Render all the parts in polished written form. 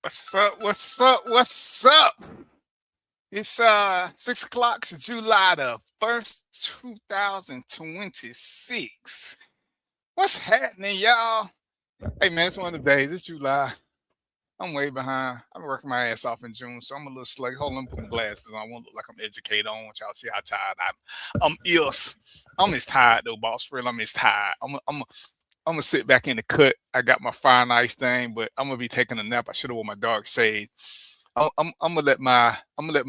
What's up? What's up? What's up? It's 6 o'clock, July the 1st, 2026. What's happening, y'all? Hey man, it's one of the days. It's July. I'm way behind. I've been working my ass off in June, so I'm a little sluggy. Hold on, put my glasses on. I won't look like I'm educated. I don't want y'all to see how tired I'm is. I'm as tired though, boss. For real, I'm as tired. I'm gonna sit back in the cut. I got my fire ice thing, but I'm gonna be taking a nap. I should have worn my dark shades. I'm gonna let my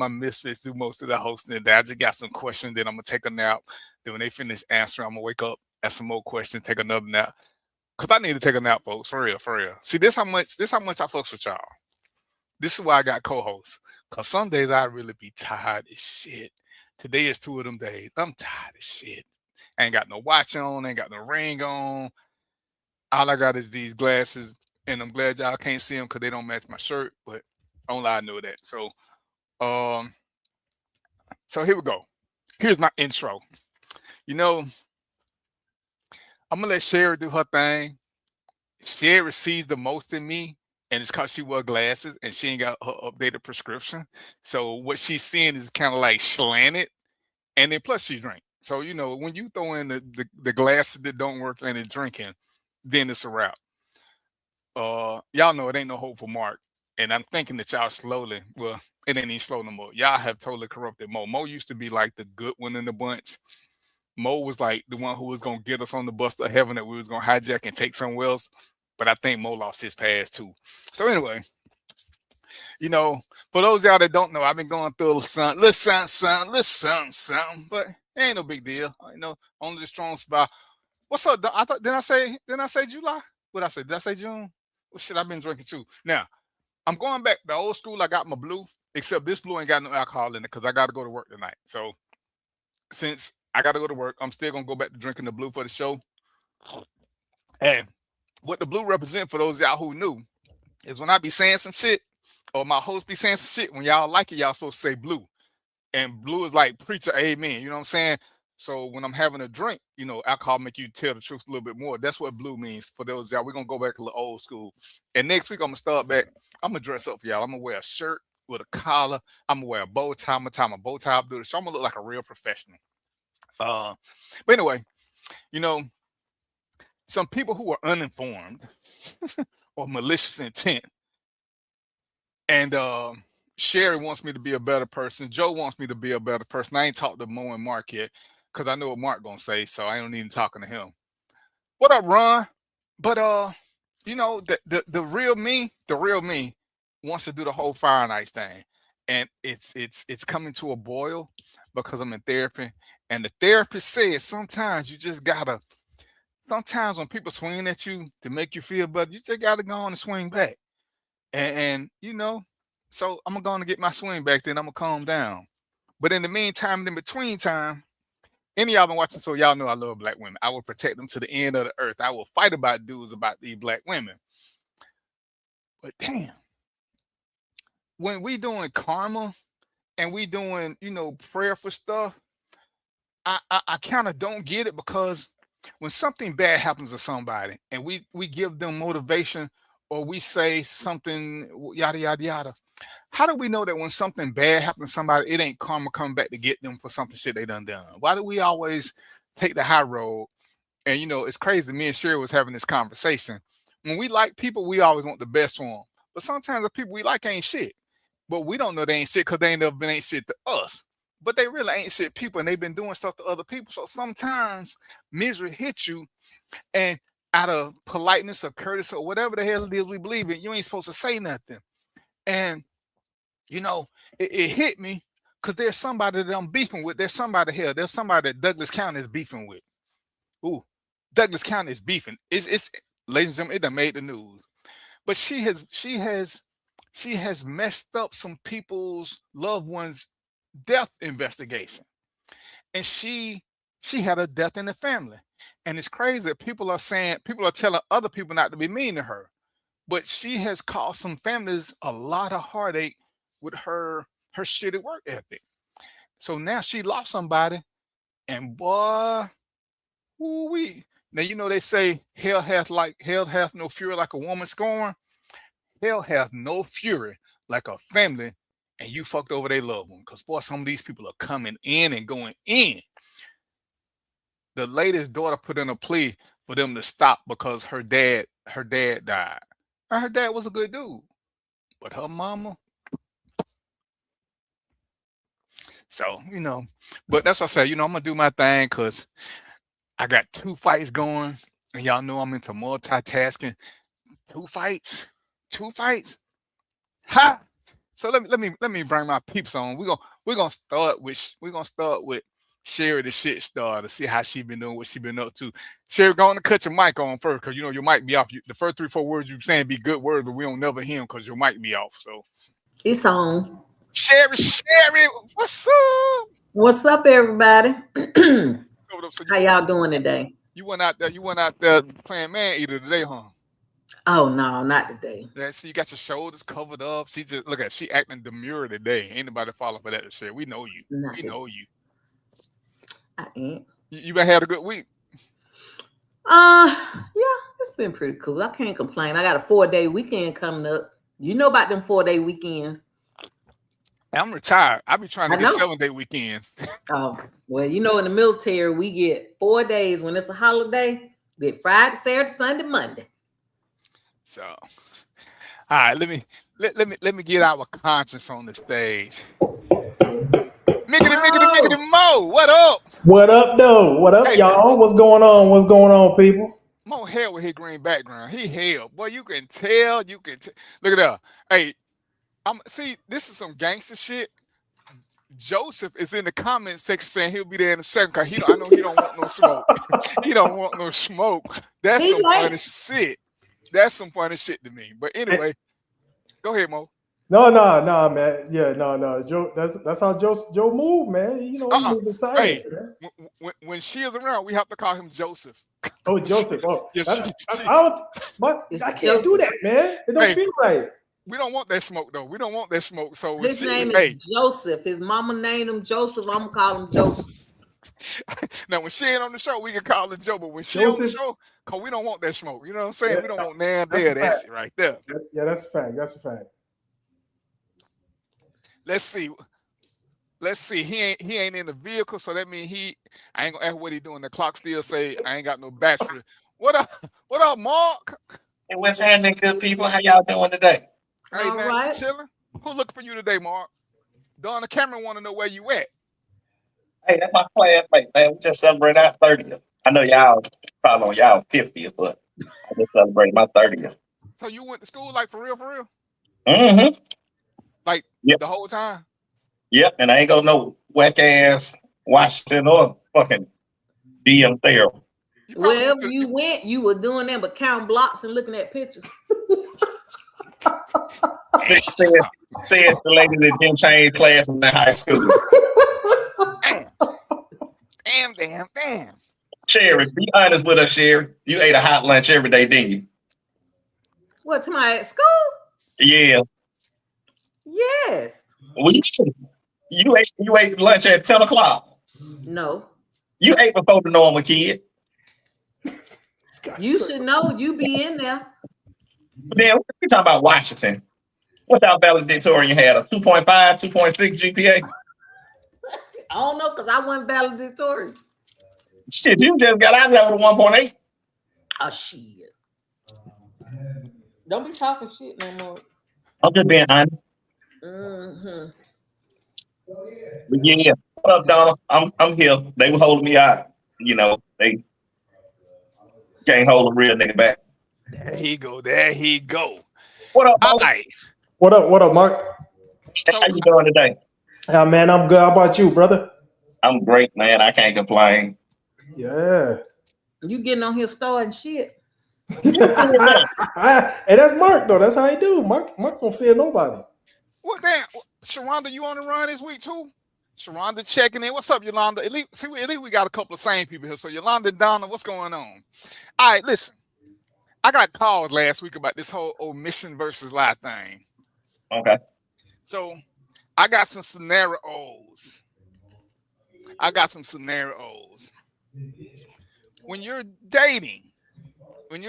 misfits do most of the hosting today. I just got some questions, then I'm gonna take a nap. Then when they finish answering, I'm gonna wake up, ask some more questions, take another nap. Cause I need to take a nap, folks. For real, for real. See, this how much I fucks with y'all. This is why I got co-hosts. Cause some days I really be tired as shit. Today is two of them days. I'm tired as shit. I ain't got no watch on, ain't got no ring on. All I got is these glasses, and I'm glad y'all can't see them because they don't match my shirt. But only I know that. Um, so here we go. Here's my intro. You know, I'm gonna let Sherry do her thing. Sherry sees the most in me, and it's cause she wear glasses and she ain't got her updated prescription. So what she's seeing is kind of like slanted, and then plus she drink. So when you throw in the glasses that don't work and it's drinking, then it's a wrap. Y'all know it ain't no hope for Mark. And I'm thinking that y'all slowly, well, it ain't even slow no more. Y'all have totally corrupted Mo. Mo used to be like the good one in the bunch. Mo was like the one who was gonna get us on the bus to heaven that we was gonna hijack and take somewhere else. But I think Mo lost his pass too. So anyway, for those of y'all that don't know, I've been going through a little something, but it ain't no big deal. Only the strong spot. What's up? I thought didn't I say July? What I say? Did I say June? Well, shit, I've been drinking too. Now, I'm going back the old school. I got my blue, except this blue ain't got no alcohol in it because I got to go to work tonight. So since I got to go to work, I'm still gonna go back to drinking the blue for the show. And what the blue represent for those of y'all who knew is when I be saying some shit or my host be saying some shit, when y'all like it, y'all supposed to say blue. And blue is like preacher, amen. You know what I'm saying? So when I'm having a drink, alcohol make you tell the truth a little bit more. That's what blue means for those y'all. We're gonna go back a little old school. And next week I'm gonna start back. I'm gonna dress up for y'all. I'm gonna wear a shirt with a collar. I'm gonna wear a bow tie. I'm gonna tie my bow tie up, do the show. I'm gonna look like a real professional. But anyway, you know, some people who are uninformed or malicious intent, and Sherry wants me to be a better person. Joe wants me to be a better person. I ain't talked to Mo and Mark yet because I know what Mark gonna say, so I don't need talking to him. What up, Ron? But the real me wants to do the whole fire and ice thing, and it's coming to a boil because I'm in therapy, and the therapist says sometimes you just gotta. Sometimes when people swing at you to make you feel better, you just gotta go on and swing back, and. So I'm gonna get my swing back, then I'm gonna calm down. But in the meantime, in between time, any of y'all been watching, so y'all know I love black women. I will protect them to the end of the earth. I will fight about dudes about these black women. But damn, when we doing karma and we doing, prayer for stuff, I kind of don't get it because when something bad happens to somebody and we give them motivation or we say something yada yada yada, how do we know that when something bad happens to somebody, it ain't karma coming back to get them for something shit they done? Why do we always take the high road? And it's crazy. Me and Sherry was having this conversation. When we like people, we always want the best for them. But sometimes the people we like ain't shit. But we don't know they ain't shit because they ain't never been ain't shit to us. But they really ain't shit people, and they've been doing stuff to other people. So sometimes misery hits you, and out of politeness or courtesy or whatever the hell it is we believe in, you ain't supposed to say nothing. And it hit me because there's somebody that I'm beefing with. There's somebody here. There's somebody that Douglas County is beefing with. Ooh, Douglas County is beefing. It's ladies and gentlemen, it done made the news. But she has messed up some people's loved ones' death investigation. And she had a death in the family. And it's crazy. People are telling other people not to be mean to her. But she has caused some families a lot of heartache with her shitty work ethic. So now she lost somebody, and boy, ooh we. Now they say hell hath no fury like a woman scorn. hell has no fury like a family and you fucked over their loved one. Because, boy, some of these people are coming in and going in. The lady's daughter put in a plea for them to stop because her dad died. And her dad was a good dude. But her mama, so, but that's what I say, I'm going to do my thing because I got 2 fights going. And y'all know I'm into multitasking. 2 fights? 2 fights? Ha! So let me bring my peeps on. We're gonna start with Sherry the shit star to see how she been doing, what she been up to. Sherry, go on and cut your mic on first, cause your mic be off. The first 3-4 words you saying be good words, but we don't never hear them cause your mic be off. So It's on. Sherry, what's up? What's up, everybody? So How y'all doing today? You went out there playing man eater today, huh? Oh no, not today. Yeah, see, you got your shoulders covered up. She just look at she acting demure today. Ain't nobody falling for that to share. We know you. Not We today. know you. I ain't. You been had a good week. Yeah, it's been pretty cool. I can't complain. I got a 4-day weekend coming up. You know about them 4-day weekends. I'm retired. I be trying to I get know. 7-day weekends. Oh, well, in the military, we get 4 days when it's a holiday. We get Friday, Saturday, Sunday, Monday. So, all right, let me get our conscience on the stage. Mickety Mo, what up? What up, though? What up, Hey, y'all? What's going on? What's going on, people? Mo hell with his green background. He hell. Boy, you can tell. Look at that. Hey, see, this is some gangster shit. Joseph is in the comment section saying he'll be there in a second because I know he don't want no smoke. He don't want no smoke. That's some funny shit. That's some funny shit to me. But anyway, go ahead, Mo. No, man. Yeah, no. Joe, that's how Joe move, man. He move in silence, Hey, man. when she is around, we have to call him Joseph. Oh, Joseph. Oh, yeah, I can't do that, man. It don't feel right. We don't want that smoke, though. We don't want that smoke. So his name is Joseph. His mama named him Joseph. I'm gonna call him Joseph. Now, when she ain't on the show, we can call her Joe. But when she on the show, cause we don't want that smoke. You know what I'm saying? Yeah, we don't want nan there. That shit right there. Yeah, that's a fact. That's a fact. Let's see. He ain't in the vehicle, so that means I ain't gonna ask what he doing. The clock still say I ain't got no battery. What up, Mark? Hey, what's happening, good people? How y'all doing today? Hey, man, right. Chilling. Who looking for you today, Mark? Donna Cameron want to know where you at. Hey, that's my classmate, man. We just celebrated our 30th. I know y'all probably on y'all 50th, but I just celebrated my 30th. So you went to school like for real? Mm-hmm. Like the whole time? Yep, and I ain't go no whack ass Washington or fucking DM therapy. Wherever you went, you were doing that, but counting blocks and looking at pictures. Says the lady that didn't change classes in high school. Damn. Sherry, be honest with us, Sherry. You ate a hot lunch every day, didn't you? What, tomorrow at school? Yeah. Yes. Well, you ate lunch at 10 o'clock. No. You ate before the normal kid. You should know. You be in there. Then we talking about Washington. What y'all valedictorian had? A 2.5, 2.6 GPA? I don't know, because I wasn't valedictorian. Shit, you just got out there with a 1.8. Oh, shit. Don't be talking shit no more. I'm just being honest. Mm-hmm. But yeah, what up, Donna? I'm here. They were holding me out. They can't hold a real nigga back. There he go. What up, Mo? Hi. What up, Mark? How you doing today? Yeah, man, I'm good. How about you, brother? I'm great, man. I can't complain. Yeah. You getting on here starting shit. Hey, that's Mark, though. That's how he do. Mark don't fear nobody. What damn? Sharonda, you on the run this week too? Sharonda checking in. What's up, Yolanda? At least we got a couple of same people here. So Yolanda and Donna, what's going on? All right, listen. I got called last week about this whole omission versus lie thing. Okay. So I got some scenarios. When you're dating, and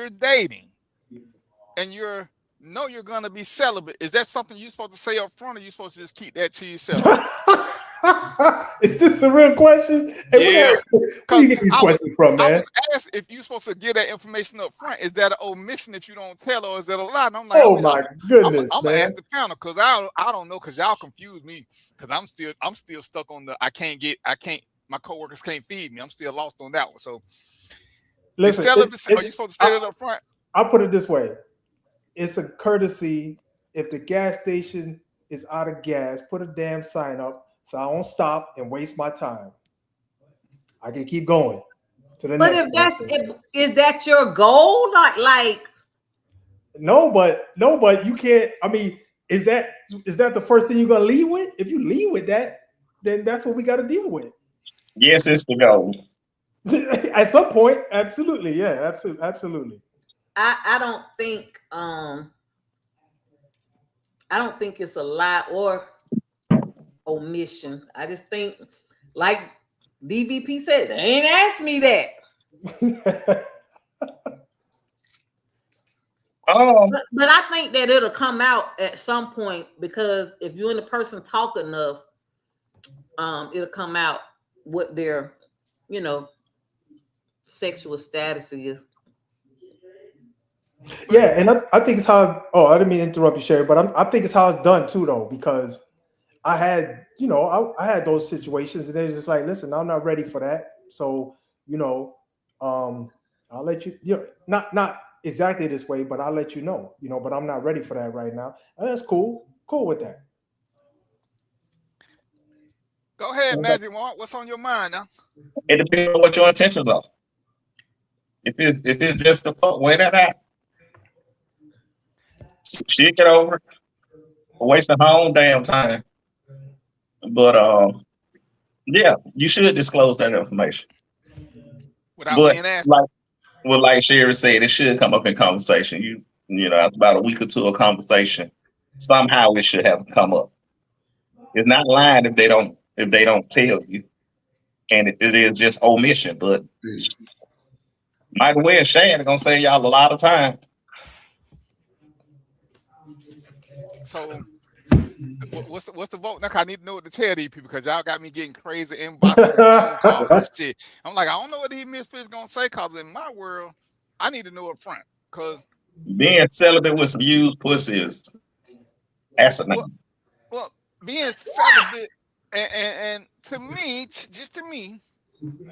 you're know you're gonna be celibate, is that something you're supposed to say up front, or you supposed to just keep that to yourself? Is this a real question? Hey, Yeah, where you get these questions from, I man? was asked if you're supposed to get that information up front. Is that an omission if you don't tell, or is that a lie? And I'm like, Oh my goodness, I'm gonna man. ask the panel because I don't know, because y'all confuse me, because I'm still stuck on the my coworkers can't feed me. I'm still lost on that one. So Listen, celibacy, are you supposed to say that up front? I'll put it this way. It's a courtesy if the gas station is out of gas, put a damn sign up so I don't stop and waste my time. I can keep going to the But next if that's station. is that your goal? Like No, but you can't. I mean, is that the first thing you're gonna lead with? If you lead with that, then that's what we got to deal with. Yes, it's the goal. At some point, absolutely, yeah, absolutely. I don't think it's a lie or omission. I just think, like DVP said, they ain't asked me that. But I think that it'll come out at some point, because if you and the person talk enough, it'll come out what their, sexual status is. Yeah, and I think it's how. Oh, I didn't mean to interrupt you, Sherry, but I think it's how it's done too, though, because I had, I had those situations, and they're just like, listen, I'm not ready for that. So, I'll let you. Not exactly this way, but I'll let you know. But I'm not ready for that right now. And that's cool. Cool with that. Go ahead, Magic Mark. What's on your mind now? It depends on what your intentions are. If it's just a fuck, wait at that. She'll get over it. Wasting her own damn time. But yeah, you should disclose that information. Without being asked. Like Sherry said, it should come up in conversation. After about a week or two of conversation, somehow it should have come up. It's not lying if they don't tell you, and it is just omission. But might as well Shan gonna save y'all a lot of time. So what's the vote now? I need to know what to tell these people, because y'all got me getting crazy inboxes, phone calls and shit. I'm like, I don't know what these misfits gonna say, because in my world, I need to know up front. Because being celibate with some used pussy is asinine. Well, being celibate, and to me, just to me,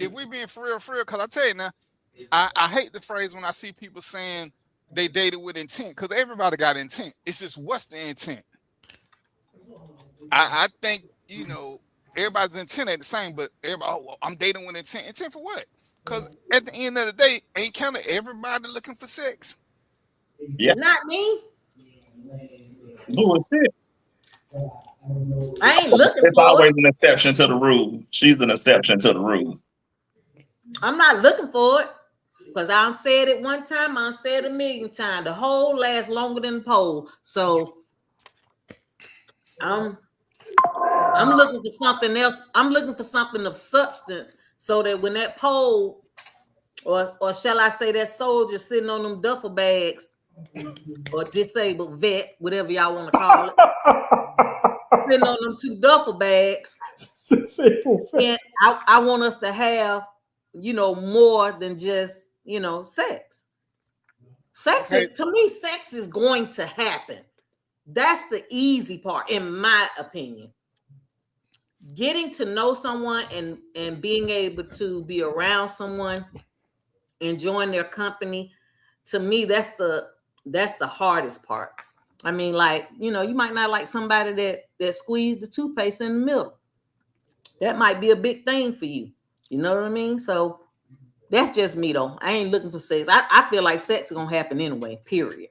if we being for real, because I tell you now, I hate the phrase when I see people saying they dated with intent, because everybody got intent. It's just, what's the intent? I think, everybody's intent ain't the same, but I'm dating with intent. Intent for what? Because at the end of the day, ain't kind of everybody looking for sex. Yeah. Not me. Bullshit. I ain't looking It's for always it. an exception to the rule. She's an exception to the rule. I'm not looking for it, because I said it one time, I said it 1,000,000 times. The hole lasts longer than the pole. So I'm looking for something else. I'm looking for something of substance, so that when that pole, or shall I say that soldier sitting on them duffel bags, or disabled vet, whatever y'all want to call it, sitting on them 2 duffel bags, and I want us to have, more than just, sex. Sex is, to me, sex is going to happen. That's the easy part, in my opinion. Getting to know someone and being able to be around someone, enjoying their company, to me, that's the hardest part. I mean, like, you might not like somebody that squeezed the toothpaste in the middle. That might be a big thing for you. You know what I mean? So that's just me, though. I ain't looking for sex. I feel like sex is gonna happen anyway, period.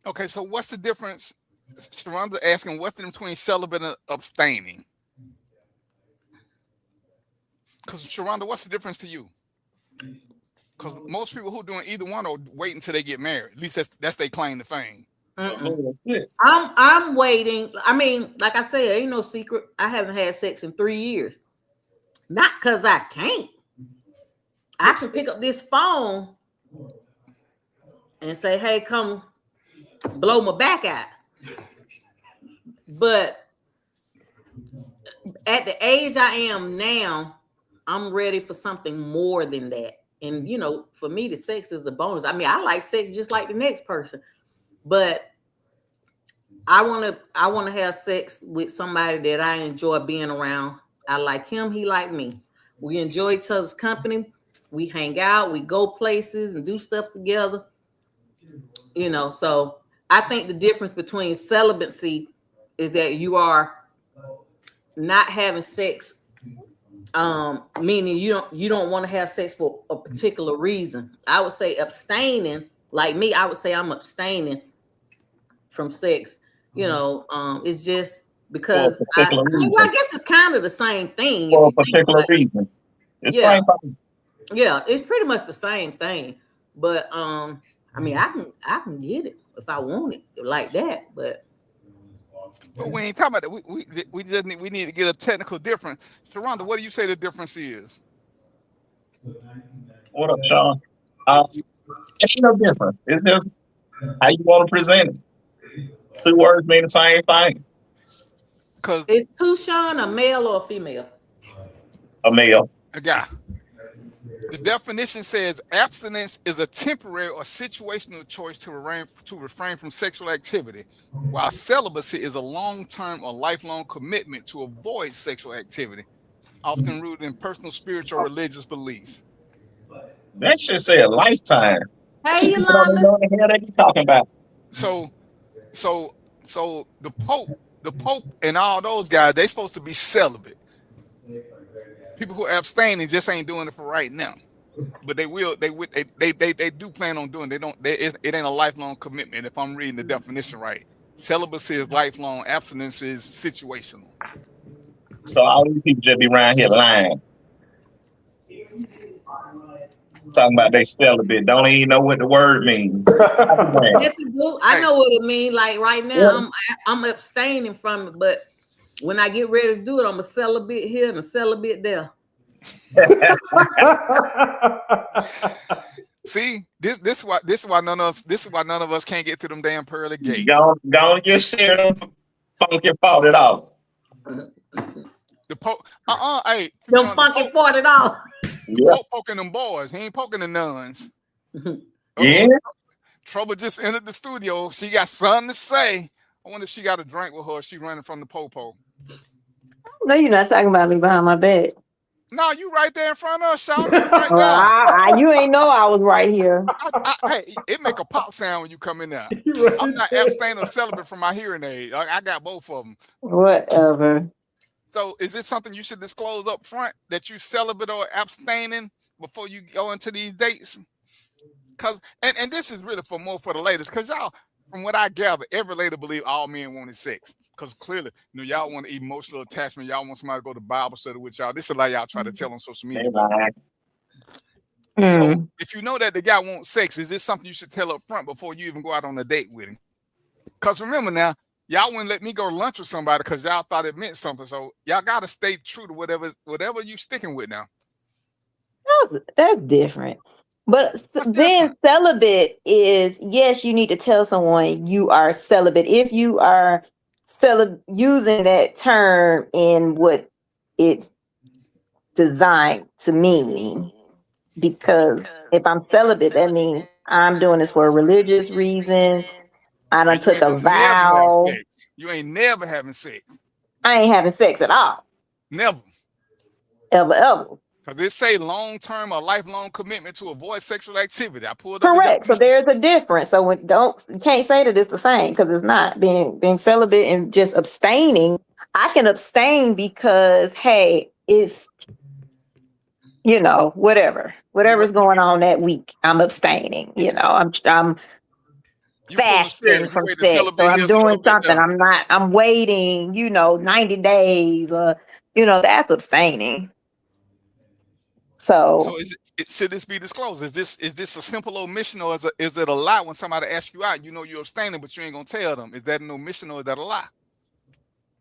Okay, so what's the difference? Sharonda asking, what's the difference between celibate and abstaining? Because Sharonda, what's the difference to you? Because most people who doing either one are waiting until they get married. At least that's their claim to fame. I'm waiting. I mean, like I said, ain't no secret. I haven't had sex in 3 years. Not because I can't. I can pick up this phone and say, hey, come blow my back out. But at the age I am now, I'm ready for something more than that. And you know, for me, the sex is a bonus. I mean, I like sex just like the next person, but I want to have sex with somebody that I enjoy being around. I like him, he like me. We enjoy each other's company. We hang out, we go places and do stuff together. You know, so I think the difference between celibacy is that you are not having sex, meaning you don't want to have sex for a particular reason. I would say abstaining, like me, I would say I'm abstaining from sex. You know, it's just because I guess it's kind of the same thing. For a particular reason. It's yeah, same thing. Yeah, it's pretty much the same thing. But I mean, I can get it if I want it like that. But we ain't talking about that. We need to get a technical difference. Sharonda, what do you say the difference is? What up, Sean? It's no different. It's just how you want to present it. Two words mean the same thing. Because it's two, Sean, a male or a female? A male. A guy. The definition says abstinence is a temporary or situational choice to refrain from sexual activity, while celibacy is a long-term or lifelong commitment to avoid sexual activity, often rooted in personal, spiritual, or religious beliefs. That should say a lifetime. Hey, you don't know the hell they be talking about. So the Pope and all those guys, they supposed to be celibate. People who are abstaining just ain't doing it for right now, but they do plan on doing. It ain't a lifelong commitment. If I'm reading the definition right, celibacy is lifelong, abstinence is situational. So all these people just be around here lying, talking about they celibate. Don't even know what the word means. Yes, it do. I know what it means. Like right now, I'm abstaining from it, but when I get ready to do it, I'm a celibate here and a celibate there. See, this is why none of us can't get to them damn pearly gates. Go and just share them funky $40. The Pope, hey, them funky $40. The Pope poking them boys. He ain't poking the nuns. Yeah. Trouble just entered the studio. She got something to say. I wonder if she got a drink with her. Or she running from the popo. No, you're not talking about me behind my back. No, you right there in front of us, Sean. Right you ain't know I was right here. Hey, it make a pop sound when you come in there. I'm not abstaining or celibate from my hearing aid. I got both of them. Whatever. So is this something you should disclose up front, that you celibate or abstaining before you go into these dates? Cause and this is really for the ladies, because y'all, from what I gather, every lady believe all men wanted sex. Because clearly, y'all want emotional attachment. Y'all want somebody to go to Bible study with y'all. This is like y'all try to tell on social media. So if you know that the guy wants sex, is this something you should tell up front before you even go out on a date with him? Because remember now, y'all wouldn't let me go to lunch with somebody because y'all thought it meant something. So y'all got to stay true to whatever you sticking with now. That's different. But then celibate is, yes, you need to tell someone you are celibate. If you are using that term in what it's designed to mean, because if I'm celibate, that means I'm doing this for a religious reason. I done took a vow. You ain't never having sex. I ain't having sex at all. Never. Ever. Because it say long-term or lifelong commitment to avoid sexual activity. I pulled up. Correct. So there's a difference. So you can't say that it's the same, because it's not. Being celibate and just abstaining. I can abstain because, hey, it's, whatever's going on that week, I'm abstaining. I'm fasting from sex. So I'm doing something. I'm waiting, 90 days, or that's abstaining. So should this be disclosed? Is this a simple omission, or is it a lie when somebody asks you out? You're abstaining, but you ain't gonna tell them. Is that an omission or is that a lie?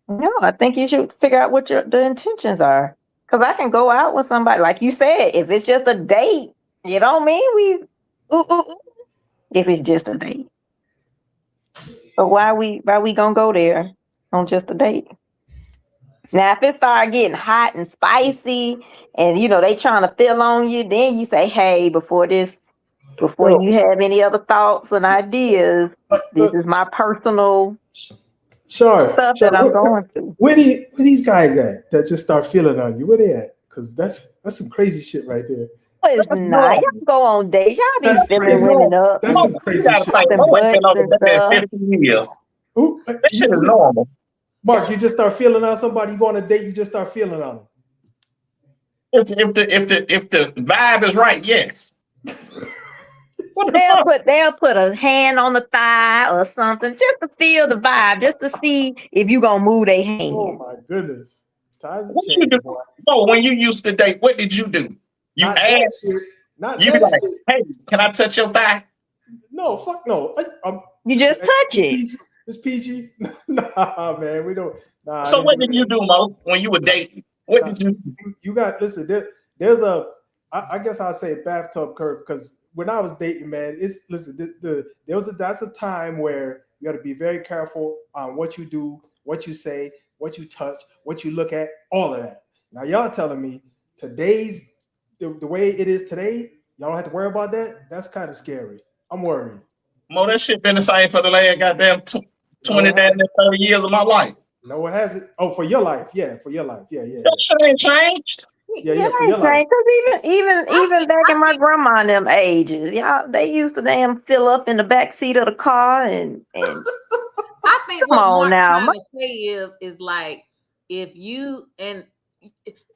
No, I think you should figure out what the intentions are. Because I can go out with somebody, like you said, if it's just a date, you don't mean we. If it's just a date. But why we gonna go there on just a date? Now, if it start getting hot and spicy, and they trying to fill on you, then you say, "Hey, before Yo, you have any other thoughts and ideas, this is my personal Sure. stuff that I'm going through." Where these guys at that just start feeling on you? Where they at? Because that's some crazy shit right there. No, it's That's not. normal. Y'all go on dates. Y'all be That's filling crazy. women up. That's some You crazy gotta shit. think, Them Mo ain't been butts on and the bed stuff. 50 years. Who, This shit is normal. Mark, you just start feeling on somebody. You go on a date, you just start feeling on them. If the vibe is right, yes. What the fuck? They'll put a hand on the thigh or something just to feel the vibe, just to see if you gonna move their hand. Oh my goodness. Times have What you changed, do? boy. No, when you used to date, what did you do? You Not that asked, shit. Not you be that like, shit. hey, can I touch your thigh? No, fuck no. You just touch it. PG. It's PG. Nah, man, we don't. Nah. So what did you do, Mo, when you were dating? What did you do? You got listen. There's a. I guess I'll say bathtub curve because when I was dating, man, it's listen. That's a time where you got to be very careful on what you do, what you say, what you touch, what you look at, all of that. Now y'all telling me today's the way it is today, y'all don't have to worry about that. That's kind of scary. I'm worried. Mo, that shit been the same for the last goddamn 20, No, 30 years of my life. No, it hasn't. Oh, for your life, yeah, for your life, yeah. That shit ain't changed. Yeah, for your life. Because even back in my grandma and them ages, y'all, they used to damn fill up in the back seat of the car and I think come what on Mark now. trying to say is like if you and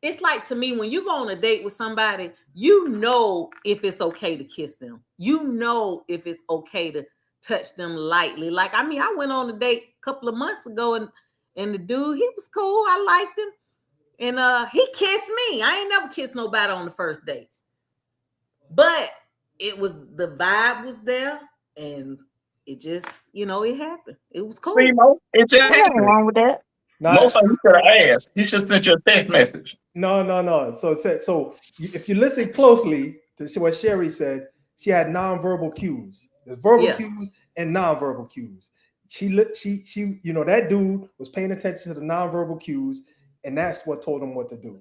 it's like to me when you go on a date with somebody, you know if it's okay to kiss them. You know if it's okay to touch them lightly. Like I mean, I went on a date a couple of months ago and the dude, he was cool. I liked him. And he kissed me. I ain't never kissed nobody on the first date. But it was the vibe was there and it just, it happened. It was cool. See, Mo, it just Nothing happened. wrong with that. Most of you should have asked. He should sent you a text message. No. So if you listen closely to what Sherry said, she had nonverbal cues. There's verbal cues and nonverbal cues. She that dude was paying attention to the nonverbal cues, and that's what told him what to do.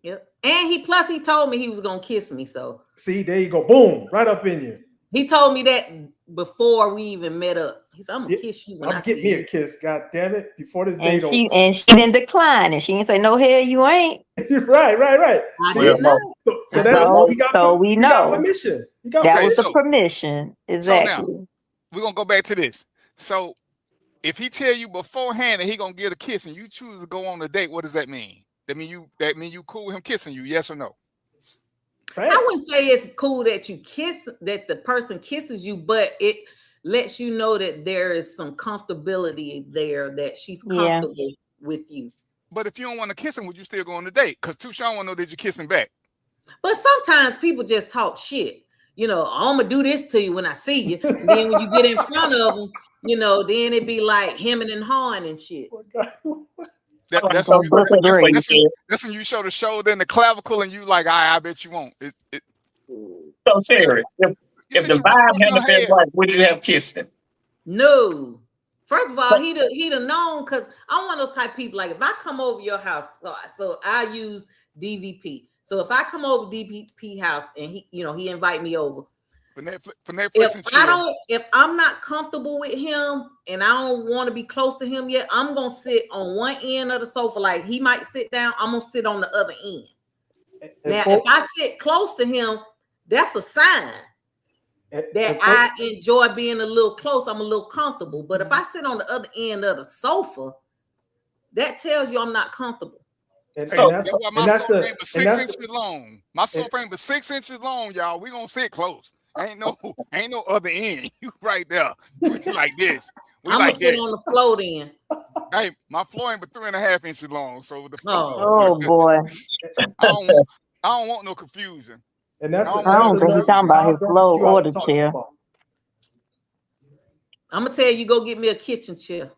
Yep. And he told me he was gonna kiss me. So see, there you go. Boom, right up in you. He told me that before we even met up. He said, I'm gonna kiss you when I see you. Get me a kiss, god damn it, before this And date she didn't decline, and she didn't say, no, hell, you ain't. right. I did not. So that's we know. Got permission. That was the permission. Exactly. So now, we're gonna go back to this. So if he tell you beforehand that he gonna get a kiss and you choose to go on a date, what does that mean? That mean you cool with him kissing you, yes or no? I wouldn't say it's cool that that the person kisses you, but it lets you know that there is some comfortability there, that she's comfortable with you. But if you don't want to kiss him, would you still go on the date? Because Tushawn want to know that you kissing back. But sometimes people just talk shit. I'm gonna do this to you when I see you. And then when you get in front of them, then it be like hemming and hawing and shit. That's when you show the shoulder and the clavicle and you like, I bet you won't. So serious. If the vibe hadn't been right, would you have kissed him? No. First of all, he'd have known, because I'm one of those type of people. Like if I come over your house, so I use DVP. So if I come over DVP house and he invite me over. For Netflix if I'm not comfortable with him and I don't want to be close to him yet, I'm gonna sit on one end of the sofa. Like he might sit down, I'm gonna sit on the other end. Now, if I sit close to him, that's a sign that I enjoy being a little close. I'm a little comfortable. But if I sit on the other end of the sofa, that tells you I'm not comfortable. That's why my sofa frame was 6 inches long. My sofa frame was 6 inches long, y'all. We gonna sit close. Ain't no other end. You right there. We like this. I'm gonna sit on the floor then. Hey, my floor ain't but 3.5 inches long. So the floor. Oh boy. I don't want no confusion. And that's I don't think he's talking about his floor or the chair. I'm gonna tell you, go get me a kitchen chair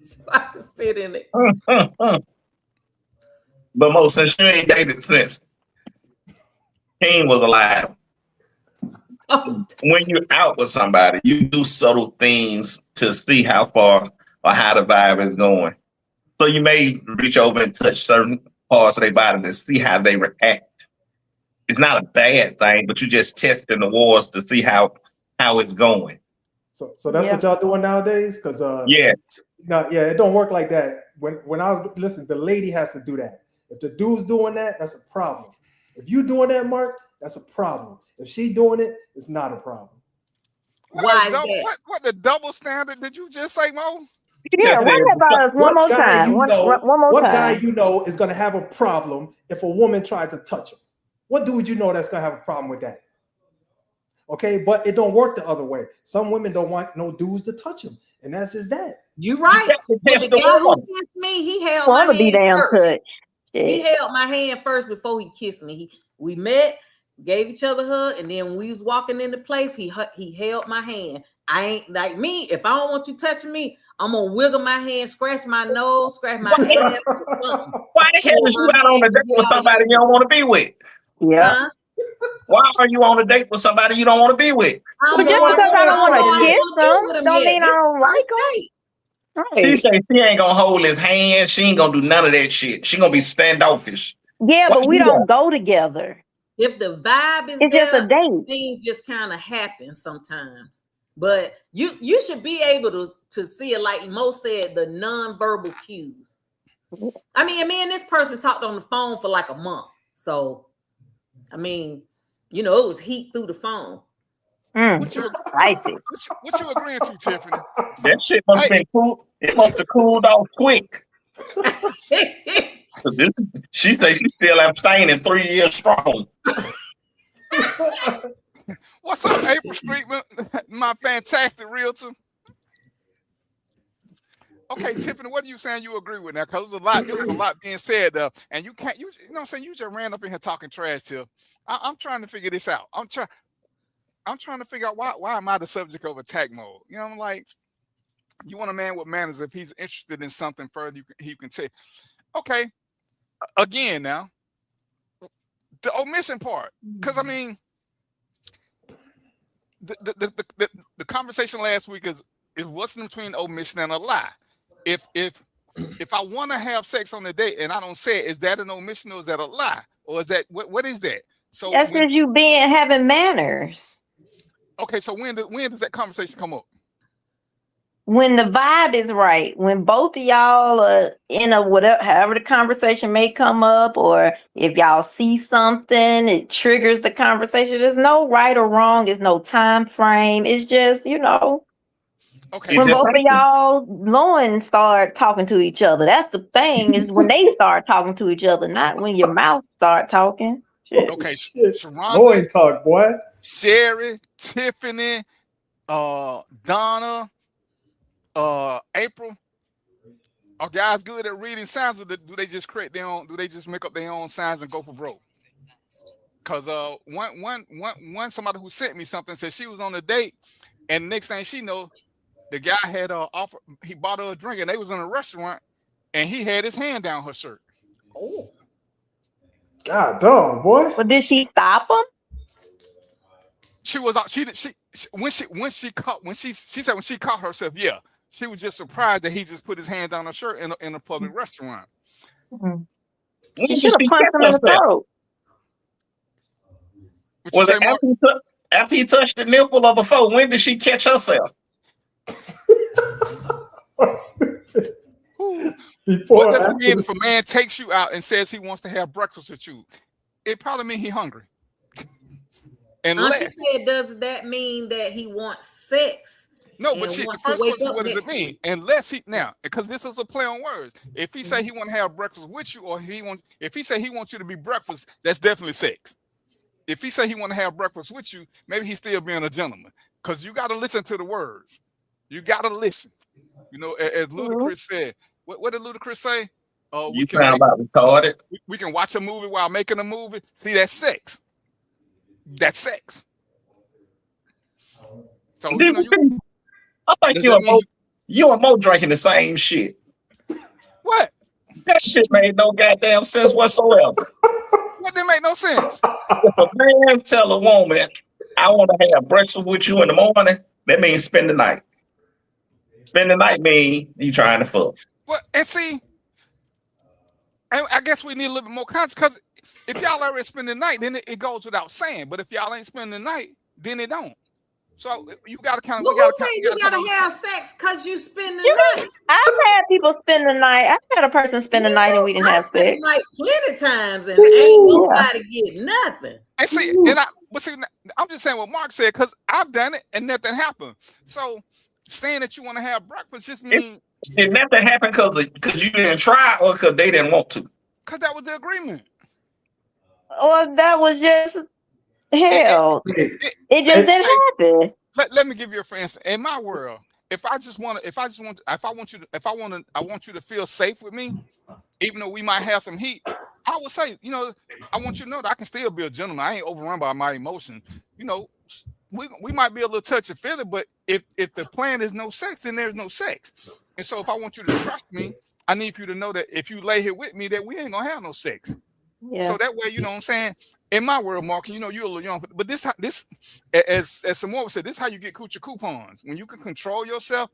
so I can sit in it. But since you ain't dated since King was alive. when you're out with somebody, you do subtle things to see how far or how the vibe is going. So you may reach over and touch certain parts of their body to see how they react. It's not a bad thing, but you just testing the waters to see how it's going. So that's what y'all doing nowadays? Because yes. No, yeah, it don't work like that. When I was listen, the lady has to do that. If the dude's doing that, that's a problem. If you doing that, Mark, that's a problem. If she doing it, it's not a problem. Why is that? What the double standard did you just say, Mo? Yeah, run that by us one more time. One more what time. guy you know is going to have a problem if a woman tries to touch him? What dude you know that's going to have a problem with that? Okay, but it don't work the other way. Some women don't want no dudes to touch them, and that's just that. You're right. But the guy who kissed me, he held my hand first. He held my hand first before he kissed me. We met, gave each other a hug, and then when we was walking into place, he held my hand. I ain't like me. If I don't want you touching me, I'm gonna wiggle my hand, scratch my nose, scratch my ass. Why the hell is you out on a date with somebody you don't want to be with? Yeah. Why are you on a date with somebody you don't want to be with? But just because I don't want to kiss them, don't mean I don't like them. Right. She say she ain't gonna hold his hand. She ain't gonna do none of that shit. She gonna be standoffish. Yeah, but we don't go together. If the vibe is it's there, just a date. Things just kind of happen sometimes. But you should be able to see it, like Mo said, the nonverbal cues. I mean, me and this person talked on the phone for like a month. So, I mean, you know, it was heat through the phone. What you agreeing to, Tiffany? That shit must have been cool. It must have cooled off quick. She say she's still abstaining 3 years strong. What's up, April Street, my fantastic realtor? Okay, Tiffany, what are you saying you agree with now? Because there was a lot being said, and you know what I'm saying? You just ran up in here talking trash, Tiff. I'm trying to figure this out. I'm trying to figure out why am I the subject of attack mode? You know, I'm like, you want a man with manners. If he's interested in something further, he can take. Okay, again now, the omission part, because I mean, the conversation last week is what's in between omission and a lie. If I want to have sex on the date and I don't say it, is that an omission or is that a lie? Or is that what is that? So that's because you having manners. Okay, so when does that conversation come up? When the vibe is right, when both of y'all are in a whatever, however the conversation may come up, or if y'all see something, it triggers the conversation. There's no right or wrong. There's no time frame. It's just, you know, okay. When both of y'all loins start talking to each other. That's the thing, is when they start talking to each other, not when your mouth start talking. Shit. Okay, Sharonda, loin talk, boy. Sherry, Tiffany, Donna, April, are guys good at reading signs, or do they just create their own? Do they just make up their own signs and go for broke? Because one somebody who sent me something said she was on a date, and next thing she know, the guy had offered. He bought her a drink, and they was in a restaurant, and he had his hand down her shirt. Oh, God, dog, boy. But did she stop him? She was when she caught herself, yeah, she was just surprised that he just put his hand down her shirt in a public restaurant. Mm-hmm. She should have punched him in the throat. Was it after he touched the nipple or before? When did she catch herself? What does it mean if a man takes you out and says he wants to have breakfast with you? It probably means he's hungry. Unless she said, does that mean that he wants sex? No, but the first question, what does it mean? Unless he now, because this is a play on words. If he say he want to have breakfast with you, or if he say he wants you to be breakfast, that's definitely sex. If he say he want to have breakfast with you, maybe he's still being a gentleman. Because you got to listen to the words. You got to listen. You know, as Ludacris said. What did Ludacris say? You sound about retarded. We can watch a movie while making a movie. See, that's sex. That's sex. So I think you and Mo drinking the same shit. What? That shit made no goddamn sense whatsoever. What didn't make no sense? If a man tell a woman, I want to have breakfast with you in the morning. That means spend the night. Spend the night means you trying to fuck. Well, and see, and I guess we need a little bit more context because if y'all already spend the night, then it goes without saying. But if y'all ain't spending the night, then it don't. So you gotta kind of. Well, who said you gotta have sex because you spend the night? I've had people spend the night. I've had a person spend the night and we didn't have sex. Like plenty times, and ain't nobody get nothing. And see, I'm just saying what Mark said because I've done it and nothing happened. So saying that you want to have breakfast just means did nothing happen because you didn't try or because they didn't want to? Because that was the agreement. Or that was just hell. It just didn't happen. Let me give you a for instance. In my world, I want you to feel safe with me, even though we might have some heat. I would say, I want you to know that I can still be a gentleman. I ain't overrun by my emotions. We might be a little touchy feely, but if the plan is no sex, then there's no sex. And so if I want you to trust me, I need you to know that if you lay here with me, that we ain't gonna have no sex. Yeah. So that way, you know what I'm saying? In my world, Mark, you're a little young, but this as Samoa said, this is how you get coochie coupons. When you can control yourself,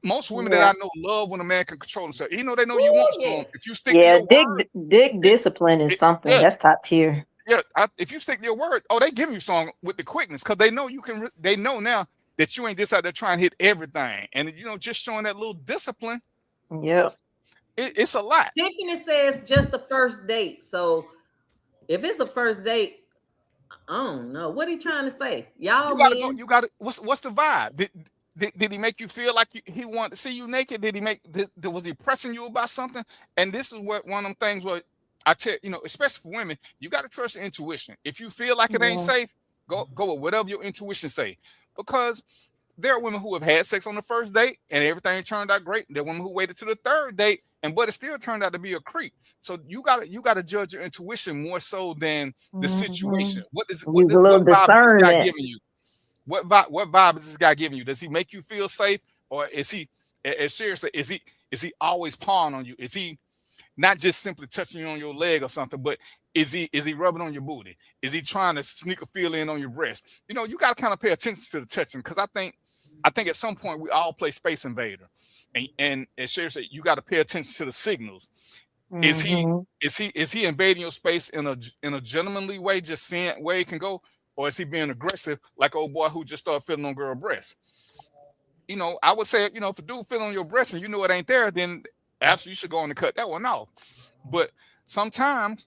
most women that I know love when a man can control himself. Even though they know you want to, if you stick to your word, dick discipline is something that's top tier. Yeah, if you stick to your word, they give you some with the quickness because they know you can. They know now that you ain't just out there trying to hit everything, and just showing that little discipline. Yeah, it's a lot. Tiffany says just the first date. So if it's a first date, I don't know. What are you trying to say? Y'all you got to what's the vibe? Did he make you feel like he wanted to see you naked? Was he pressing you about something? And this is what one of them things where I tell especially for women, you got to trust your intuition. If you feel like it ain't safe, go with whatever your intuition say. Because there are women who have had sex on the first date and everything turned out great. There are women who waited to the third date but it still turned out to be a creep. So you gotta judge your intuition more so than the situation. What vibe is this guy giving you? What vibe is this guy giving you? Does he make you feel safe, or is he, as Sherry said, is he always pawing on you? Is he not just simply touching you on your leg or something, but is he rubbing on your booty? Is he trying to sneak a feel in on your breast? You got to kind of pay attention to the touching because I think at some point we all play Space Invader, and as Sherry said, you got to pay attention to the signals. Mm-hmm. Is he invading your space in a gentlemanly way, just seeing where he can go, or is he being aggressive like old boy who just started feeling on girl breast? I would say if a dude feeling on your breast and it ain't there, then absolutely you should go on and cut that one off. But sometimes,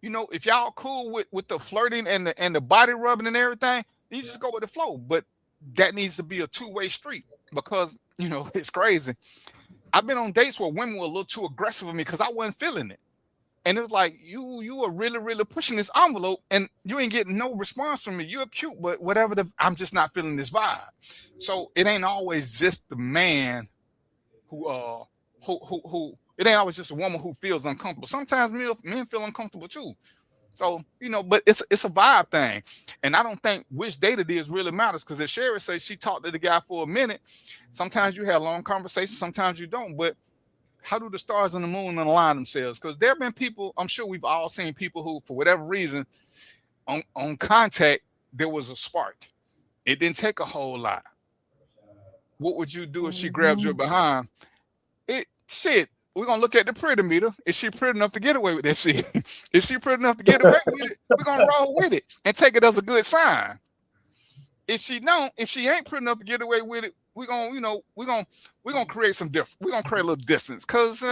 if y'all cool with the flirting and the body rubbing and everything, you just go with the flow. But that needs to be a two-way street because it's crazy. I've been on dates where women were a little too aggressive with me because I wasn't feeling it. And it was like, you are really, really pushing this envelope and you ain't getting no response from me. You're cute, but whatever, I'm just not feeling this vibe. So it ain't always just the man who it ain't always just a woman who feels uncomfortable. Sometimes men feel uncomfortable too. So, but it's a vibe thing. And I don't think which date it is really matters because as Sherry says, she talked to the guy for a minute. Sometimes you have long conversations, sometimes you don't. But how do the stars and the moon align themselves? Because there have been people, I'm sure we've all seen people who, for whatever reason, on contact, there was a spark. It didn't take a whole lot. What would you do if she grabs your behind? We're going to look at the pretty meter. Is she pretty enough to get away with that shit? Is she pretty enough to get away with it? We're going to roll with it and take it as a good sign. If she ain't pretty enough to get away with it, we're gonna create some different. We're gonna create a little distance because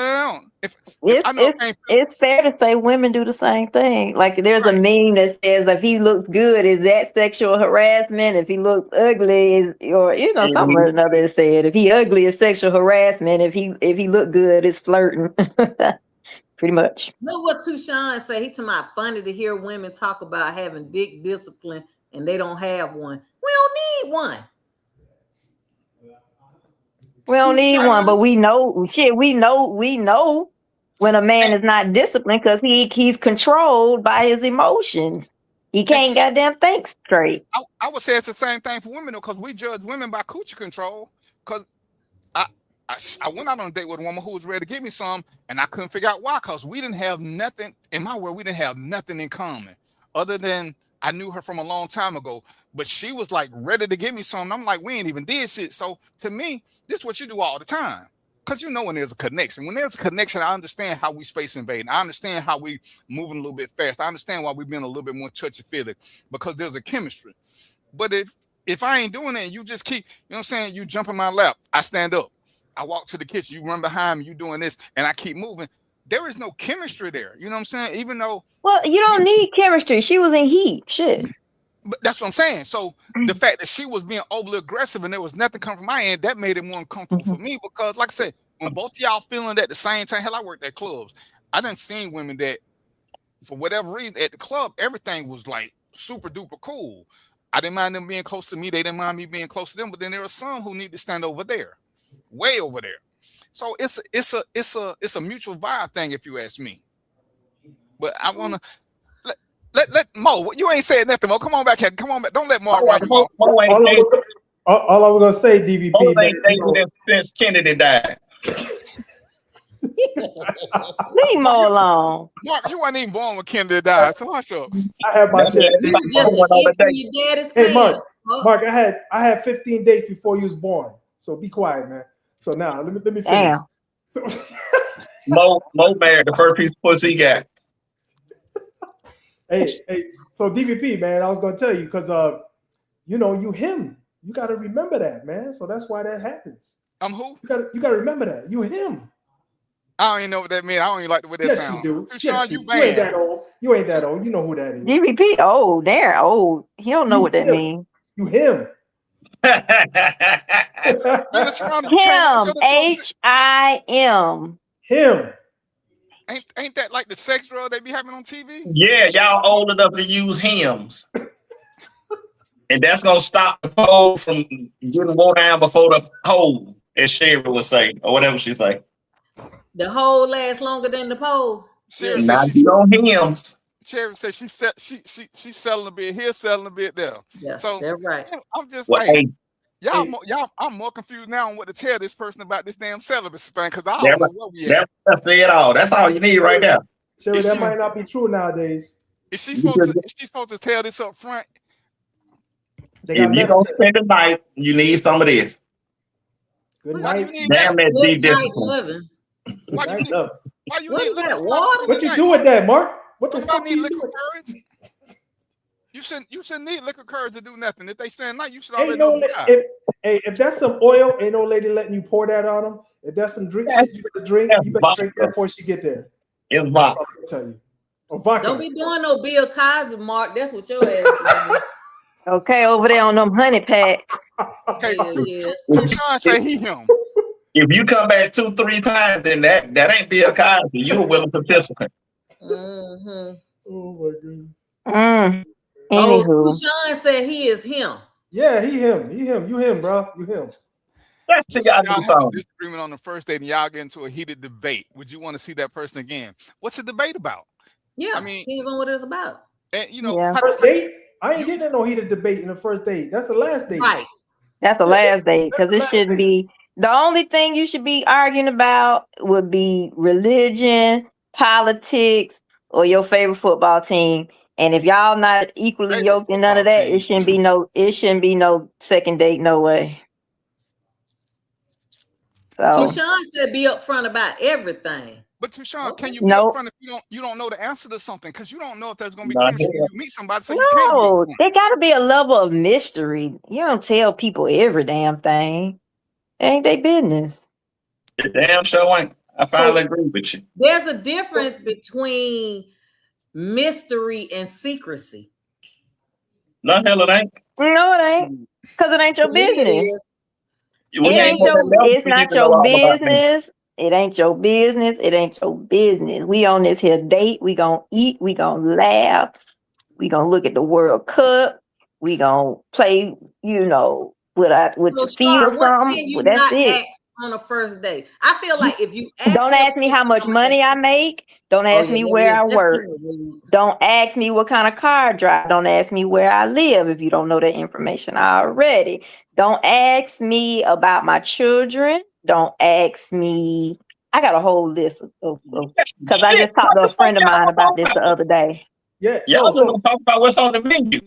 it's fair to say women do the same thing. Like there's a meme that says if he looks good, is that sexual harassment? If he looks ugly, something or another is said. If he ugly, is sexual harassment. If he look good, it's flirting. Pretty much. Look what Tushawn say. He talking about funny to hear women talk about having dick discipline and they don't have one. We don't need one. We don't need one, but we know when a man is not disciplined because he's controlled by his emotions. He can't goddamn think straight. I would say it's the same thing for women though, because we judge women by coochie control. Because I went out on a date with a woman who was ready to give me some, and I couldn't figure out why. Because we didn't have nothing in my world. We didn't have nothing in common other than I knew her from a long time ago, but she was like ready to give me something. I'm like, we ain't even did shit. So to me, this is what you do all the time. Because you know when there's a connection. When there's a connection, I understand how we space invading. I understand how we moving a little bit fast. I understand why we've been a little bit more touchy-feely because there's a chemistry. But if I ain't doing it and you just keep, you know what I'm saying, you jump in my lap, I stand up. I walk to the kitchen, you run behind me, you doing this, and I keep moving. There is no chemistry there. You know what I'm saying? Even though you don't need chemistry. She was in heat. Shit. But that's what I'm saying. So the fact that she was being overly aggressive and there was nothing coming from my end, that made it more uncomfortable for me because, like I said, when both of y'all feeling that at the same time, hell, I worked at clubs. I done seen women that, for whatever reason, at the club, everything was like super duper cool. I didn't mind them being close to me. They didn't mind me being close to them. But then there are some who need to stand over there, way over there. So it's a mutual vibe thing, if you ask me. But I wanna. Let Mo, you ain't saying nothing, Mo. Come on back here. Come on back. Don't let Mark run you off. All I was gonna say, DVP. Since Kennedy died. Leave Mo alone. Mark, you weren't even born when Kennedy died, so hush up. I had my shit. Hey, Mark, I had 15 days before you was born. So be quiet, man. So now let me finish. Damn. So, Mo married the first piece of pussy he got. Hey, so DVP, man, I was gonna tell you because you know, you him. You gotta remember that, man. So that's why that happens. I'm who? You gotta remember that. You him. I don't even know what that means. I don't even like the way that sounds. You do. Yes, you ain't that old. You ain't that old. You know who that is. DVP old. They're old. He don't know what that means. You him. Him. HIM. Him. Ain't that like the sex drug they be having on TV? Yeah, y'all old enough to use hymns. And that's gonna stop the pole from getting wore down before the hole, as Sherry would say, or whatever she say. The hole lasts longer than the pole. Sherry said she's on hymns. Sherry said she's selling a bit here, selling a bit there. Yeah, so that's right. I'm just well, like, y'all, I'm more confused now on what to tell this person about this damn celibacy thing because I don't know what we at. That's it all. That's all you need right now. Sherry, that might not be true nowadays. Is she supposed to tell this up front? If you're gonna spend the night, you need some of this. Good night. Damn that deep discipline. Why you need liquor? What you do with that, Mark? What the fuck need liquor courage? You shouldn't need liquor courage to do nothing. If they stand night, you should already know. If that's some oil, ain't no lady letting you pour that on them. If that's some drink, you better drink. You better drink that before she get there. It's vodka. I'll tell you. Vodka. Don't be doing no Bill Cosby, Mark. That's what your ass is. Okay, over there on them honey packs. Okay, Sean say he him. If you come back 2-3 times, then that ain't Bill Cosby. You a willing participant. Mm-hmm. Oh my god. Anywho. Sean said he is him. Yeah, he him. You him, bro. You him. That's y'all have a disagreement on the first date and y'all get into a heated debate. Would you want to see that person again? What's the debate about? Yeah, I mean, depends on what it's about. And you know, first date. I ain't getting no heated debate in the first date. That's the last date. Right. That's the last date because it shouldn't be. The only thing you should be arguing about would be religion, politics, or your favorite football team. And if y'all not equally yoked in none of that, it shouldn't be no second date, no way. So Sean said be upfront about everything. But Sean, can you be upfront if you don't know the answer to something? Because you don't know if there's gonna be chemistry when you meet somebody. So you can't there gotta be a level of mystery. You don't tell people every damn thing. It ain't their business. The damn show ain't. I finally agree with you. There's a difference between mystery and secrecy. No, hell it ain't. No, it ain't. Because it ain't your business. It's not your business. It ain't your business. It ain't your business. We on this here date. We gonna eat. We gonna laugh. We gonna look at the World Cup. We gonna play, you know, with your feet or something. Well, that's it. On a first date, I feel like if you don't ask me how much money I make, don't ask me where I work, don't ask me what kind of car I drive, don't ask me where I live if you don't know that information already. Don't ask me about my children. Don't ask me. I got a whole list of because I just talked to a friend of mine about this the other day. Yeah. Y'all No, just gonna talk about what's on the menu.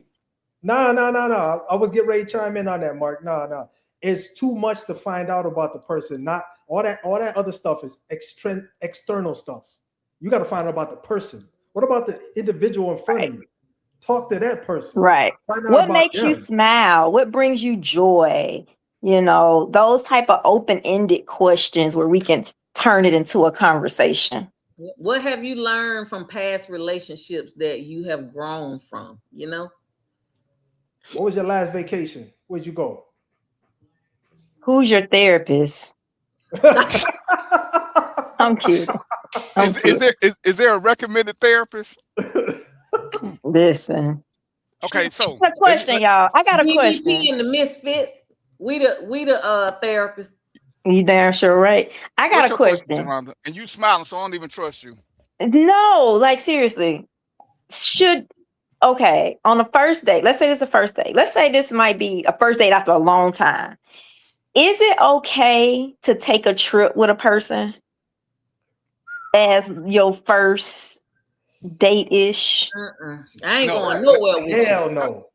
no. I was getting ready to chime in on that, Mark. No. It's too much to find out about the person. Not all that other stuff is external stuff. You got to find out about the person. What about the individual in front of you? Talk to that person. Right. Find out What about makes you them. smile? What brings you joy? You know, those type of open-ended questions where we can turn it into a conversation. What have you learned from past relationships that you have grown from? You know, What was your last vacation? Where'd you go? Who's your therapist? I'm kidding. I'm Is kidding. there a recommended therapist? Listen. Okay, so I got a question, y'all. I got a DVP question. and the Misfits. We the therapists. You damn sure right. I got what's a your question, question. Sharonda? And you smiling, so I don't even trust you. No, like seriously. Okay, on the first date, let's say this is a first date. Let's say this might be a first date after a long time. Is it okay to take a trip with a person as your first date-ish? I ain't No. going nowhere with Hell you. no.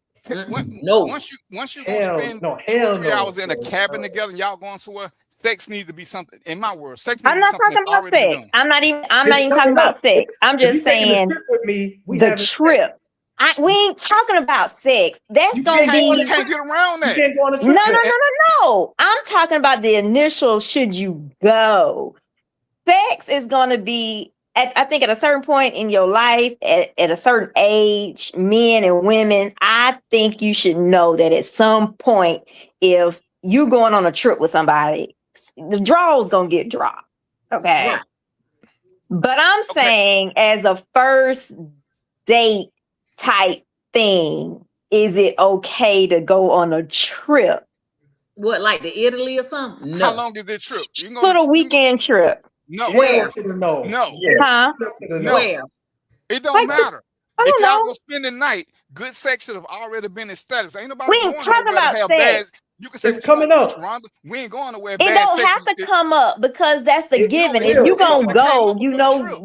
No. Once you gonna spend 2 or 3 hours in a cabin together and y'all going somewhere, sex needs to be something. In my world, sex needs I'm to be not something talking that's about already been sex. done. I'm not even It's talking about sex. I'm If just you taking a saying trip with me, we the having sex. trip. We ain't talking about sex. That's You gonna can't go on be a You can't get around You that. can't go on a no. trip. I'm talking about the initial should you go. Sex is gonna be I think at a certain point in your life, at a certain age, men and women, I think you should know that at some point, if you going on a trip with somebody, the draw's gonna get dropped. Okay. Right. But I'm Okay. saying as a first date type thing, is it okay to go on a trip? What, like to Italy or something? No. How long is this trip? You can go Little weekend trip. No. Where? To the no. No. Huh? No. Where? It don't Like, matter. I If don't y'all know. gonna spend the night, good sex should have already been established. Ain't nobody We ain't going talking nowhere to about have sex. bad. You can say It's what you coming want to, up. Sharonda. We ain't going nowhere. It Bad don't sex have to is, come up because that's the given. it If you should gonna have came go, up you with no know trip.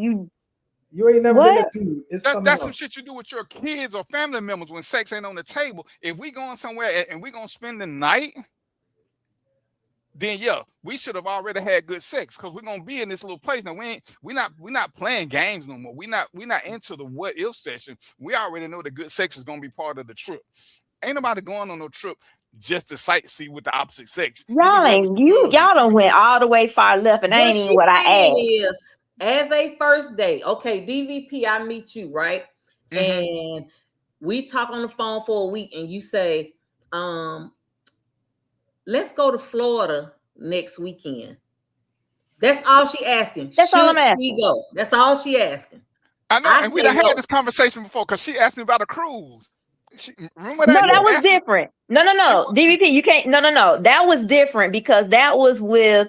You ain't never What? been a dude. It's coming That's up. some shit you do with your kids or family members when sex ain't on the table. If we going somewhere and we gonna spend the night, then yeah, we should have already had good sex because we're gonna be in this little place. Now we're not playing games no more. We're not into the what if session. We already know that good sex is gonna be part of the trip. Ain't nobody going on no trip just to sightsee with the opposite sex. You can Y'all do that with ain't your cousins. y'all done went all the way far left, and that What ain't even she's what I saying asked. is, as a first date, okay, DVP, I meet you, right? And we talk on the phone for a week, and you say, let's go to Florida next weekend. That's all she asking. That's all I'm Should asking. she go? That's all she asking. I know, and we say done had no. this conversation before because she asked me about a cruise. Remember No, that? that You was asked me- different. No. DVP, you can't. No. That was different because that was with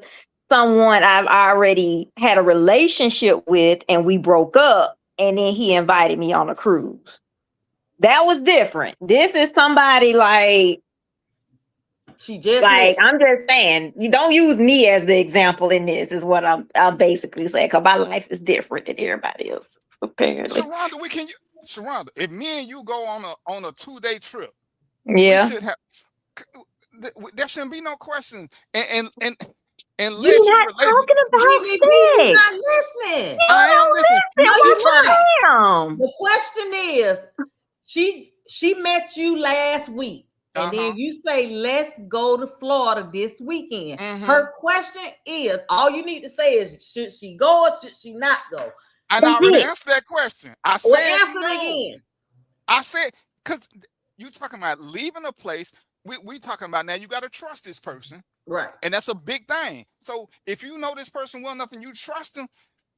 someone I've already had a relationship with, and we broke up, and then he invited me on a cruise. That was different. This is somebody like She just Like, met. I'm just saying, you don't use me as the example in this, is what I'm basically saying, because my life is different than everybody else, apparently. Sharonda, Sharonda, if me and you go on a 2-day trip, Yeah. we should have. There shouldn't be no question, and unless You're you not relate. talking about DVP, you're sex. not listening. I am listening. No, She you trying to- Damn. The question is, she met you last week, and then you say, let's go to Florida this weekend. Her question is, all you need to say is, should she go or should she not go? And I already answered that question. I said answer no. it again. I said, because you talking about leaving a place. We talking about now you got to trust this person. Right. And that's a big thing. So if you know this person well enough and you trust them,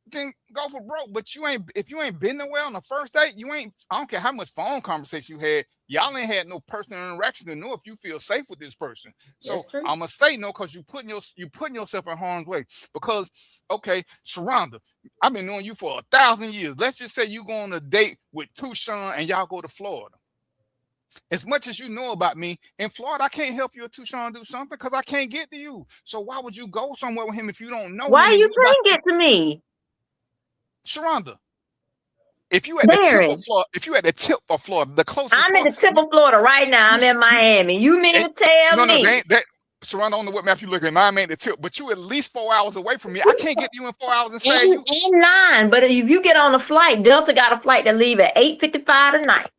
then go for broke. But if you ain't been nowhere on the first date, I don't care how much phone conversation you had, y'all ain't had no personal interaction to know if you feel safe with this person. So I'm gonna say no, because you putting yourself in harm's way. Because, okay, Sharonda, I've been knowing you for 1,000 years. Let's just say you go on a date with Tucson and y'all go to Florida. As much as you know about me, in Florida, I can't help you or Tucson do something because I can't get to you. So why would you go somewhere with him if you don't know him? Why and you can't get to me? Sharonda, if you at the tip Darren. of Florida, if you at the tip of Florida, the closest I'm at part, the tip of Florida right now. I'm in Miami. You mean to tell no, me? they ain't that. Surround on the what map you looking at. Mine ain't the tip, but you at least 4 hours away from me. I can't get you in 4 hours and say you. In 9, but if you get on a flight, Delta got a flight that leave at 8:55 tonight.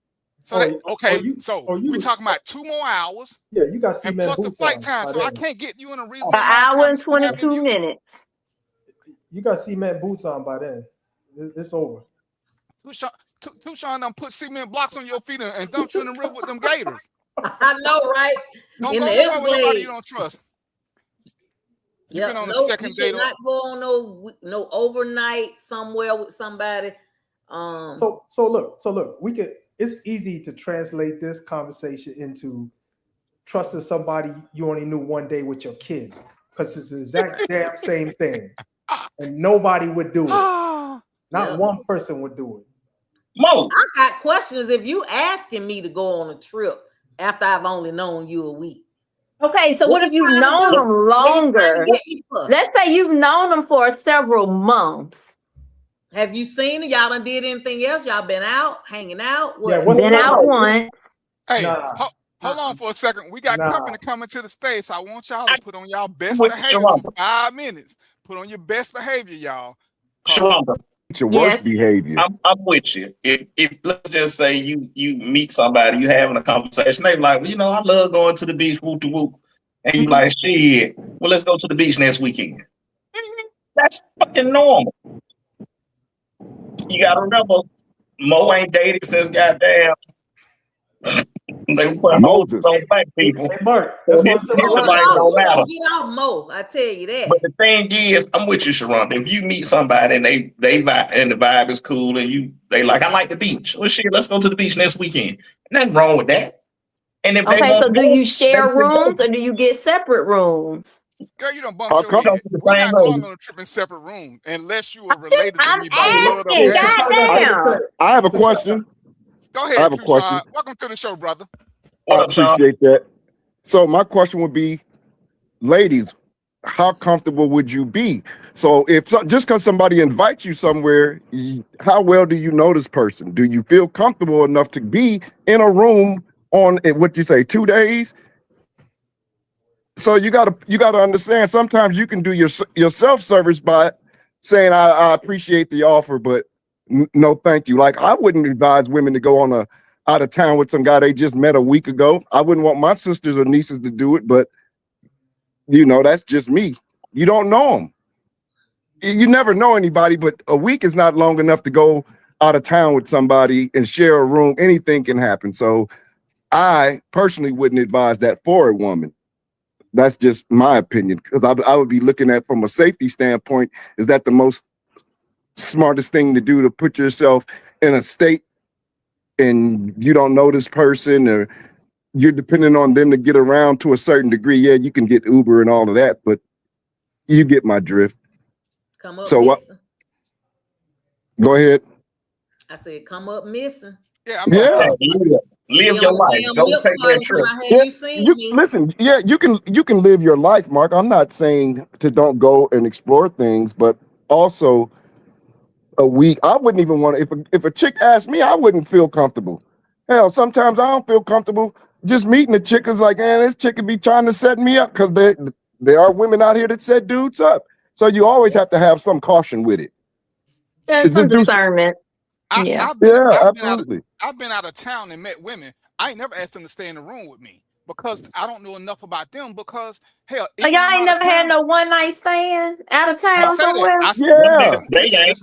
So we talking about 2 more hours. Yeah, you got and cement plus the boots flight on time, by so I then. can't get you in a reasonable An amount of hour time. and 22 minutes. You got cement boots on by then. It's over. Tushawn done put cement blocks on your feet and dumped you in the river with them gators. I know, right? Don't In go the nowhere with nobody Everglades. you don't trust. You've Yep, been on a no, second you should date. not go on no overnight somewhere with somebody. So look, we could. It's easy to translate this conversation into trusting somebody you only knew one day with your kids, because it's the exact damn same thing, and nobody would do it. Not Yep. one person would do it. Mo, I got questions if you asking me to go on a trip after I've only known you a week. Okay, so what if you've trying to known do? them What you trying to longer? get me for? Let's say you've known them for several months. Have you seen it? Y'all done did anything else? Y'all been out, hanging out? What? Yeah, what's Been the out once. Hey, Nah. hold on for a second. We got Nah. company coming to the stage, so I want y'all to put on y'all best with behavior Sharonda. for 5 minutes. Put on your best behavior, y'all. Sharonda, Your Yes. worst behavior. I'm with you. If let's just say you meet somebody, you having a conversation, they like, well, I love going to the beach, whoop to whoop, and you like, shit. Well, let's go to the beach next weekend. That's fucking normal. You gotta remember, Mo ain't dated since goddamn. They put holes Moses. on black people. Hey, Mark, that's His why I said life I don't You matter. gonna get off Mo, I tell you that. But the thing is, I'm with you, Sharonda. If you meet somebody and they vibe and the vibe is cool and they like, I like the beach. Well, shit, let's go to the beach next weekend. Nothing wrong with that. And if they Okay, want so to do go, you share they can go. rooms or do you get separate rooms? Girl, you done I'll bumped your come head. to the We're same not going room. on a trip in separate rooms unless you are related to I'm me by blood or asking. marriage. Goddamn. I have a question. Go I ahead, have a question. Tushawn. Welcome to the show, brother. What I up, Sean? appreciate that. So my question would be, ladies, how comfortable would you be? So just because somebody invites you somewhere, how well do you know this person? Do you feel comfortable enough to be in a room on what you say 2 days? So you gotta understand. Sometimes you can do your self-service by saying I appreciate the offer, but no, thank you. Like I wouldn't advise women to go on a out of town with some guy they just met a week ago. I wouldn't want my sisters or nieces to do it, but that's just me. You don't know them. You never know anybody, but a week is not long enough to go out of town with somebody and share a room. Anything can happen. So I personally wouldn't advise that for a woman. That's just my opinion, because I would be looking at from a safety standpoint, is that the most smartest thing to do, to put yourself in a state and you don't know this person or you're depending on them to get around to a certain degree. Yeah, you can get Uber and all of that, but you get my drift. Come up So what? missing. Go ahead. I said, come up missing. Yeah, I mean, Yeah. Live your life. Go take that trip. You seen me. Listen, yeah, you can live your life, Mark. I'm not saying to don't go and explore things, but also a week, I wouldn't even want to. If a chick asked me, I wouldn't feel comfortable. Hell, sometimes I don't feel comfortable just meeting a chick. Is like, man, this chick could be trying to set me up, because there are women out here that set dudes up. So you always have to have some caution with it. There's some discernment. Yeah. Absolutely. I've been out of town and met women. I ain't never asked them to stay in the room with me because I don't know enough about them. Because hell, So y'all ain't never had no one night stand out of town somewhere? Listen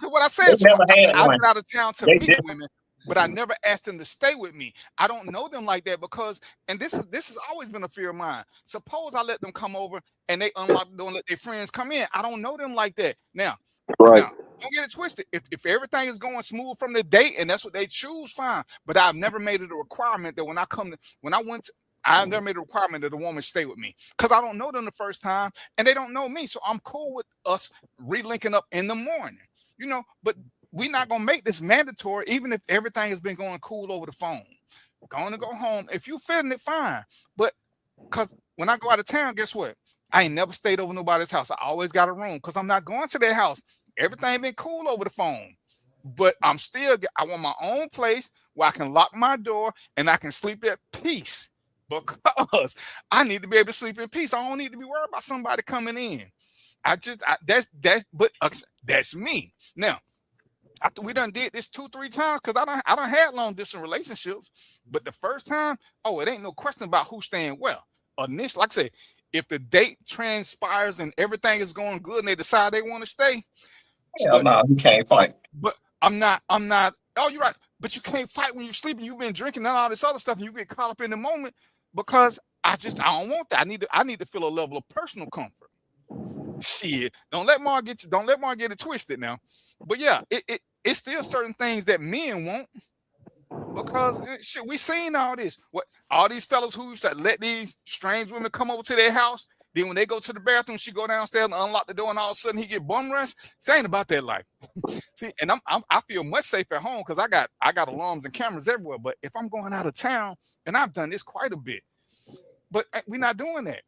to what I said. They never I said had I've one. been out of town to They meet did. women, but I never asked them to stay with me. I don't know them like that because, and this has always been a fear of mine. Suppose I let them come over and they unlock the door and let their friends come in. I don't know them like that. Now, don't get it twisted. If everything is going smooth from the date and that's what they choose, fine. But I've never made it a requirement that I've never made a requirement that a woman stay with me because I don't know them the first time and they don't know me. So I'm cool with us relinking up in the morning, but we're not going to make this mandatory, even if everything has been going cool over the phone. Going to go home. If you feeling it, fine. But because when I go out of town, guess what? I ain't never stayed over nobody's house. I always got a room because I'm not going to their house. Everything been cool over the phone. but I want my own place where I can lock my door and I can sleep at peace, because I need to be able to sleep in peace. I don't need to be worried about somebody coming in. That's me. Now, after we done did this 2-3 times, because I done had long distance relationships, but the first time, it ain't no question about who's staying well. Initially, like I said, if the date transpires and everything is going good and they decide they want to stay, hell no, you can't fight. But I'm not. Oh, you're right. But you can't fight when you're sleeping. You've been drinking and all this other stuff, and you get caught up in the moment, because I don't want that. I need to feel a level of personal comfort. Shit, don't let Mark get it twisted now. But yeah, it's still certain things that men want, because shit, we seen all this. What all these fellas who used to let these strange women come over to their house, then when they go to the bathroom, she go downstairs and unlock the door, and all of a sudden he get bum rest. It ain't about that life. See, and I feel much safer at home because I got alarms and cameras everywhere. But if I'm going out of town, and I've done this quite a bit, but we're not doing that.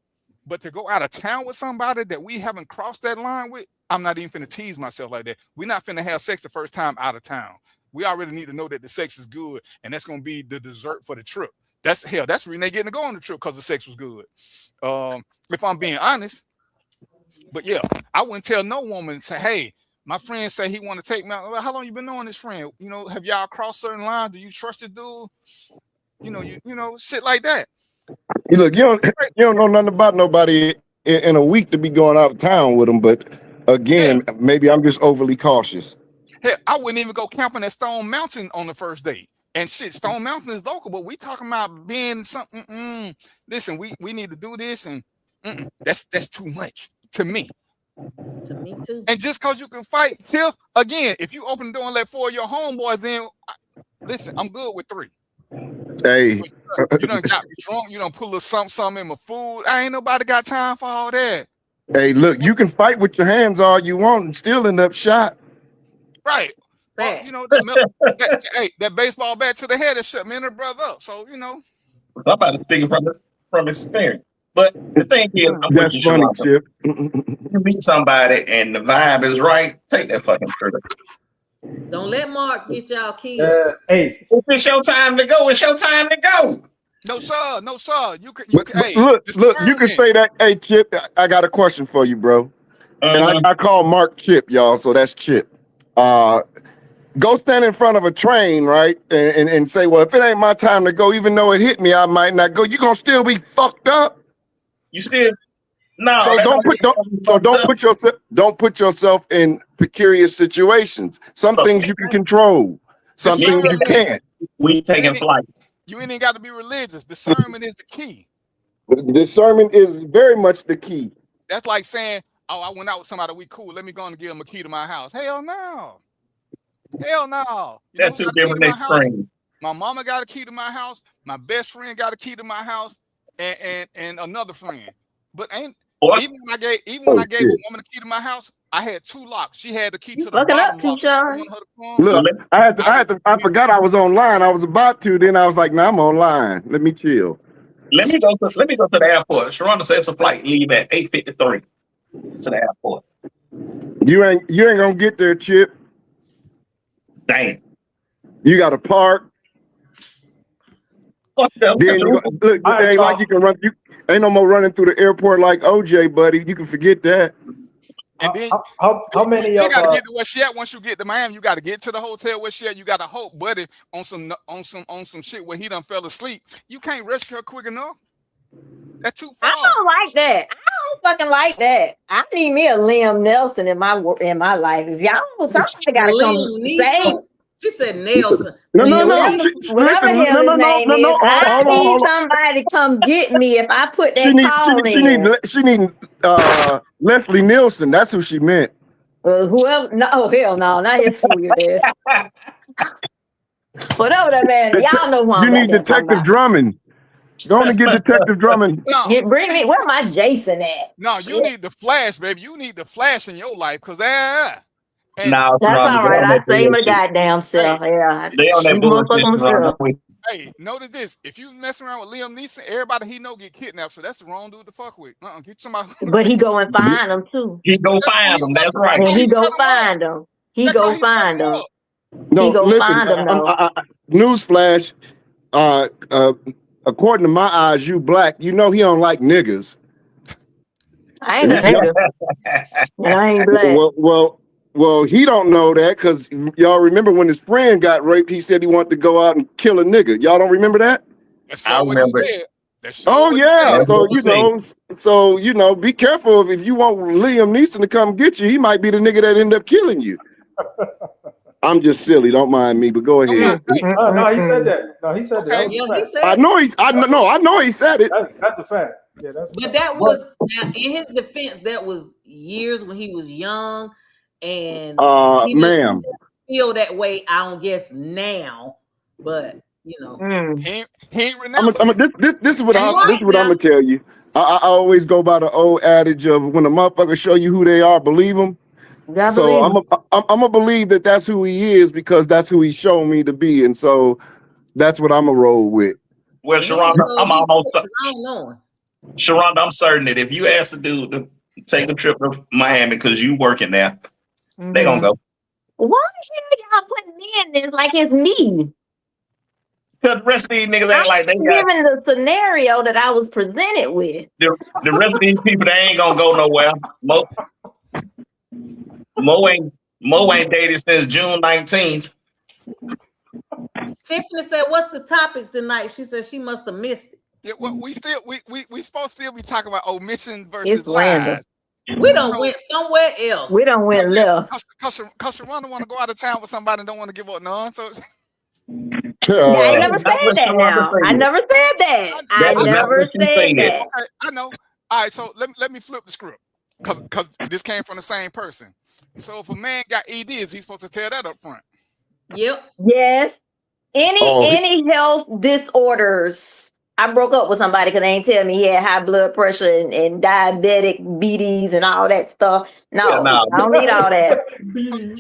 But to go out of town with somebody that we haven't crossed that line with, I'm not even finna tease myself like that. We're not finna have sex the first time out of town. We already need to know that the sex is good, and that's gonna be the dessert for the trip. That's the reason they getting to go on the trip, because the sex was good. If I'm being honest. But yeah, I wouldn't tell no woman, say, hey, my friend say he want to take me out. Well, how long you been knowing this friend? You know, have y'all crossed certain lines? Do you trust this dude? You know, shit like that. Look, you don't know nothing about nobody in a week to be going out of town with them. But again, maybe I'm just overly cautious. Hell, I wouldn't even go camping at Stone Mountain on the first date. And shit, Stone Mountain is local, but we talking about being something. Listen, we need to do this, and that's too much to me. To me too. And just because you can fight, Tiff, again, if you open the door and let 4 of your homeboys in, listen, I'm good with 3. Hey, you done got me drunk. You done put a little something in my food. I ain't nobody got time for all that. hey, look, you can fight with your hands all you want and still end up shot. Right. Well, you know, that baseball bat to the head that shut me and her brother up. So, you know. Somebody's speaking from experience. But the thing is, that's funny, Chip. You meet somebody and the vibe is right, take that fucking trigger. Don't let Mark get y'all killed. Hey, if it's your time to go, it's your time to go. No, sir. No, sir. You can hey, look, you can say that. Hey, Chip, I got a question for you, bro. And I call Mark Chip, y'all, so that's Chip. Go stand in front of a train, right? And say, well, if it ain't my time to go, even though it hit me, I might not go. You gonna still be fucked up. You still no. So don't put yourself in precarious situations. Some things you can control. Some things you can't. We taking flights. You ain't got to be religious. Discernment is the key. Discernment is very much the key. That's like saying, oh, I went out with somebody, we cool. Let me go and give them a key to my house. Hell no. Hell no. That's two different extremes. My mama got a key to my house. My best friend got a key to my house, and another friend. But even when I gave a woman the key to my house, I had 2 locks. She had the key to the bottom lock. Look, I forgot I was online. I was about to, then I was like, nah, I'm online. Let me chill. Let me go to the airport. Sharonda said it's a flight leave at 8:53 to the airport. You ain't gonna get there, Chip. Dang. You got to park. Then look, ain't like you can run. You ain't no more running through the airport like OJ, buddy. You can forget that. And then how many you got to get to where she at. Once you get to Miami, you got to get to the hotel where she at. You got to hope, buddy, on some shit where he done fell asleep. You can't rescue her quick enough. That's too far. I don't like that. I don't fucking like that. I need me a Liam Nelson in my life. If y'all, somebody got to come say. She said Nelson. No. I need somebody to come get me if I put that She need Leslie Nielsen. That's who she meant. Whoever? No, hell no, not his fool. There. Whatever that man. Y'all know who you need Detective Drummond. Go on and get Detective Drummond. Bring me. Where my Jason at? No, you need the Flash, baby. You need the Flash in your life, because no, that's all right. I say my goddamn self. Yeah, they on that Hey, notice this: if you mess around with Liam Neeson, everybody he know get kidnapped. So that's the wrong dude to fuck with. Get somebody. But he go and find them too. He go find them. That's right. And he go find them. He go find them. No, He go listen. find them though. Newsflash. According to my eyes, you black. You know he don't like niggas. I ain't a nigga, and I ain't black. Well, he don't know that because y'all remember when his friend got raped, he said he wanted to go out and kill a nigga. Y'all don't remember that? That's I so what he remember. said. That's so Oh what yeah. he said. So you know, be careful if you want Liam Neeson to come get you, he might be the nigga that end up killing you. I'm just silly, don't mind me, but go ahead. Hey, No, he said that. No, he said that. Okay. That Yeah, was a he fact. said. I know he said it. That's a fact. Yeah, that's a But fact. that was now, in his defense. That was years when he was young, and he doesn't Ma'am. feel that way. I don't guess now, but you know, He ain't renounced it. This is what I'm Right now. gonna tell you. I always go by the old adage of when a motherfucker show you who they are, believe them. I So believe I'm gonna believe that that's who he is because that's who he showed me to be, and so that's what I'm gonna roll with. Well, and he Sharonda, showed I'm me almost that, I don't know. Sharonda, I'm certain that if you ask the dude to take a trip to Miami because you working there, they gonna go. Why should y'all put me in this like it's me? Because the rest of these niggas ain't like they got Given the scenario that I was presented with. the rest of these people. They ain't gonna go nowhere. Mo ain't dated since June 19th. Tiffany said, "What's the topics tonight?" She said she must have missed it. Yeah, well, we supposed to still be talking about omission versus It's random. lies. We don't went somewhere else. We don't went left. Cause Sharonda want to go out of town with somebody and don't want to give up none. So I never That's said what that Sharonda now. said. I never said that. I That's not never what you said said. that. okay, I know. All right, so let me flip the script. Cause this came from the same person. So if a man got ED, is he supposed to tell that up front? Yep. Yes. Any health disorders. I broke up with somebody because they ain't tell me he had high blood pressure and diabetic BDs and all that stuff. No, Yeah, no. I don't need all that. You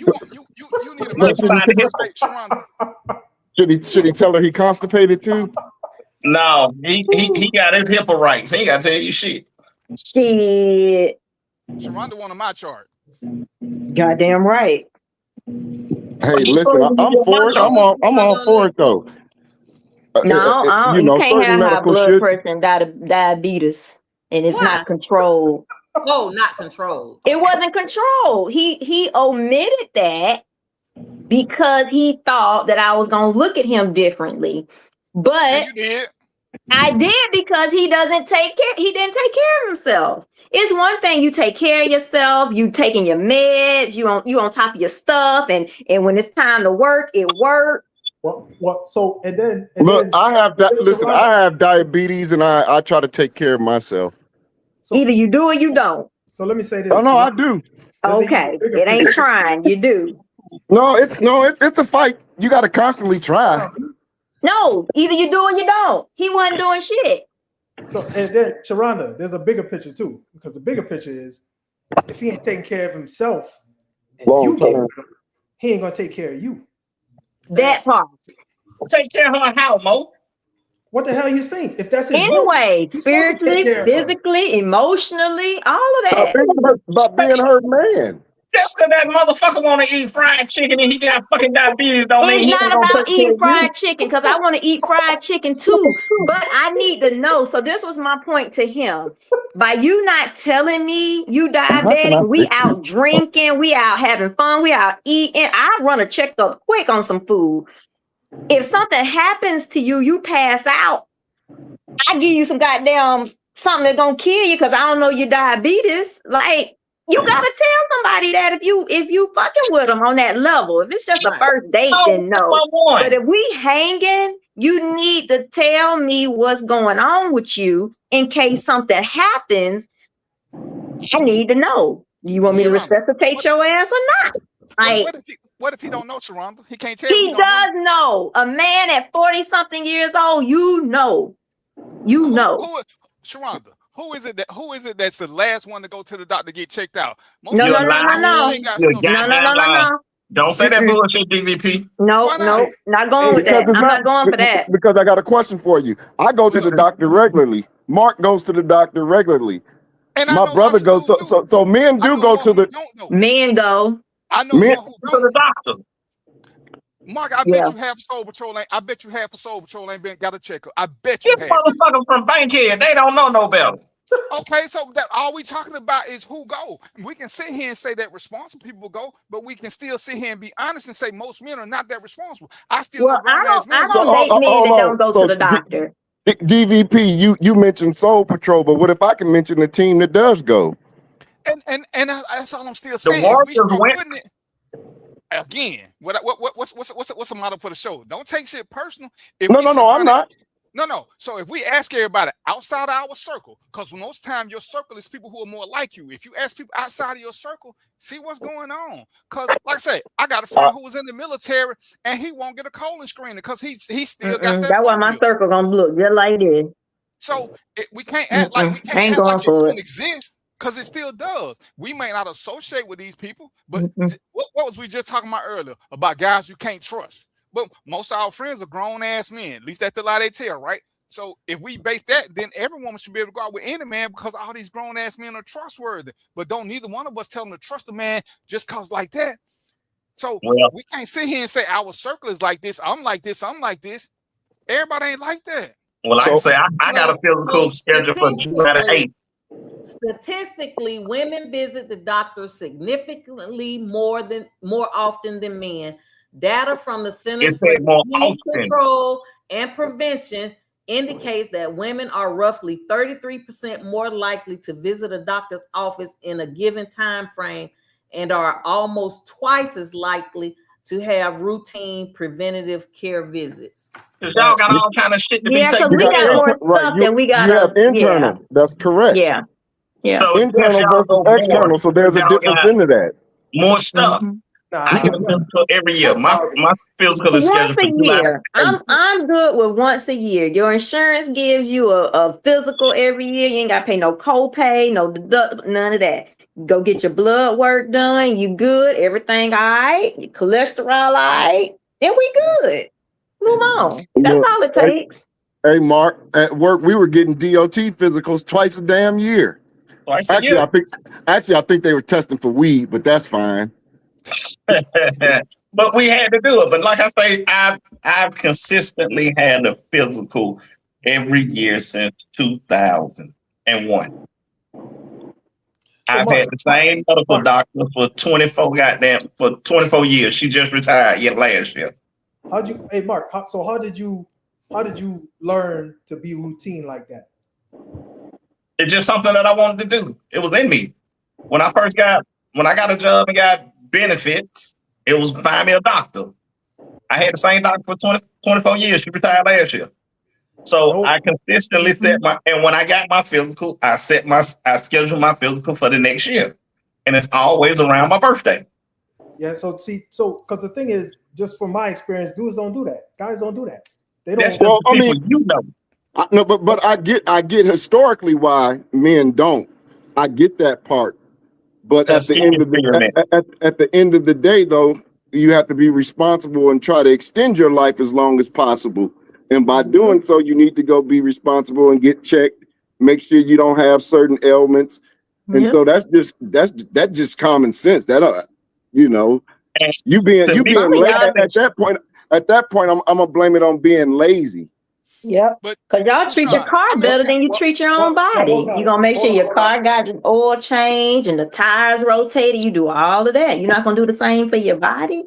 need a mental Sign the first date, Sharonda. Should he tell her he constipated too? No, he got his HIPAA rights. He ain't got to tell you shit. Shit. Sharonda wanted my chart. Goddamn right. Hey, listen, I'm for it. I'm all for it though. No, you you know, can't certain have high medical blood shit. pressure and diabetes, and it's Why? not controlled. Oh, not controlled. It wasn't controlled. He omitted that because he thought that I was gonna look at him differently. But And you did. I did because he didn't take care of himself. It's one thing you take care of yourself, you taking your meds, you on top of your stuff, and when it's time to work, it works. So then I have that. Listen, I have diabetes, and I try to take care of myself. So, either you do or you don't. So let me say this. Oh no, I do. Okay, it ain't trying. You do. No, it's a fight. You got to constantly try. No, either you do or you don't. He wasn't doing shit. So and then Sharonda, there's a bigger picture too, because the bigger picture is if he ain't taking care of himself, and you get him, he ain't gonna take care of you. That part. Take care of her how, Mo? What the hell you think? If that's his Anyway, woman, spiritually, physically, emotionally, all of that. About being her man. Just because that motherfucker want to eat fried chicken and he got fucking diabetes don't mean It's he not ain't gonna about take care eating of fried chicken because I want to eat fried chicken too. But I need to know. So this was my point to him. By you not telling me you diabetic, we out drinking, we out having fun, we out eating. I run a checkup quick on some food. If something happens to you, you pass out. I give you some goddamn something that's gonna kill you because I don't know your diabetes. Like, you gotta tell somebody that if you fucking with them on that level. If it's just a first date, then no. But if we hanging, you need to tell me what's going on with you in case something happens. I need to know. You want me to resuscitate your ass or not? Like, what if he don't know, Sharonda? He can't tell you. He does know. A man at 40-something years old, you know. Sharonda, who is it that's the last one to go to the doctor to get checked out? No. Don't say that bullshit, DVP. No, not going with that. I'm not going for that. Because I got a question for you. I go to the doctor regularly. Mark goes to the doctor regularly. And my brother goes. So men do go to the. Men go. I know men who go to the doctor. Mark, I Yeah. bet you half of Soul Patrol ain't. I bet you half of Soul Patrol ain't been got a checkup. I bet This you have. motherfucker from Bankhead, they don't know no better. Okay, so that all we talking about is who go. We can sit here and say that responsible people go, but we can still sit here and be honest and say most men are not that responsible. I still know Well, grown ass men. I don't date men hold that on. don't go So to the doctor. DVP, you mentioned Soul Patrol, but what if I can mention the team that does go? And that's all I'm still The saying. If Warriors we start went. putting it again, what's the motto for the show? Don't take shit personal. If No, we no, no, I'm surrounded- not. No. So if we ask everybody outside our circle, because most time your circle is people who are more like you. If you ask people outside of your circle, see what's going on. Because like I said, I got a friend who was in the military and he won't get a colon screening because he still got that. That's why my circle gonna look just like this. So we can't act like Ain't it going for don't it. exist because it still does. We may not associate with these people, but Mm-mm. what was we just talking about earlier about guys you can't trust? But most of our friends are grown ass men. At least that's the lie they tell, right? So if we base that, then every woman should be able to go out with any man because all these grown ass men are trustworthy. But don't neither one of us tell them to trust a man just cause like that. So Well, we can't sit here and say our circle is like this. I'm like this. I'm like this. Everybody ain't like that. well, like I say, I got a physical So schedule for July the 8th. Statistically, women visit the doctor significantly more often than men. Data from the Centers It for said more Disease often. Control and Prevention indicates that women are roughly 33% more likely to visit a doctor's office in a given time frame and are almost twice as likely to have routine preventative care visits. Cause y'all got all kind of shit to be Yeah, because taking we got care of. more stuff than we got. You have internal. That's correct. Yeah. So yes, Internal y'all versus go more. external. So there's a Y'all difference got into that. more stuff. Mhm. I get a physical every year. My physical is scheduled Once for a July year. the 8th. I'm good with once a year. Your insurance gives you a physical every year. You ain't got to pay no copay, no deductible, none of that. Go get your blood work done. You good. Everything all right. Your cholesterol all right. Then we good. Move on. That's Look, all it takes. Hey, Mark, at work we were getting DOT physicals twice a damn year. Twice a Actually, year. I think they were testing for weed, but that's fine. But we had to do it. But like I say, I've consistently had a physical every year since 2001. I've had the same medical doctor for 24 years. She just retired last year. Hey Mark, how did you learn to be routine like that? It's just something that I wanted to do. It was in me. When I got a job and got benefits, it was find me a doctor. I had the same doctor for 24 years. She retired last year. So I consistently and when I got my physical, I scheduled my physical for the next year. And it's always around my birthday. Yeah, so because the thing is, just from my experience, dudes don't do that. Guys don't do that. They don't. That's just the people you know. No, but I get historically why men don't. I get that part. But at the end of the day, though, you have to be responsible and try to extend your life as long as possible. And by doing so, you need to go be responsible and get checked. Make sure you don't have certain ailments. And so that's just common sense. That you being at that point, I'm gonna blame it on being lazy. Yep. Because y'all treat your car better than you treat your own body. You're going to make sure your car got an oil change and the tires rotated. You do all of that. You're not going to do the same for your body.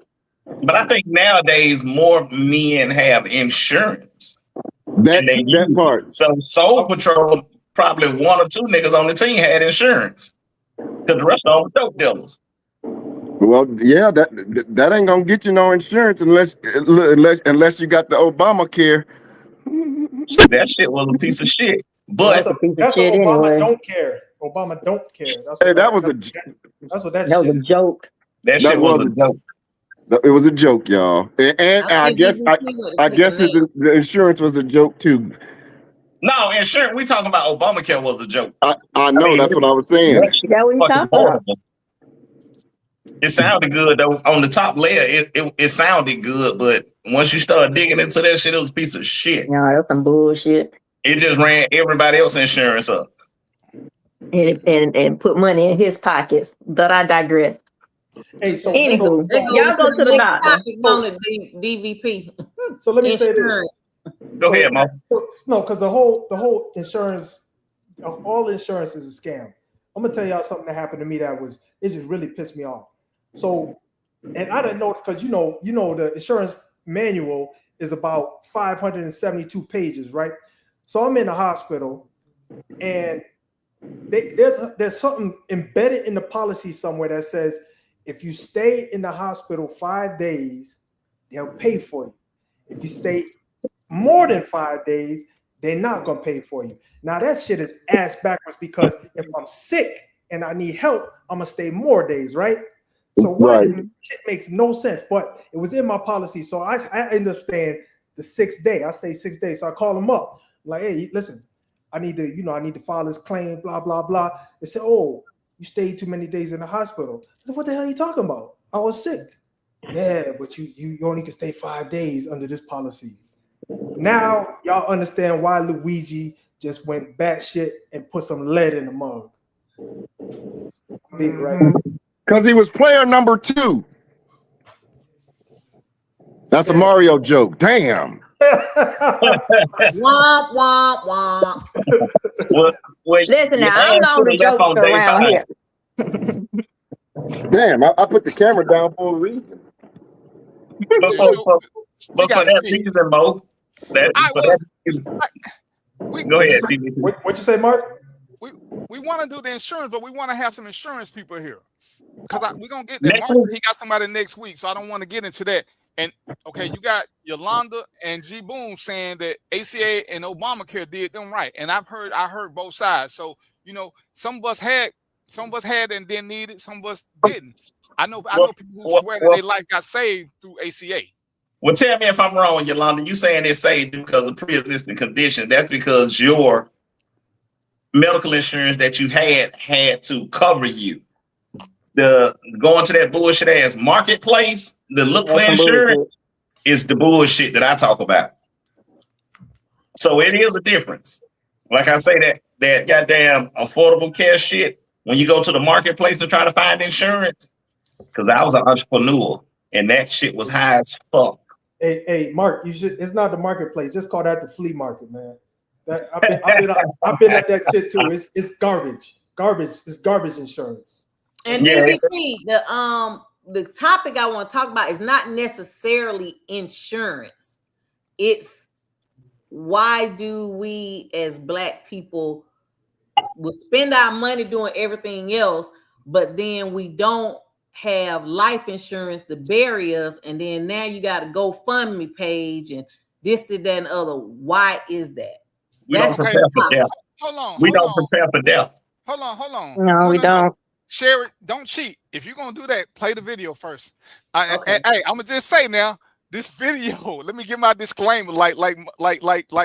But I think nowadays more men have insurance. That part. So Soul Patrol, probably one or two niggas on the team had insurance. Because the rest of them were dope dealers. Well, yeah, that ain't gonna get you no insurance unless you got the Obamacare. That shit was a piece of shit. But that's what Obama don't care. Obama don't care. That was a joke. That shit was a joke. It was a joke, y'all. And I guess the insurance was a joke too. No, insurance. We talking about Obamacare was a joke. I know. That's what I was saying. That what you talking about? It sounded good though. On the top layer, it sounded good, but once you start digging into that shit, it was a piece of shit. Yeah, that's some bullshit. It just ran everybody else's insurance up. And put money in his pockets. But I digress. Hey, so Anywho, They go y'all go to the next doctor. topic on the DVP. so let me say this. Insurance. Go ahead, Mo. No, because the whole insurance, all insurance is a scam. I'm gonna tell y'all something that happened to me it just really pissed me off. So, and I didn't know it's because you know the insurance manual is about 572 pages, right? So I'm in the hospital, and there's something embedded in the policy somewhere that says if you stay in the hospital 5 days, they'll pay for you. If you stay more than 5 days, they're not gonna pay for you. Now that shit is ass backwards because if I'm sick and I need help, I'm gonna stay more days, right? So what? Right. Shit makes no sense, but it was in my policy, so I understand the 6th day. I stay 6 days, so I call them up, I'm like, hey, listen, I need to file this claim, blah blah blah. They said, oh, you stayed too many days in the hospital. I said, what the hell are you talking about? I was sick. Yeah, but you only can stay 5 days under this policy. Now y'all understand why Luigi just went batshit and put some lead in the mug. Leave it right. Because he was player number 2. That's a Mario joke. Damn. Womp womp womp. Listen, now I'm known to joke around here. Damn, I put the camera down for a reason. But for that reason, Mo, go ahead. What you say, Mark? We want to do the insurance, but we want to have some insurance people here because we're gonna get that. Mark, he got somebody next week, so I don't want to get into that. And okay, you got Yolanda and G Boom saying that ACA and Obamacare did them right, and I heard both sides. So some of us had and didn't need it, some of us didn't. I know people who swear that their life got saved through ACA. Well, tell me if I'm wrong, Yolanda. You saying they saved you because of pre-existing condition? That's because your medical insurance that you had to cover you. The going to that bullshit ass marketplace, the look for insurance is the bullshit that I talk about. So it is a difference. Like I say, that goddamn affordable care shit, when you go to the marketplace to try to find insurance, because I was an entrepreneur and that shit was high as fuck. Hey, Mark, it's not the marketplace. Just call that the flea market, man. I've been at that shit too. It's garbage. It's garbage insurance. And DVP, the topic I want to talk about is not necessarily insurance. It's why do we as Black people will spend our money doing everything else, but then we don't have life insurance to bury us, and then now you got a GoFundMe page and this, that, and the other. Why is that? We don't prepare for death. We don't prepare for death. Hold on. No, we don't. Share it. Don't cheat. If you're gonna do that, play the video first. Okay. Hey, I'm gonna just say now, this video. Let me give my disclaimer, like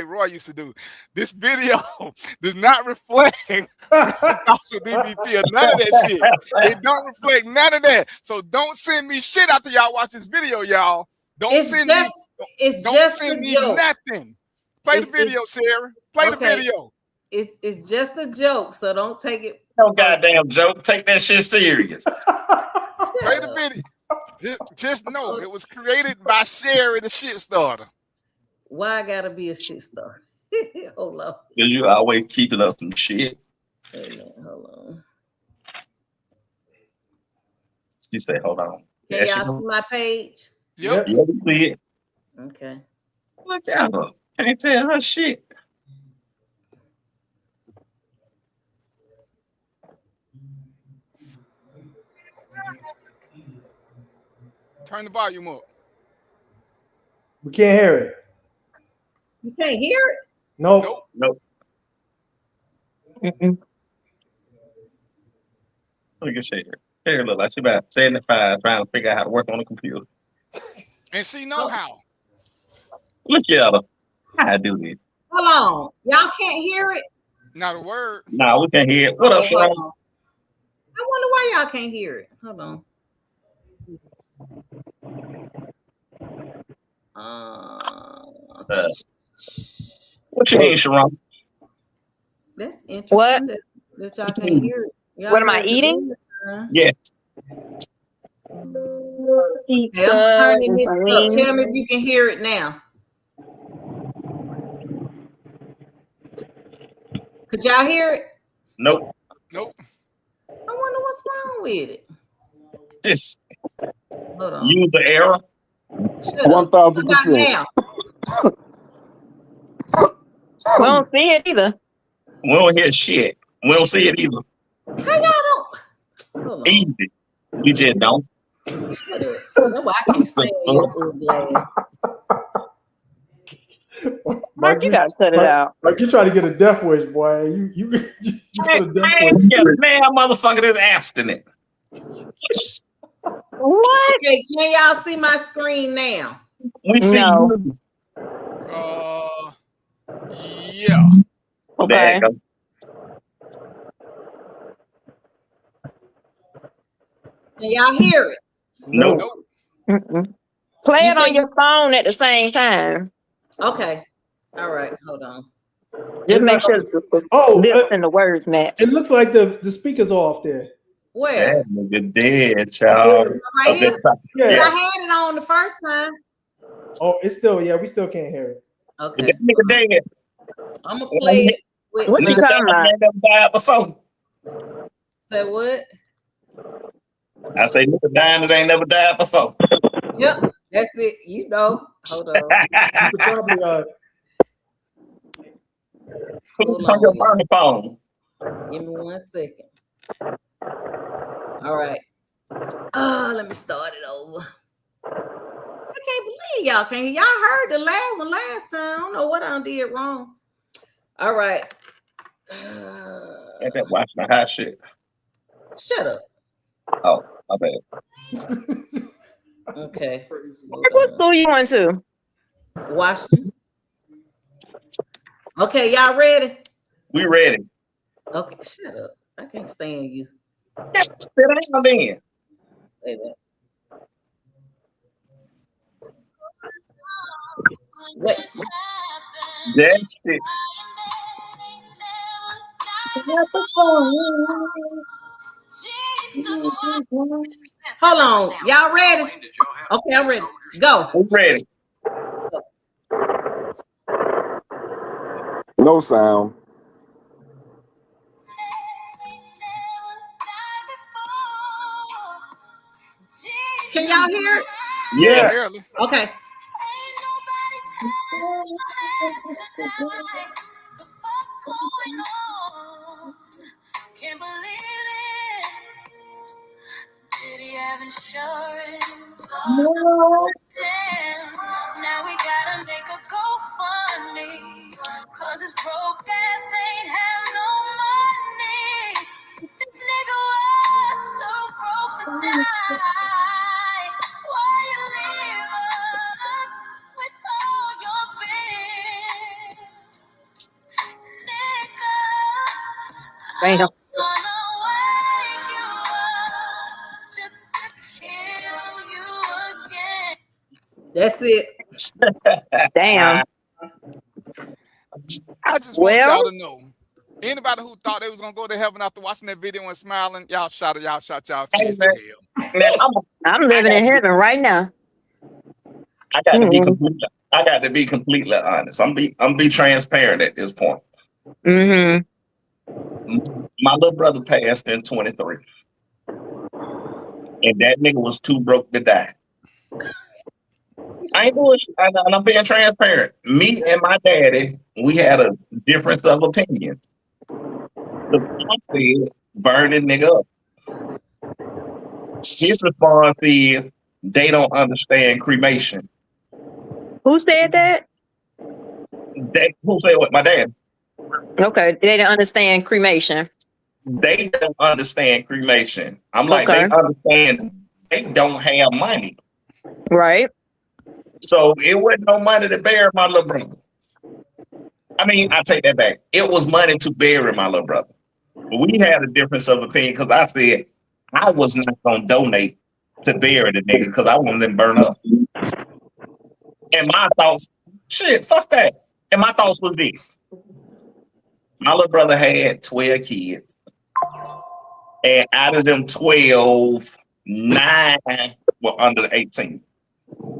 Roy used to do. This video does not reflect DVP or none of that shit. It don't reflect none of that. So don't send me shit after y'all watch this video, y'all. Don't send me nothing. Play the video, Sarah. Play the video. It's just a joke, so don't take it. No goddamn joke. Take that shit serious. Play the video. Just know it was created by Sherry, the shit starter. Why I gotta be a shit starter? Hold on. You always keeping us some shit. Wait a minute, hold on. She said, "Hold on." Can y'all see my page? Yep. Yeah, we see it. Okay. Look at her. Can't tell her shit. Turn the volume up. We can't hear it. You can't hear it? Nope. Look at Sherry. Sherry look like she about 75 trying to figure out how to work on the computer. And she know how. Look at her. I do this. Hold on. Y'all can't hear it? Not a word. Nah, we can hear it. What up, Sharon? I wonder why y'all can't hear it. Hold on. What you mean, Sharon? That's interesting. What? That y'all can't hear it. What am I eating? Yeah. Okay, I'm turning this up. Tell me if you can hear it now. Could y'all hear it? Nope. Nope. I wonder what's wrong with it. Just Hold on. user error. Shut up. What about 1000%. now? We don't see it either. We don't hear shit. We don't see it either. How y'all don't? Hold on. Easy. We just don't. Shut up. That's why I can't stand your ugly ass. Mark, you gotta cut it out. Like you trying to get a death wish, boy. You got a death Man, wish. yeah, man, motherfucker is abstinent. What? Okay, can y'all see my screen now? We see No. you. Yeah. There Okay. you go. Can y'all hear it? Nope. Nope. Mm-mm. Play You it on said your phone at the same time. Okay. All right. Hold on. Just It's make not- sure the Oh, lips and the words match. it looks like the speaker's off there. Where? That nigga dead, child. Right Up here? at top. Yeah. I had it on the first time. Oh, it's still, yeah, we still can't hear it. Okay. That nigga dead. I'm gonna play it with What you my talking about? Man never died before. say what? I say nigga dying that ain't never died before. Yep, that's it. You know. Hold on. You could probably Put Hold it on your on. burner phone. Give me 1 second. All right. Let me start it over. I can't believe y'all can't hear. Y'all heard the last one last time. I don't know what I did wrong. All right. Ain't that watching the hot shit? Shut up. Oh, my bad. Okay. What school you went to? Washington. Okay, y'all ready? We ready. Okay, shut up. I can't stand you. Sit down then. Wait a minute. Wait. That's it. Hold on. Y'all ready? Okay, I'm ready. Go. We ready. No sound. Can y'all hear it? Yeah. Barely. Okay. Can't believe this. Did he have insurance? Oh, damn. Now we gotta make a GoFundMe. Cause his broke ass ain't have no money. This nigga was too broke to die. Why you leave us with all your bills? Nigga, Bam. I wanna wake you up just to kill you again. That's it. Damn. I just want Well- y'all to know. Anybody who thought they was gonna go to heaven after watching that video and smiling, y'all shot y'all Hey, chance to man. hell. Man, I'm living in heaven right now. I got to be completely. I got to be completely honest. I'm be transparent at this point. Mm-hmm. My little brother passed in 23, and that nigga was too broke to die. I ain't bullshit, and I'm being transparent. Me and my daddy, we had a difference of opinion. The pop said, "Burn this nigga up." His response is, "They don't understand cremation." Who said that? Who said what? My dad. Okay, they didn't understand cremation. They don't understand cremation. I'm like, Okay. they understand. They don't have money. Right. So it wasn't no money to bury my little brother. I mean, I take that back. It was money to bury my little brother. But we had a difference of opinion because I said I was not going to donate to bury the nigga because I wanted them burn up. And my thoughts, shit, fuck that. And my thoughts was this. My little brother had 12 kids. And out of them 12, 9 were under 18.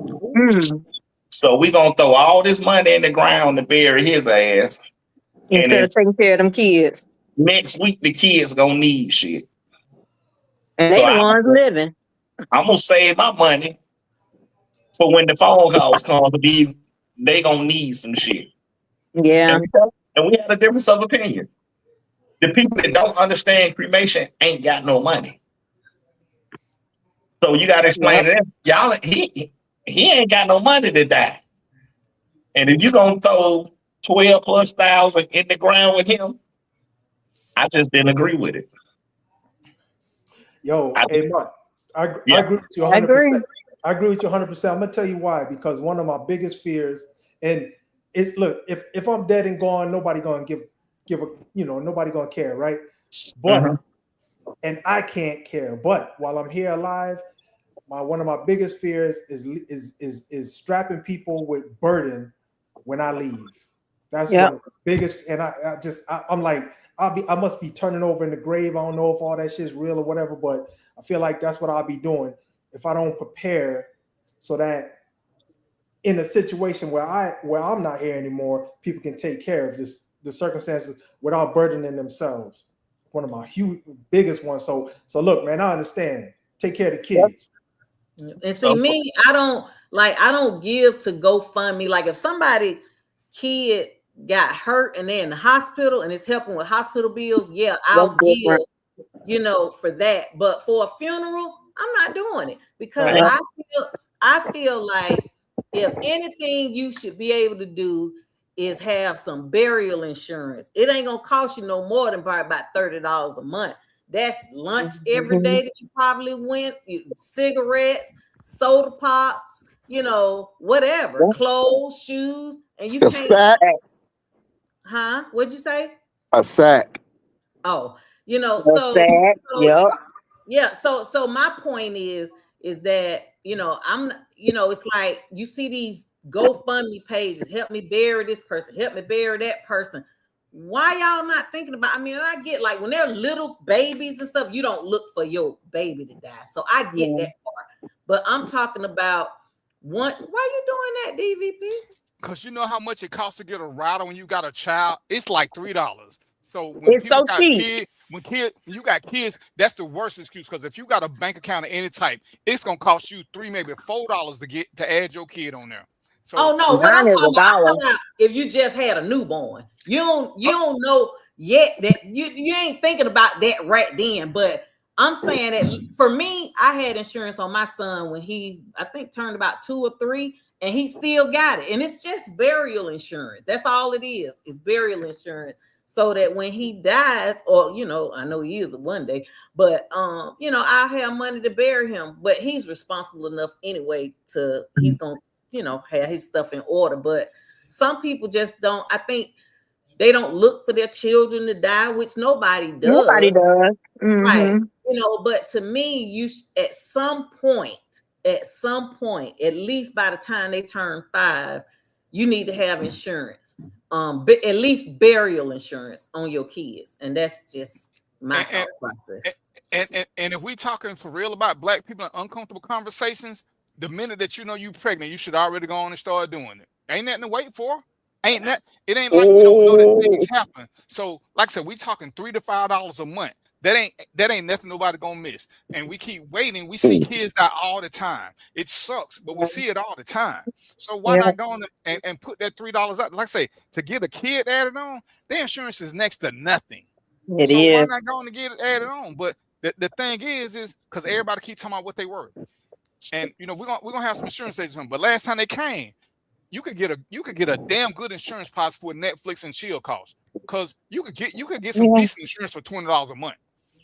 Mm. So we gonna throw all this money in the ground to bury his ass. And Instead then of taking care of them kids. next week the kids gonna need shit. And So they the ones living. I'm gonna save my money for when the phone calls come to be they gonna need some shit. Yeah. And we had a difference of opinion. The people that don't understand cremation ain't got no money. So you gotta explain to them, y'all, he ain't got no money to die. And if you gonna throw 12,000+ in the ground with him, I just didn't agree with it. Yo, hey Mark, I Yeah. agree with you I agree. 100%. I agree with you 100%. I'm gonna tell you why. Because one of my biggest fears, and it's look, if I'm dead and gone, nobody gonna give a, nobody gonna care, right? But Mhm. and I can't care. But while I'm here alive, one of my biggest fears is strapping people with burden when I leave. That's Yep. one of the biggest. And I'm like, I must be turning over in the grave. I don't know if all that shit's real or whatever, but I feel like that's what I'll be doing if I don't prepare, so that in a situation where I'm not here anymore, people can take care of the circumstances without burdening themselves. One of my biggest ones. So look, man, I understand. Take care of the kids. And see, me, I don't give to GoFundMe. Like if somebody kid got hurt and they're in the hospital and it's helping with hospital bills, yeah, I'll give, for that. But for a funeral, I'm not doing it because Right. I feel like if anything you should be able to do is have some burial insurance. It ain't gonna cost you no more than probably about $30 a month. That's lunch every day that you probably went, cigarettes, soda pops, whatever, clothes, shoes, and you A can't. sack. Huh? What'd you say? A sack. Oh, Sad. Yep. yeah. So my point is that it's like you see these GoFundMe pages, help me bury this person, help me bury that person. Why y'all not thinking about? I mean, I get like when they're little babies and stuff, you don't look for your baby to die. So I get that part. But I'm talking about once. Why you doing that, DVP? Because you know how much it costs to get a rider when you got a child? It's like $3. So when It's people so got cheap. when you got kids, that's the worst excuse. Because if you got a bank account of any type, it's gonna cost you $3, maybe $4 to add your kid on there. So Oh no, what I'm Mine is talking $1. about if you just had a newborn. You don't know yet that you ain't thinking about that right then. But I'm saying that for me, I had insurance on my son when he I think turned about 2 or 3, and he still got it. And it's just burial insurance. That's all it is. It's burial insurance. So that when he dies, or I know he is one day, but I'll have money to bury him. But he's responsible enough anyway he's gonna have his stuff in order. But some people just don't. I think they don't look for their children to die, which nobody does. Nobody does. Right. But to me, you at some point, at least by the time they turn 5, you need to have insurance. At least burial insurance on your kids. And that's just my thought process. And if we talking for real about black people in uncomfortable conversations, the minute that you pregnant, you should already go on and start doing it. Ain't nothing to wait for. It ain't like we don't know that things happen. So, like I said, we talking $3 to $5 a month. That ain't nothing nobody gonna miss. And we keep waiting. We see kids die all the time. It sucks, but we see it all the time. So why not go on and put that $3 out? Like I say, to get a kid added on, the insurance is next to nothing. It so is. why not go on and get it added on? But the thing is because everybody keeps talking about what they worth. And we're gonna have some insurance agents, but last time they came, you could get a damn good insurance policy for Netflix and chill costs. Because you could get some decent insurance for $20 a month.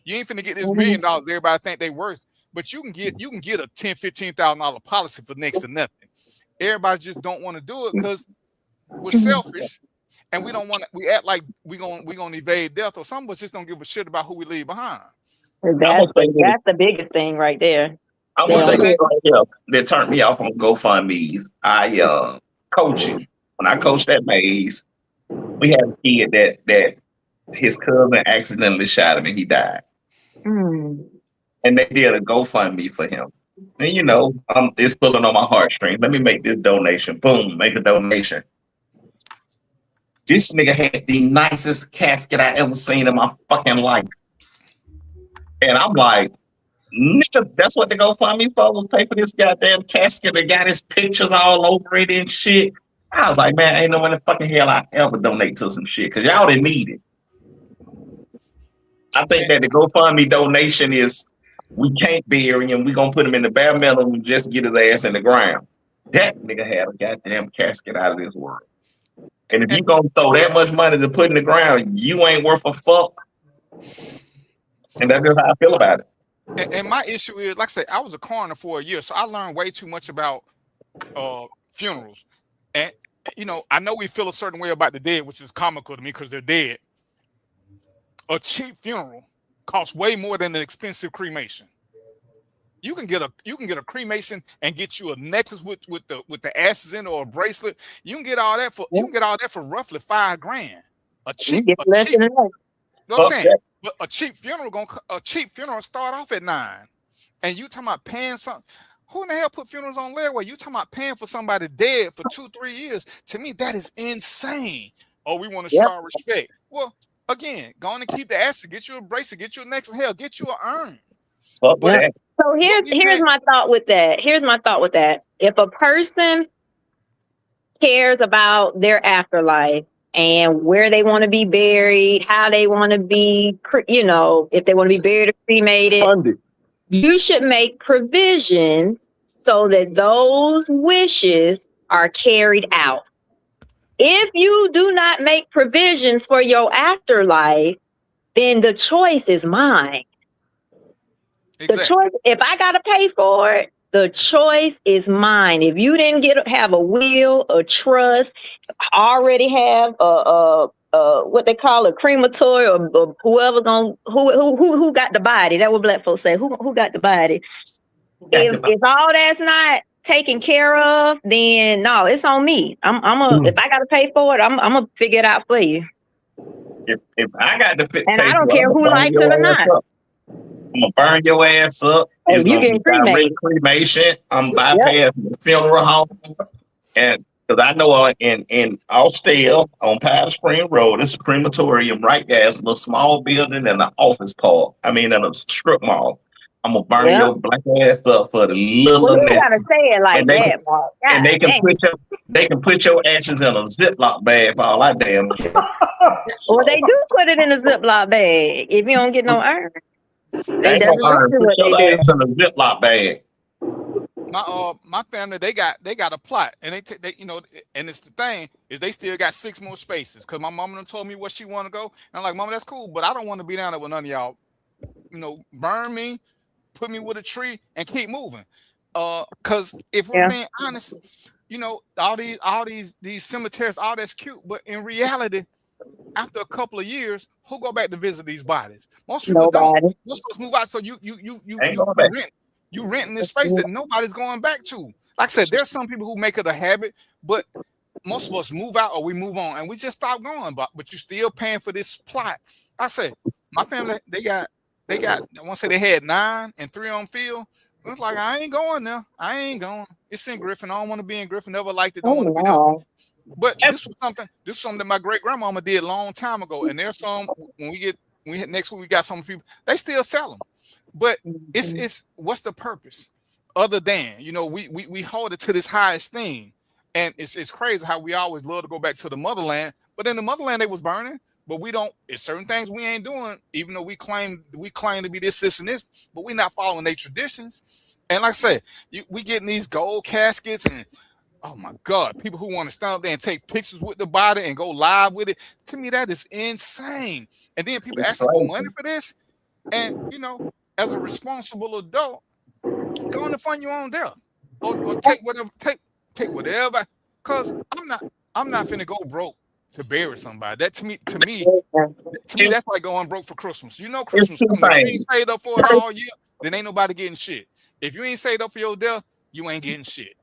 You ain't finna get this $1 million everybody think they worth, but you can get a $10,000, $15,000 policy for next to nothing. Everybody just don't want to do it because we're selfish and we don't want to. We act like we gonna evade death, or some of us just don't give a shit about who we leave behind. That's the biggest thing right there. I'm gonna say this right here that turned me off on GoFundMe. I coaching. When I coached at Maze, we had a kid that his cousin accidentally shot him and he died. And they did a GoFundMe for him. And you know, it's pulling on my heartstrings. Let me make this donation. Boom, make a donation. This nigga had the nicest casket I ever seen in my fucking life. And I'm like, nigga, that's what the GoFundMe folks pay for this goddamn casket. They got his pictures all over it and shit. I was like, man, ain't no in the fucking hell I ever donate to some shit because y'all didn't need it. I think that the GoFundMe donation is we can't bury him. We gonna put him in the bare minimum and just get his ass in the ground. That nigga had a goddamn casket out of this world. And if you gonna throw that much money to put in the ground, you ain't worth a fuck. And that's just how I feel about it. And my issue is, like I said, I was a coroner for a year, so I learned way too much about funerals. And you know, I know we feel a certain way about the dead, which is comical to me because they're dead. A cheap funeral costs way more than an expensive cremation. You can get a cremation and get you a necklace with the ashes in it or a bracelet. You can get all that for roughly $5,000. A cheap, you know what I'm saying? But a cheap funeral start off at $9,000. And you talking about paying something. Who in the hell put funerals on layaway? You talking about paying for somebody dead for 2-3 years? To me, that is insane. Oh, we want to show our respect. Well, again, go on and keep the ashes, get you a bracelet, get you a necklace, hell, get you an urn. So here's my thought with that. If a person cares about their afterlife and where they want to be buried, how they want to be, you know, if they want to be buried or cremated, you should make provisions so that those wishes are carried out. If you do not make provisions for your afterlife, then the choice is mine. Exactly. The choice, if I gotta pay for it, the choice is mine. If you didn't have a will, a trust, already have a what they call a crematory, or whoever who got the body. That what black folks say. Who got the body? If all that's not taken care of, then no, it's on me. If I gotta pay for it, I'm gonna figure it out for you. If I got to pay, and I don't care who likes it or not. I'm gonna burn your ass up. It's you getting cremated. Cremation. I'm bypassing the funeral home, and because I know in Austell on Powder Spring Road, it's a crematorium right there. It's a little small building and an office park. I mean, in a strip mall. I'm gonna burn your black ass up for the little. Well, you gotta say it like that, Mark. And they can put your ashes in a Ziploc bag for all I damn care. Well, they do put it in a Ziploc bag if you don't get no urn. Put your ass in a Ziploc bag. My family, they got a plot, and they you know, and it's the thing is they still got 6 more spaces because my mama done told me where she want to go, and I'm like, Mama, that's cool, but I don't want to be down there with none of y'all. You know, burn me, put me with a tree, and keep moving. Because if we're being honest, you know, all these cemeteries, all that's cute, but in reality, after a couple of years, who go back to visit these bodies? Most people don't. Most of us move out, so you renting this space that nobody's going back to. Like I said, there's some people who make it a habit, but most of us move out or we move on, and we just stop going. But you're still paying for this plot. I said, my family, they got. I want to say they had 9 and 3 on field. It's like, I ain't going now. I ain't going. It's in Griffin. I don't want to be in Griffin. Never liked it. Don't want to be there. But this was something that my great grandmama did a long time ago. And there's some next week we got some people, they still sell them. But it's what's the purpose other than, you know, we hold it to this highest thing. And it's crazy how we always love to go back to the motherland, but in the motherland they was burning. But we don't. It's certain things we ain't doing, even though we claim to be this, and this. But we're not following their traditions. And like I said, we getting these gold caskets, and oh my God, people who want to stand up there and take pictures with the body and go live with it. To me, that is insane. And then people asking for money for this. And you know, as a responsible adult, go on and fund your own death, or take whatever. Cause I'm not finna go broke to bury somebody. That to me, that's like going broke for Christmas. You know, Christmas. If you ain't saved up for it all year, then ain't nobody getting shit. If you ain't saved up for your death, you ain't getting shit.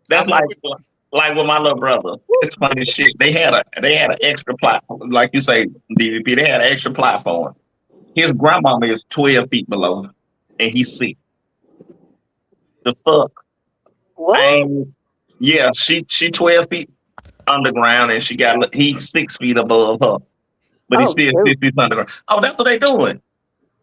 That's like with my little brother. It's funny shit. They had an extra platform, like you say, DVP. They had an extra platform. His grandmama is 12 feet below, and he's sick. The fuck? What? Yeah, she 12 feet underground, and he's 6 feet above her, but he's Oh, still 6 shoot. feet underground. Oh, that's what they doing.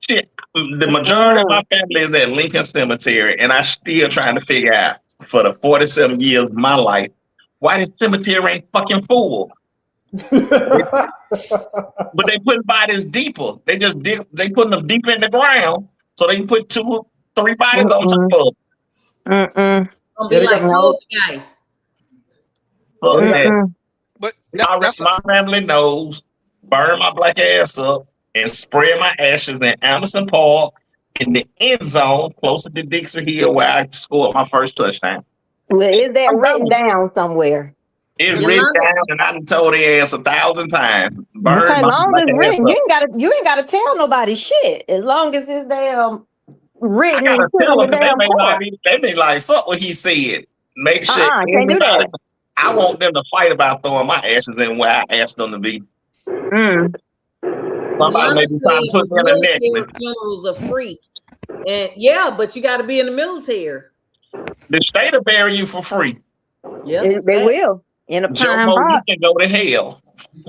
Shit, the majority of my family is at Lincoln Cemetery, and I still trying to figure out for the 47 years of my life why this cemetery ain't fucking full. But they putting bodies deeper. They putting them deeper in the ground so they can put 2, 3 bodies on top of Mm-mm. Gonna Yeah, be they like got- guys. Fuck that. Mm-mm. But My family knows. Burn my black ass up and spread my ashes in Anderson Park in the end zone closer to Dixie Hill where I scored my first touchdown. Well, is that I'm written done. down somewhere? It's Yolanda- written down, and I done told their ass 1,000 times. Burn Okay, my long black as it's ass written, up. you ain't gotta tell nobody shit. As long as it's damn I written gotta and put tell in the them because damn court. they may like fuck what he said. Make sure Can't do everybody. that. I want them to fight about throwing my ashes in where I asked them to be. Mm. Somebody may Yolanda be trying to said put me in a military necklace. funerals are free. And yeah, but you got to be in the military. The state will bury you for free. Yep. They will in a Joe pine Mo, you box. can go to hell.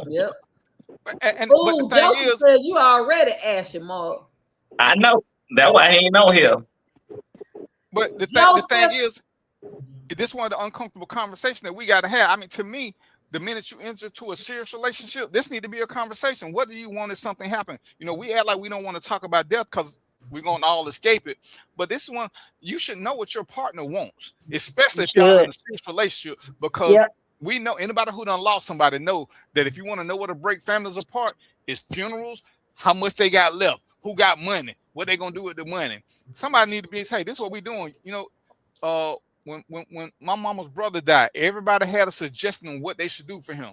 Yep. but Oh, the thing Joseph is, said you already ashy, Mark. I know. That's why he ain't on here. but the Joseph. thing is, this one of the uncomfortable conversation that we got to have. I mean, to me, the minute you enter into a serious relationship, this need to be a conversation. What do you want if something happen? You know, we act like we don't want to talk about death because we're gonna all escape it. But this one, you should know what your partner wants, especially if y'all in a serious relationship, because we know anybody who done lost somebody know that if you want to know what to break families apart, it's funerals, how much they got left, who got money, what they gonna do with the money. Somebody need to be say, this is what we doing. You know, when my mama's brother died, everybody had a suggestion on what they should do for him.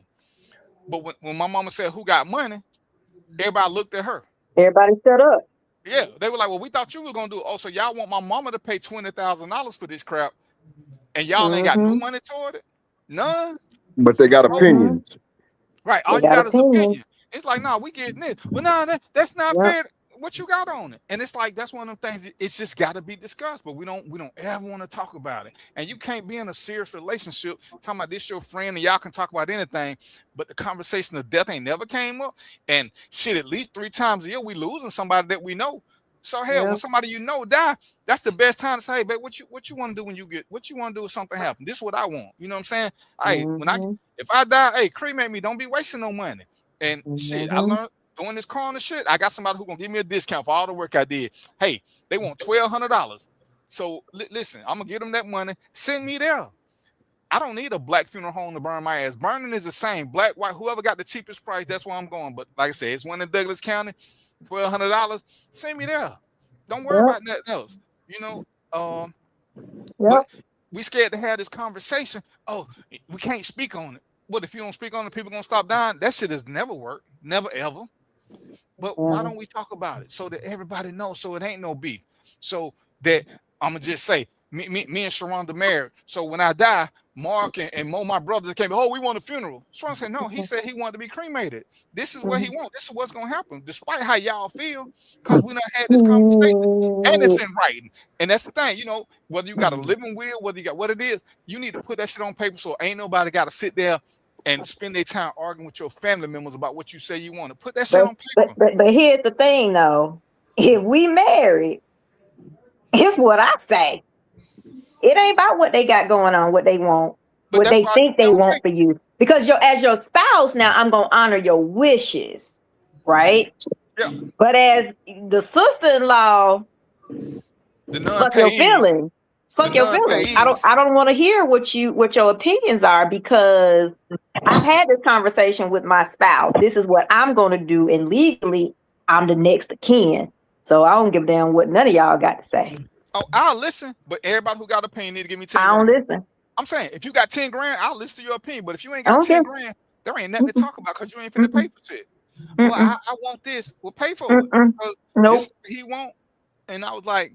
But when my mama said who got money, everybody looked at her. Everybody shut up. Yeah, they were like, well, we thought you were gonna do it. Oh, so y'all want my mama to pay $20,000 for this crap, and y'all ain't got no money toward it? None. But they got opinions. Right. All you got is opinion. It's like, nah, we getting it. Well, nah, that's not fair. What you got on it? And it's like that's one of them things. It's just got to be discussed, but we don't ever want to talk about it. And you can't be in a serious relationship talking about this your friend and y'all can talk about anything, but the conversation of death ain't never came up. And shit, at least 3 times a year we losing somebody that we know. So hell, when somebody you know die, that's the best time to say, hey, babe, what you want to do when you get? What you want to do if something happens? This is what I want. You know what I'm saying? Hey, if I die, hey, cremate me. Don't be wasting no money. And shit, I learned doing this corner shit. I got somebody who gonna give me a discount for all the work I did. Hey, they want $1,200. So listen, I'm gonna give them that money. Send me there. I don't need a black funeral home to burn my ass. Burning is the same. Black, white, whoever got the cheapest price, that's where I'm going. But like I said, it's one in Douglas County, $1,200. Send me there. Don't worry about nothing else. You know, but we scared to have this conversation. Oh, we can't speak on it. What if you don't speak on it, people gonna stop dying? That shit has never worked. Never ever. But why don't we talk about it so that everybody knows, so it ain't no beef? So that I'm gonna just say, me and Sharonda married. So when I die, Mark and Mo, my brothers, came. Oh, we want a funeral. Sharon said, no. He said he wanted to be cremated. This is what he wants. This is what's gonna happen, despite how y'all feel, because we done had this conversation and it's in writing. And that's the thing, you know, whether you got a living will, whether you got what it is, you need to put that shit on paper so ain't nobody got to sit there and spend their time arguing with your family members about what you say you want to. Put that shit on paper. But here's the thing, though. If we married, here's what I say. It ain't about what they got going on, what they want, but what they think they want for you. Because as your spouse, now I'm gonna honor your wishes, right? Yeah. But as the sister-in-law, fuck your feelings. Fuck your feelings. I don't want to hear what your opinions are, because I've had this conversation with my spouse. This is what I'm gonna do, and legally, I'm the next of kin. So I don't give a damn what none of y'all got to say. Oh, I'll listen, but everybody who got an opinion need to give me 10 grand. I don't listen. I'm saying, if you got 10 grand, I'll listen to your opinion. But if you ain't got 10 grand, there ain't nothing to talk about because you ain't finna pay for shit. Well, I want this. Well, pay for it. Because this is what he want. And I was like,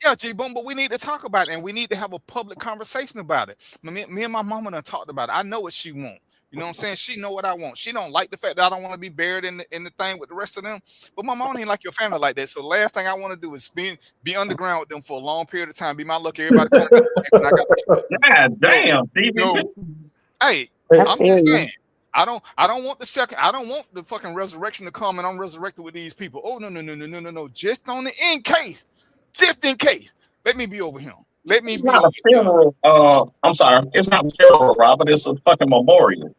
yeah, G-Boom, but we need to talk about it, and we need to have a public conversation about it. Me and my mama done talked about it. I know what she want. You know what I'm saying? She know what I want. She don't like the fact that I don't want to be buried in the thing with the rest of them. But my mom ain't like your family like that. So the last thing I want to do is be underground with them for a long period of time. Be my luck. Everybody come and I got God damn, no. Hey, I'm just saying. I don't want the second. I don't want the fucking resurrection to come and I'm resurrected with these people. Oh no. Just on the in case. Just in case. Let me be over him. Let me it's be not over a funeral. I'm sorry, it's not a funeral, Robert. It's a fucking memorial.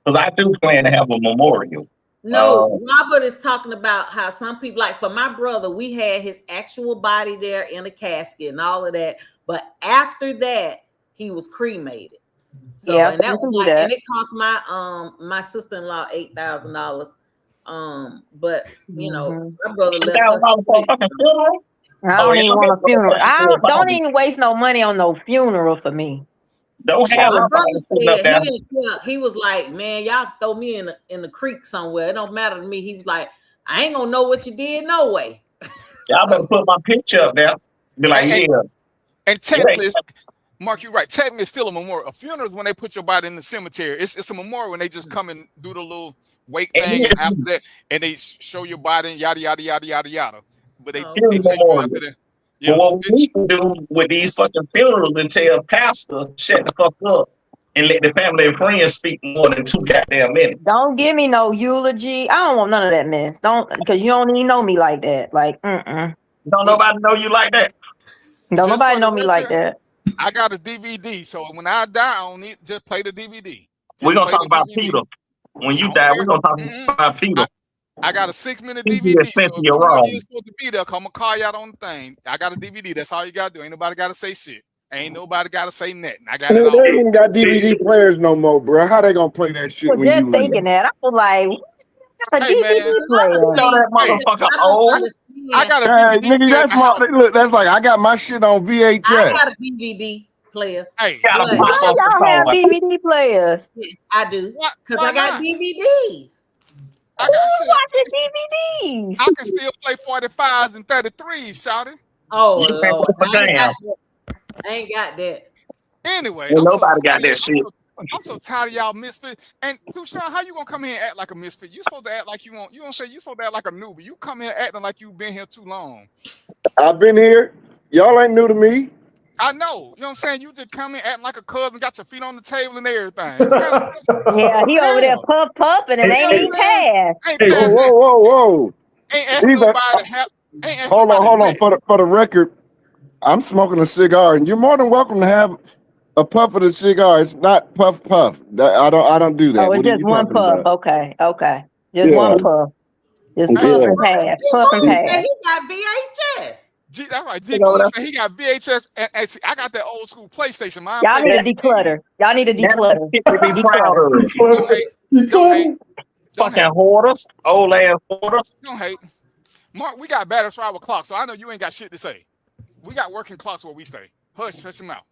Because I do plan to have a memorial. No, Robert is talking about how some people, like for my brother, we had his actual body there in a casket and all of that. But after that, he was cremated. So Yeah, and that you was can do like, that. and it cost my sister-in-law $8,000. But you know, my brother left us. for a fucking funeral? I don't even want a funeral. Don't Don't even waste no money on no funeral for me. have My brother nobody sitting up said there. he didn't care. He was like, man, y'all throw me in the creek somewhere. It don't matter to me. He was like, I ain't gonna know what you did no way. Y'all better put my picture up there. Be like, yeah. And technically, Mark, you're right. Technically, it's still a memorial. A funeral is when they put your body in the cemetery. It's a memorial when they just come and do the little wake thing, and after that, and they show your body and yada yada yada yada yada. But they take you after that. Yeah. But what we need to do with these fucking funerals and tell pastor shut the fuck up and let the family and friends speak more than 2 goddamn minutes. Don't give me no eulogy. I don't want none of that mess. Don't, because you don't even know me like that. Like, Don't nobody know you like that. Don't nobody know me like that. I got a DVD, so when I die, I don't need just play the DVD. We're gonna talk about Peter. When you die, we're gonna talk about Peter. I got a 6-minute DVD, so if you know you're supposed to be there, I'm gonna call you out on the thing. I got a DVD. That's all you gotta do. Ain't nobody gotta say shit. Ain't nobody gotta say nothing. I got it all. They ain't even got DVD players no more, bro. How they gonna play that shit when just you thinking that, I was like, got a Hey, DVD man. player. That motherfucker old. I got a DVD nigga, that's my look. That's like I got my shit on VHS. I got a DVD player. Hey, Why y'all have DVD players? Yes, I do. Because I got not? DVDs. I got watching DVDs. I can still play 45s and 33s, shouty. Oh, You can't Lord. play for damn. I ain't got that. Anyway, Well, nobody got that shit. I'm so tired of y'all misfit. And Tushawn, how you gonna come here and act like a misfit? You supposed to act like you want. You don't say you supposed to act like a newbie. You come here acting like you've been here too long. I've been here. Y'all ain't new to me. I know. You know what I'm saying? You just come in acting like a cousin, got your feet on the table and everything. Yeah, he over there puffing and ain't even passed. Whoa. Ain't asked nobody to help. Hold on. For the record, I'm smoking a cigar, and you're more than welcome to have a puff of the cigar. It's not puff. I don't do that. Oh, it's just one puff. About? Okay. Just one puff. Just puff and pass. Puff and pass. He got VHS. That's right. G Boy said he got VHS, and see, I got that old school PlayStation. Y'all need to declutter. Don't hate. Fucking hoarders, old ass hoarders. Don't hate. Mark, we got batteries for our clock, so I know you ain't got shit to say. We got working clocks where we stay. Hush him out.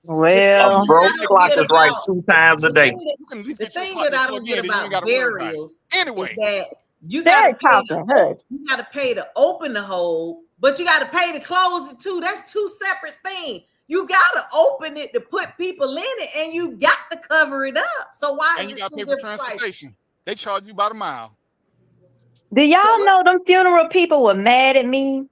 Well, a broke clock is right 2 times a day. The thing that I don't get about burials anyway, is that you gotta pay to open the hole, but you gotta pay to close it too. That's 2 separate things. You gotta open it to put people in it, and you got to cover it up. So why? And you gotta pay for transportation. They charge you by the mile. Do y'all know them funeral people were mad at me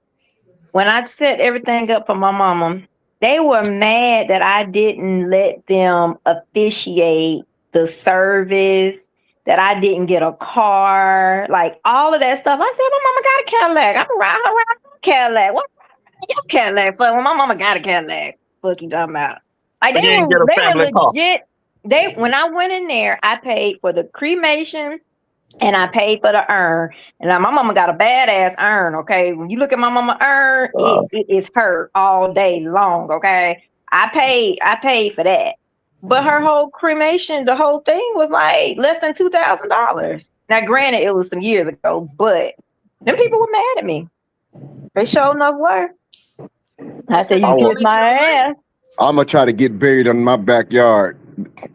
when I set everything up for my mama? They were mad that I didn't let them officiate the service, that I didn't get a car, like all of that stuff. I said, my mama got a Cadillac. I'm around a Cadillac. What your Cadillac for? When my mama got a Cadillac. Fuck you talking about? Like they were legit. When I went in there, I paid for the cremation and I paid for the urn. And now my mama got a badass urn, okay? When you look at my mama urn, it is her all day long, okay? I paid for that. But her whole cremation, the whole thing was like less than $2,000. Now, granted, it was some years ago, but them people were mad at me. They sure enough were. I said, you kiss my ass. I'm going to try to get buried in my backyard.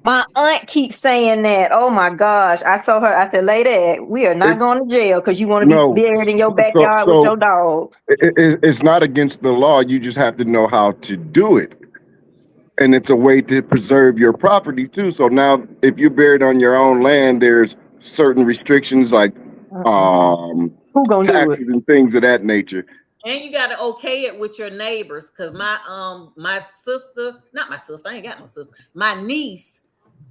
My aunt keeps saying that. Oh my gosh. I saw her. I said, lady, we are not going to jail because you want to be buried in your backyard with your dog. It's not against the law. You just have to know how to do it. and it's a way to preserve your property too. So now, if you're buried on your own land, there's certain restrictions like Who gonna do it? taxes and things of that nature. And you got to okay it with your neighbors, because my sister, not my sister, I ain't got no sister, my niece,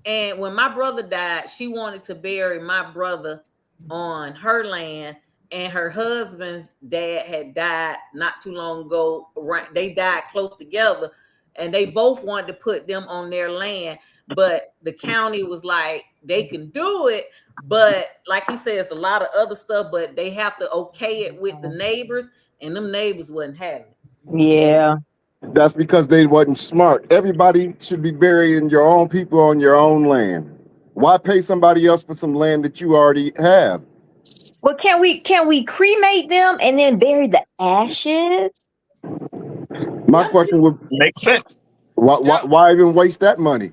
and when my brother died, she wanted to bury my brother on her land, and her husband's dad had died not too long ago. Right, they died close together, and they both wanted to put them on their land, but the county was like they can do it, but like he says, a lot of other stuff, but they have to okay it with the neighbors. And them neighbors wouldn't have it. Yeah. That's because they wasn't smart. Everybody should be burying your own people on your own land. Why pay somebody else for some land that you already have? Well, can we cremate them and then bury the ashes? My question would Makes sense. why even waste that money?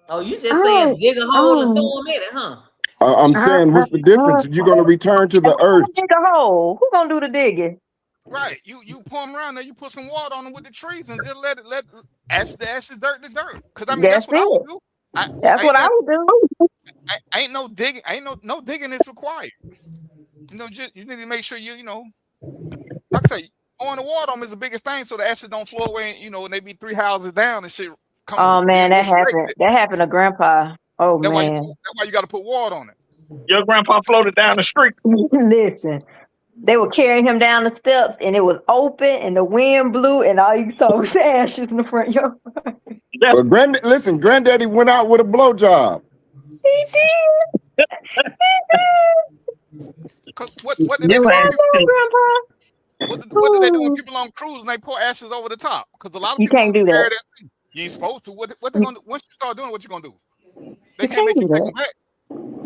Oh, you just saying dig a hole and throw them in it, huh? I'm saying, what's the difference? You're going to return to the earth. Dig a hole. Who gonna do the digging? Right. You pour them around there, you put some water on them with the trees and just let ash the ashes, dirt to dirt. Because I mean, that's what I would do. That's what I would do. Ain't no digging. Ain't no digging is required. You know, you need to make sure you know. Like I say, pouring the water on them is the biggest thing, so the ashes don't flow away. You know, and they be 3 houses down and shit. Oh man, that happened. That happened to Grandpa. Oh man, that's why you got to put water on it. Your grandpa floated down the street. Listen, they were carrying him down the steps, and it was open, and the wind blew, and all you saw was ashes in the front yard. Well, Granddaddy went out with a blowjob. He did. What did they do? Grandpa. What do they do when people on cruise and they pour ashes over the top? Because a lot of You people can't do that. You ain't supposed to. What they gonna do? Once you start doing, what you gonna do? They can't make you take them back.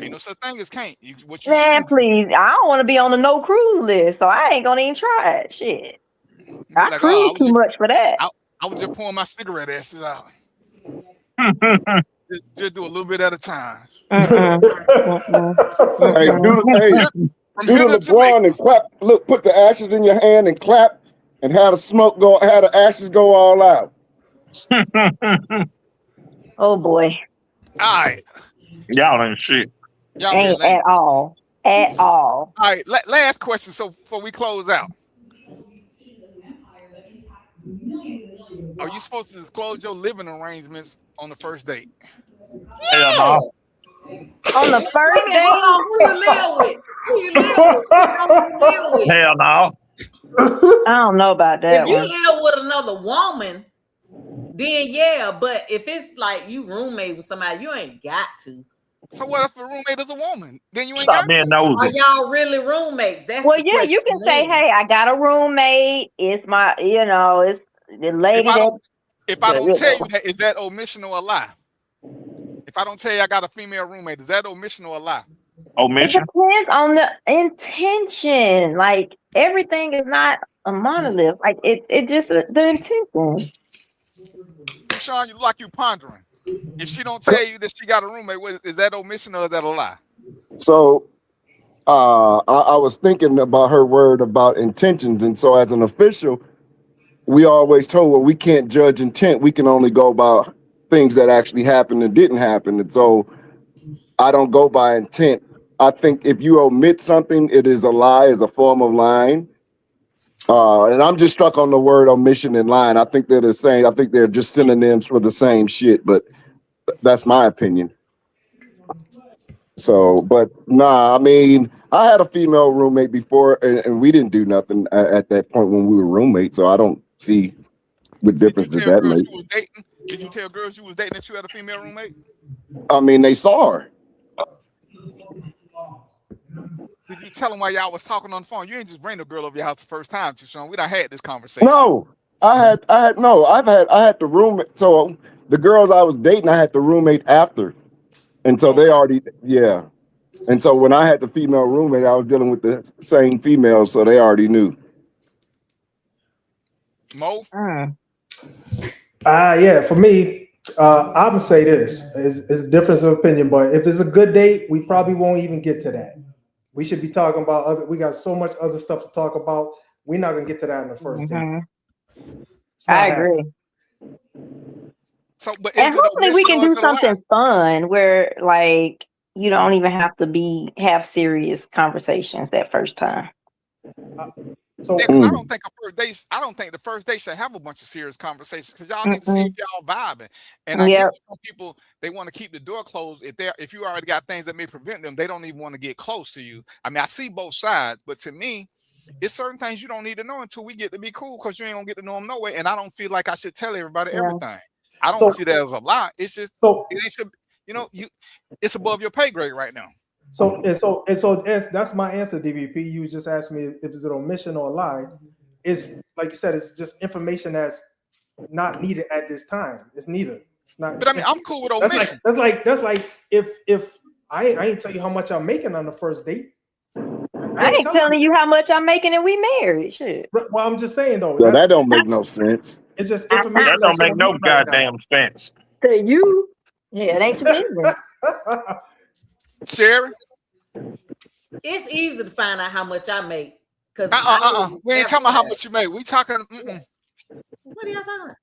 Ain't no such thing as can't. Man, please, I don't want to be on the no cruise list, so I ain't gonna even try it. Shit, I cruise too much for that. I was just pouring my cigarette ashes out. just do a little bit at a time. Hey, do the LeBron and clap. Look, put the ashes in your hand and clap, and have the smoke go. Have the ashes go all out. Oh boy. All right. Y'all ain't shit. Y'all ain't at all. At all. All right. Last question. So before we close out, are you supposed to disclose your living arrangements on the first date? Yes. On the first date? Who you live with? Hell no. I don't know about that. If you live with another woman, then yeah. But if it's like you roommate with somebody, you ain't got to. So what if a roommate is a woman? Then you ain't Stop got being to. nosy. Are y'all really roommates? That's well, yeah, you can say, hey, I got a roommate. It's my, it's the lady if I don't tell you that, is that omission or a lie? If I don't tell you I got a female roommate, is that omission or a lie? Omission. It depends on the intention. Like everything is not a monolith. Like it just the intention. Sean, you look like you pondering. If she don't tell you that she got a roommate, is that omission or is that a lie? So I was thinking about her word about intentions. And so as an official, we always told, well, we can't judge intent. We can only go by things that actually happened and didn't happen. And so I don't go by intent. I think if you omit something, it is a lie, is a form of lying. And I'm just stuck on the word omission and lying. I think they're the same. I think they're just synonyms for the same shit, but that's my opinion. So, but nah, I mean, I had a female roommate before, and we didn't do nothing at that point when we were roommates. So I don't see what difference does that make. Did you tell girls you was dating that you had a female roommate? I mean, they saw her. Did you tell them while y'all was talking on the phone? You ain't just bring the girl over your house the first time, Sean. We done had this conversation. No, I had the roommate. So the girls I was dating, I had the roommate after, and so they already, yeah. And so when I had the female roommate, I was dealing with the same female, so they already knew. Mo? Yeah, for me, I'm gonna say this. It's a difference of opinion, but if it's a good date, we probably won't even get to that. We should be talking about we got so much other stuff to talk about. We're not gonna get to that in the first date. I agree. So, but And hopefully we can do something fun where like you don't even have to have serious conversations that first time. So yeah, 'cause I don't think the first date should have a bunch of serious conversations because y'all need to see if y'all vibing. And I get some people, they want to keep the door closed. If you already got things that may prevent them, they don't even want to get close to you. I mean, I see both sides, but to me, it's certain things you don't need to know until we get to be cool because you ain't gonna get to know them no way. And I don't feel like I should tell everybody everything. I don't see that as a lie. It's just it's above your pay grade right now. So that's my answer, DVP. You just asked me if it's an omission or a lie. It's like you said, it's just information that's not needed at this time. It's neither. But I mean, I'm cool with omission. That's like if I ain't tell you how much I'm making on the first date. I ain't telling you how much I'm making and we married. Shit. Well, I'm just saying though. So that don't make no sense. It's just information. That don't make no goddamn sense. To you, yeah, it ain't your business. Sherry? It's easy to find out how much I make. Cause we ain't talking about how much you make. We talking. What are y'all talking about?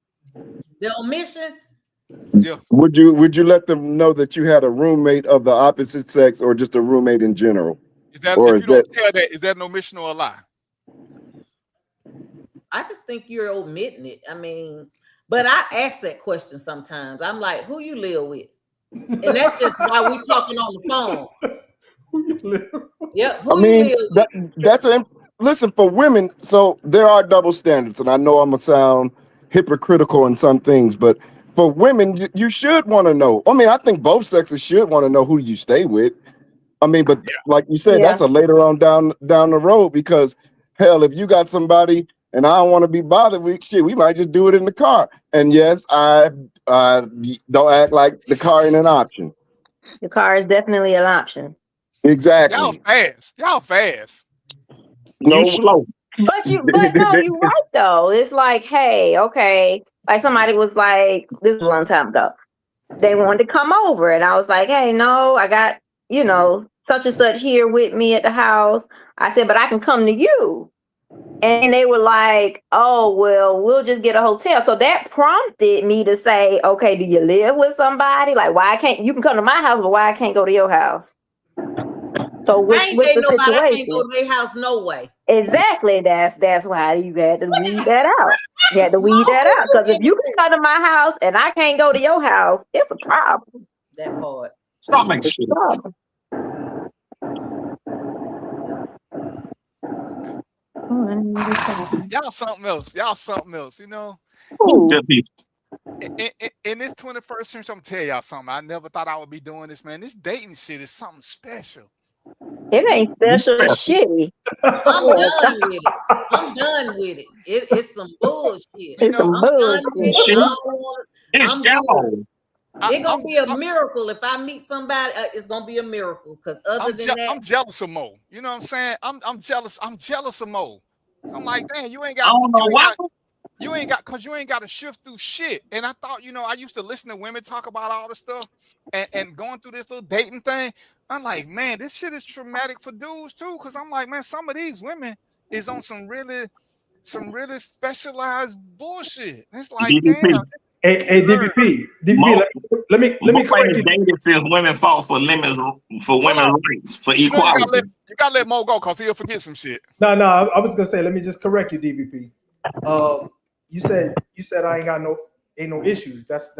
The omission. Yeah. Would you let them know that you had a roommate of the opposite sex or just a roommate in general? Is that if you don't tell that? Is that an omission or a lie? I just think you're omitting it. I mean, but I ask that question sometimes. I'm like, who you live with? And that's just why we talking on the phone. Yep. I mean, listen, for women, so there are double standards, and I know I'm gonna sound hypocritical in some things, but for women, you should want to know. I mean, I think both sexes should want to know who you stay with. I mean, but like you said, that's a later on down the road because hell, if you got somebody and I don't want to be bothered with shit, we might just do it in the car. And yes, I don't act like the car ain't an option. The car is definitely an option. Exactly. Y'all fast. No, you slow. But no, you're right though. It's like, hey, okay. Like somebody was like, this was a long time ago. They wanted to come over, and I was like, hey, no, I got, such and such here with me at the house. I said, but I can come to you. And they were like, oh, well, we'll just get a hotel. So that prompted me to say, okay, do you live with somebody? Like, why can't you can come to my house, but why I can't go to your house? So what's the situation? I can't go to their house no way. Exactly. That's why you had to weed that out. You had to weed that out. Because if you can come to my house and I can't go to your house, it's a problem. That part. Stop making shit. Y'all something else. In this 21st century, I'm gonna tell y'all something. I never thought I would be doing this, man. This dating shit is something special. It ain't special, it's shitty. I'm done with it. I'm done with it. It's some bullshit. It's some bullshit. It's y'all. It's gonna be a miracle if I meet somebody. It's gonna be a miracle because I'm jealous of Mo. You know what I'm saying? I'm jealous. I'm jealous of Mo. I'm like, damn, you ain't got. I don't know why. You ain't got because you ain't got to shift through shit. And I thought, I used to listen to women talk about all the stuff and going through this little dating thing. I'm like, man, this shit is traumatic for dudes too. Because I'm like, man, some of these women is on some really specialized bullshit. It's like, damn. Hey, DVP, let me correct you. Since women fought for women's rights, for equality. You gotta let Mo go because he'll forget some shit. No, I was gonna say, let me just correct you, DVP. You said I ain't got no issues. That's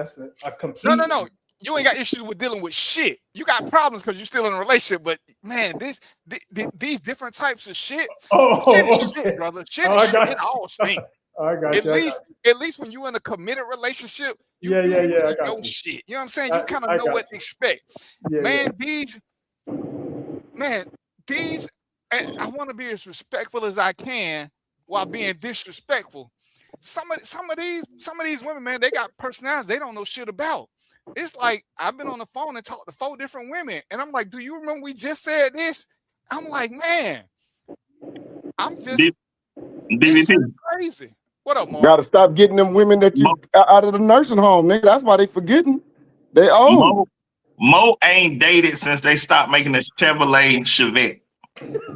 a complete. No. You ain't got issues with dealing with shit. You got problems because you're still in a relationship. But man, these different types of shit. Shit is shit, brother. Shit is shit. It all stinks. I got at least when you're in a committed relationship, you know shit. You know what I'm saying? You kind of know what to expect. These, and I want to be as respectful as I can while being disrespectful. Some of these women, man, they got personalities they don't know shit about. It's like I've been on the phone and talked to 4 different women, and I'm like, do you remember we just said this? I'm like, man, I'm just crazy. What up, Mark? Gotta stop getting them women that you out of the nursing home, nigga. That's why they forgetting. They old. Mo ain't dated since they stopped making the Chevrolet Chevette.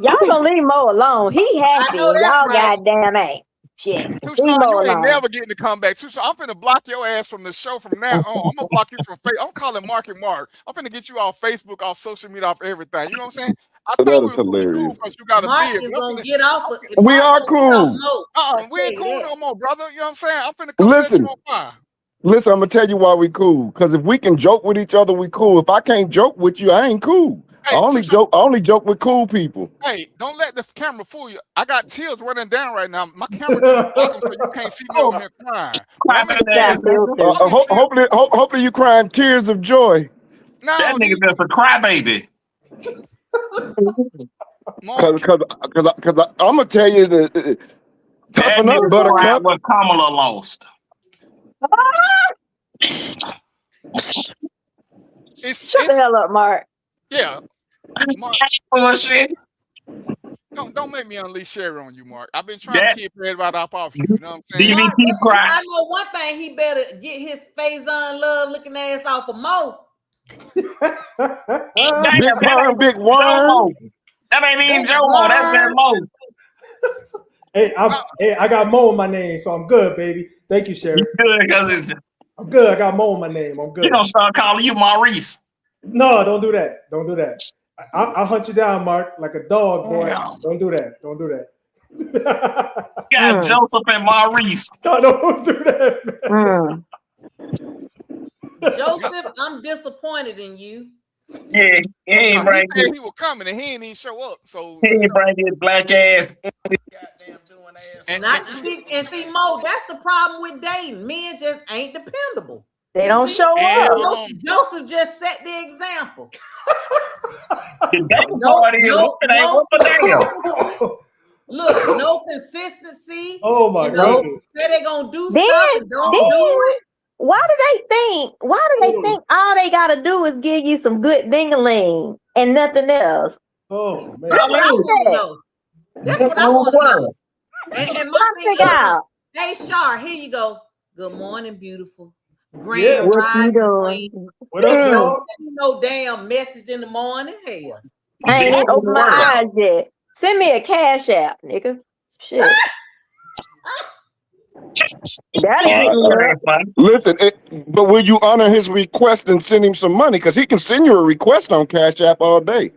Y'all gonna leave Mo alone. He happy. Y'all goddamn ain't. Shit. Too Leave Sean, Mo you ain't alone. never getting to come back. Too Sean, I'm finna block your ass from the show from now on. I'm gonna block you from Facebook. I'm calling Mark and Mark. I'm finna get you off Facebook, off social media, off everything. You know what I'm saying? I That thought we is were gonna be cool hilarious. because you got a Mark beard. is But I'm gonna finna, get off. We Mark are gonna get off cool. Mo. I we ain't tell cool you no that. more, brother. You know what I'm saying? I'm finna come set you Listen, on fire. listen, I'm gonna tell you why we cool. Because if we can joke with each other, we cool. If I can't joke with you, I ain't cool. I Hey, only Too Sean, joke with cool people. hey, don't let the camera fool you. I got tears running down right now. My camera just blocked them so you can't see me over here crying. But I'm in Crybaby tears. ass nigga. I'm in tears. Hopefully you crying tears of joy. No, That nigga just a crybaby. Mark. Cause I'm gonna tell you that That toughen up, nigga cried Buttercup. when Kamala lost. Shut the hell up, Mark. Yeah, Mark. Bullshit. Don't make me unleash Sherry on you, Mark. I've been trying That to keep everybody off you. You know what I'm saying? Mark, DVT cry. I know one thing. He better get his Faison Love looking ass off of Mo. Damn, Big that worm, ain't big worm. Jomo. That ain't even Big Jomo. That's worm. that Mo. Hey, I got Mo in my name, so I'm good, baby. Thank you, Sherry. Good, because I'm good. I got Mo in my name. I'm you good. gonna start calling you Maurice. No, don't do that. Don't do that. I'll hunt you down, Mark, like a dog, boy. Damn. Don't do that. Don't do that. You got Joseph and Maurice. No, don't do that. Joseph, I'm disappointed in you. Yeah, he ain't He bring said he was coming and he didn't even show up. So his black ass. and, Not and see, Mo, that's the problem with dating. Men just ain't dependable. They don't See? show and, up. Joseph just set the example. The dating No, part is no, it ain't no. what the damn. Look, no consistency. Oh my goodness. Say they're gonna do Then- stuff and don't do it. Why do they think all they gotta do is give you some good ding-a-ling and nothing else? Oh man. That's what I want to know. That's what I want to know. And my Trying to thing figure is, out. hey, Shar, here you go. Good morning, beautiful. Yeah. Grand What you rising doing? queen. What up, Don't y'all? send me no damn message in the morning. Hell. I ain't even opened my World. eyes yet. Send me a cash app, nigga. Shit. That'll get me That up. ain't funny. Listen, but will you honor his request and send him some money? Because he can send you a request on Cash App all day.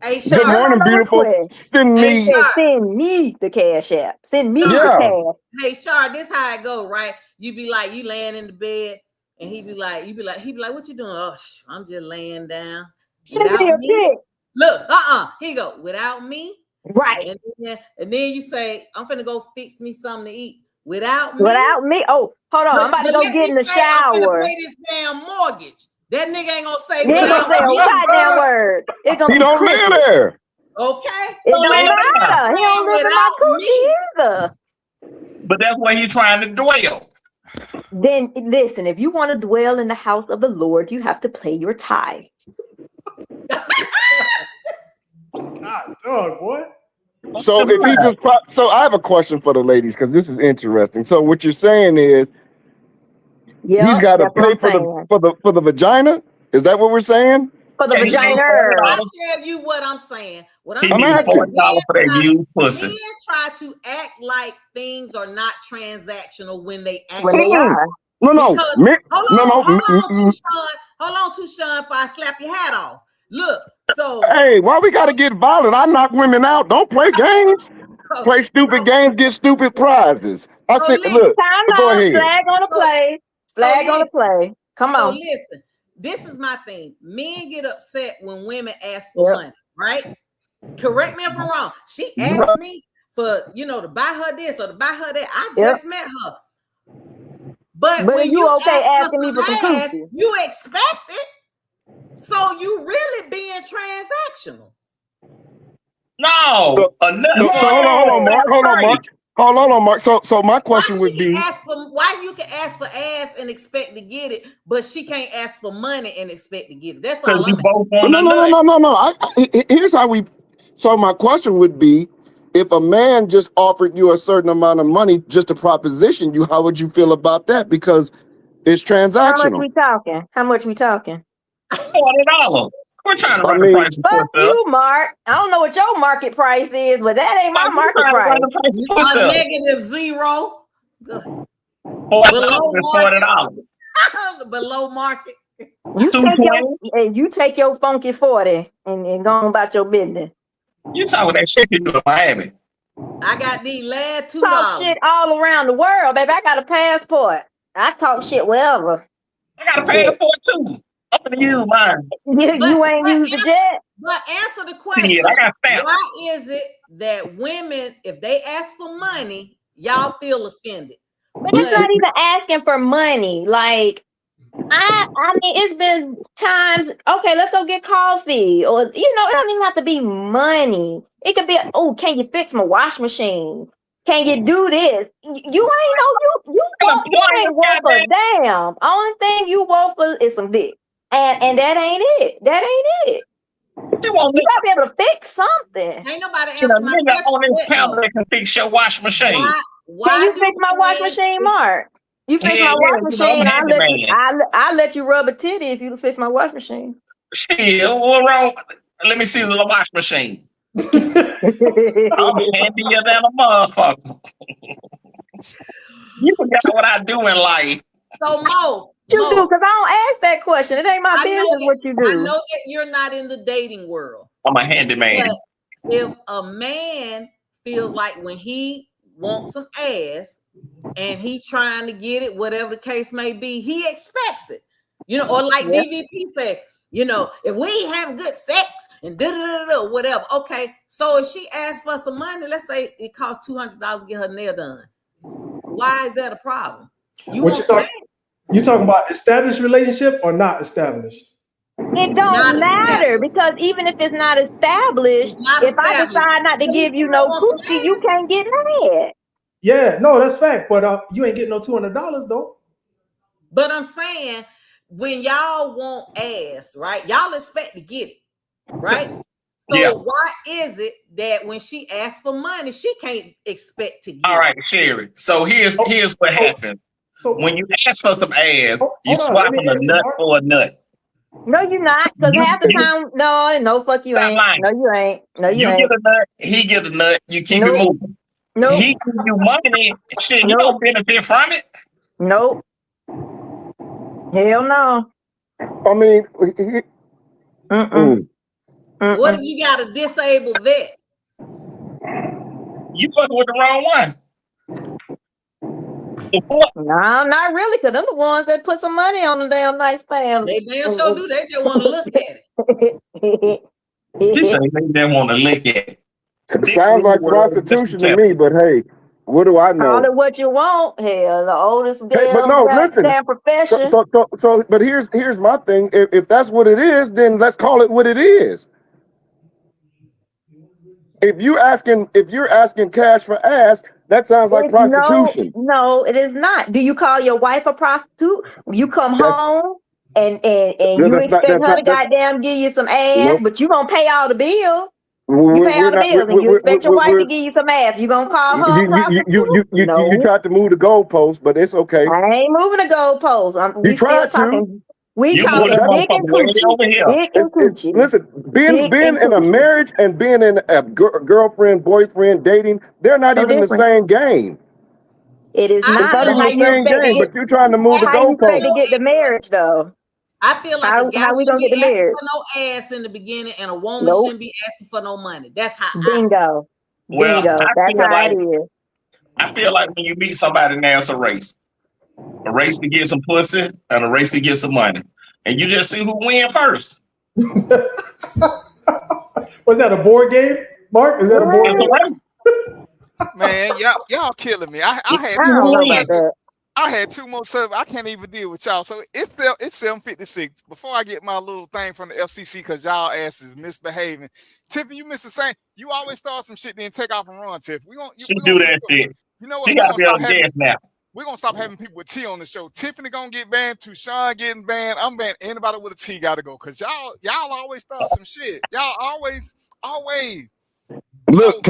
Hey, Good Shar. morning, beautiful. request. Send Hey, me. Say, send me the cash app. Send me Yeah. the cash. Hey, Shar, this how it go, right? You be like, you laying in the bed, and he be like, what you doing? Oh, I'm just laying down. Send me Without a me, pic. look, Here you go. Without me, Right. and then you say, I'm finna go fix me something to eat. Without me, Without me. Oh, hold on. I'm about to go let get me in the say, I'm finna shower. pay this damn mortgage. That nigga ain't gonna say You ain't without gonna say a me. goddamn word. It's gonna He be don't live cricket. there. Okay, It don't matter. He don't live in my without me. coochie either. But that's where he's trying to dwell. Then listen, if you want to dwell in the house of the Lord, you have to pay your tithe. God, dog, boy. So if he just so I have a question for the ladies because this is interesting. So what you're saying is he's got to that's what pay I'm for the vagina? Is that what we're saying? For the Can you vagina. I tell you what I'm saying. What He I'm needs saying asking. $40 for that used pussy. men try to act like things are not transactional when they When they actually are. No. Because, Mi- hold no, no. on, hold on, Tushawn, if I slap your hat off. Look, so Hey, why we gotta get violent? I knock women out. Don't play games. Play stupid games, get stupid prizes. I said, listen. look, Time go out. ahead. Flag on the play. Flag on the play. Come So on. listen, this is my thing. Men get upset when women ask for money, right? Correct me if I'm wrong. She asked me for, to buy her this or to buy her that. I just met her. But when you okay ask asking me for some ass, coochie? you expect it. So you really being transactional. No. Hold on, Mark. Hold on, Mark. So my question would be Why you can ask for ass and expect to get it, but she can't ask for money and expect to get it. That's all I'm asking. No. Here's how we. So my question would be, if a man just offered you a certain amount of money just to proposition you, how would you feel about that? Because it's transactional. How much we talking? $40. We're trying to I run the mean, price of Fuck pussy up. you, Mark. I don't know what your market price is, but that ain't my We're market trying to price. run the price of A pussy up. -0. $4 is $40. Below market. You take $220. you take your funky 40 and go on about your business. You talking that shit you do in Miami? I got these last $2. Talk shit all around the world, baby. I got a passport. I talk shit wherever. I got to pay for it too. Up to you, mine. You ain't used the jet. But answer the question. Yeah, I got stamps. Why is it that women, if they ask for money, y'all feel offended? But it's not even asking for money. Like, I mean, it's been times, okay, let's go get coffee. Or, it don't even have to be money. It could be, oh, can you fix my wash machine? Can you do this? You ain't worth a damn. Only thing you worth for is some dick. And that ain't it. That ain't it. You gotta be able to fix something. Ain't nobody You know, answer my nigga on this question. counter that can fix your wash machine. Can you fix my wash machine, Mark? You fix my wash machine, I'll let you rub a titty if you fix my wash machine. Shit, what wrong? Let me see the wash machine. I'm handier than a motherfucker. You forgot what I do in life. So Mo, you do, because I don't ask that question. It ain't my business what you do. I know that you're not in the dating world. I'm a handyman. But if a man feels like when he wants some ass and he's trying to get it, whatever the case may be, he expects it. Or like DVP said, if we ain't having good sex and whatever. Okay, so if she asks for some money, let's say it costs $200 to get her nail done. Why is that a problem? You talking about established relationship or not established? It don't matter because even if it's not established, if I decide not to give you no coochie, you can't get mad. Yeah, no, that's fact. But you ain't getting no $200 though. But I'm saying when y'all want ass, right? Y'all expect to get it, right? So why is it that when she asks for money, she can't expect to get it? All right, Sherry. So here's what happens. So when you ask for some ass, you swapping a nut for a nut. No, you're not. Because half the time, no, fuck you ain't. Lying. No, you ain't. No, you ain't. Get a nut, he get a nut, you keep it moving. Nope. He give you money, shit, you don't benefit from it. Nope. Hell no. I mean, what if you got a disabled vet? You fucking with the wrong one. No, not really, because them the ones that put some money on the damn nightstand. They damn sure do. They just want to look at it. She said they don't want to look at it. It sounds like prostitution to me, but hey, what do I know? Call it what you want. Hell, the oldest damn profession. So, but here's my thing. If that's what it is, then let's call it what it is. If you're asking cash for ass, that sounds like prostitution. No, it is not. Do you call your wife a prostitute? You come home and you expect her to goddamn give you some ass, but you gonna pay all the bills. You pay all the bills and you expect your wife to give you some ass. You gonna call her a prostitute? You tried to move the goalpost, but it's okay. I ain't moving the goalpost. We still talking. We talking dick and coochie. Listen, being in a marriage and being in a girlfriend, boyfriend, dating, they're not even the same game. It is not. It's not even the same game, but you're trying to move the goalpost. How you to get the marriage, though? I feel like a guy how we gonna get the marriage? For no ass in the beginning, and a woman shouldn't be asking for no money. That's how. Bingo. Well, Bingo. That's how it is. I feel like when you meet somebody, now it's a race. A race to get some pussy and a race to get some money. And you just see who win first. Was that a board game, Mark? Is that a board game? Man, y'all killing me. I had 2 more subs. I can't even deal with y'all. So it's 7:56. Before I get my little thing from the FCC, because y'all asses misbehaving. Tiffany, you missed the same. You always start some shit, then take off and run, Tiff. We do that shit. You know what? She gotta be on gas now. We're gonna stop having people with T on the show. Tiffany gonna get banned, Tushawn getting banned. I'm banned. Anybody with a T gotta go. Cause y'all always start some shit. Y'all always. Look,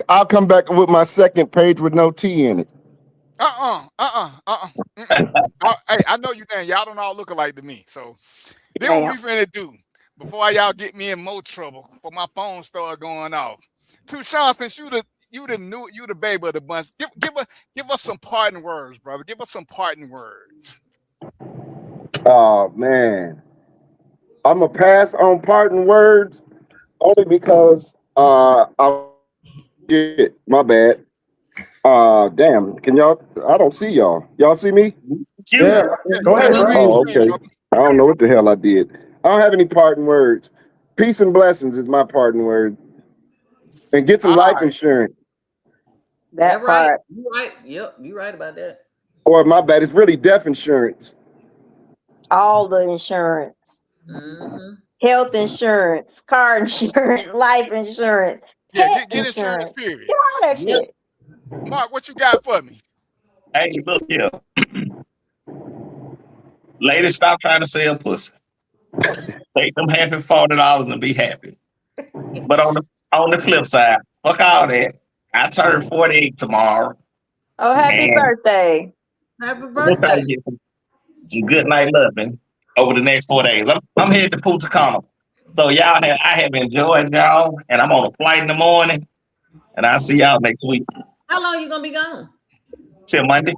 I'll come back with my second page with no T in it. Hey, I know you damn. Y'all don't all look alike to me. So then what we finna do? before y'all get me in more trouble, before my phone started going off. Tucson, since you the baby of the bunch, give us some parting words, brother. Give us some parting words. Oh man, I'm a pass on parting words only because I shit, my bad. Damn, can y'all? I don't see y'all. Y'all see me? Yeah, Yeah, go you got ahead, the bro. green Oh, screen, okay. brother. I don't know what the hell I did. I don't have any parting words. Peace and blessings is my parting word. And get some All life right. insurance. That That right. part. You right. Yep, you right about that. Or my bad, it's really death insurance. All the insurance, Mm-hmm. health insurance, car insurance, life insurance, Yeah, pet get insurance, insurance. period. Get all that Yep. shit. Mark, what you got for me? Hey, look here. Ladies, stop trying to sell pussy. Take them happy $40 and be happy. But on the flip side, fuck all that. I turn 48 tomorrow, Oh, happy and birthday. Happy we'll try birthday. to get some good night loving over the next 4 days. I'm headed to Punta Cana. So I have enjoyed y'all, and I'm on a flight in the morning, and I'll see y'all next week How long you gonna be gone? till Monday.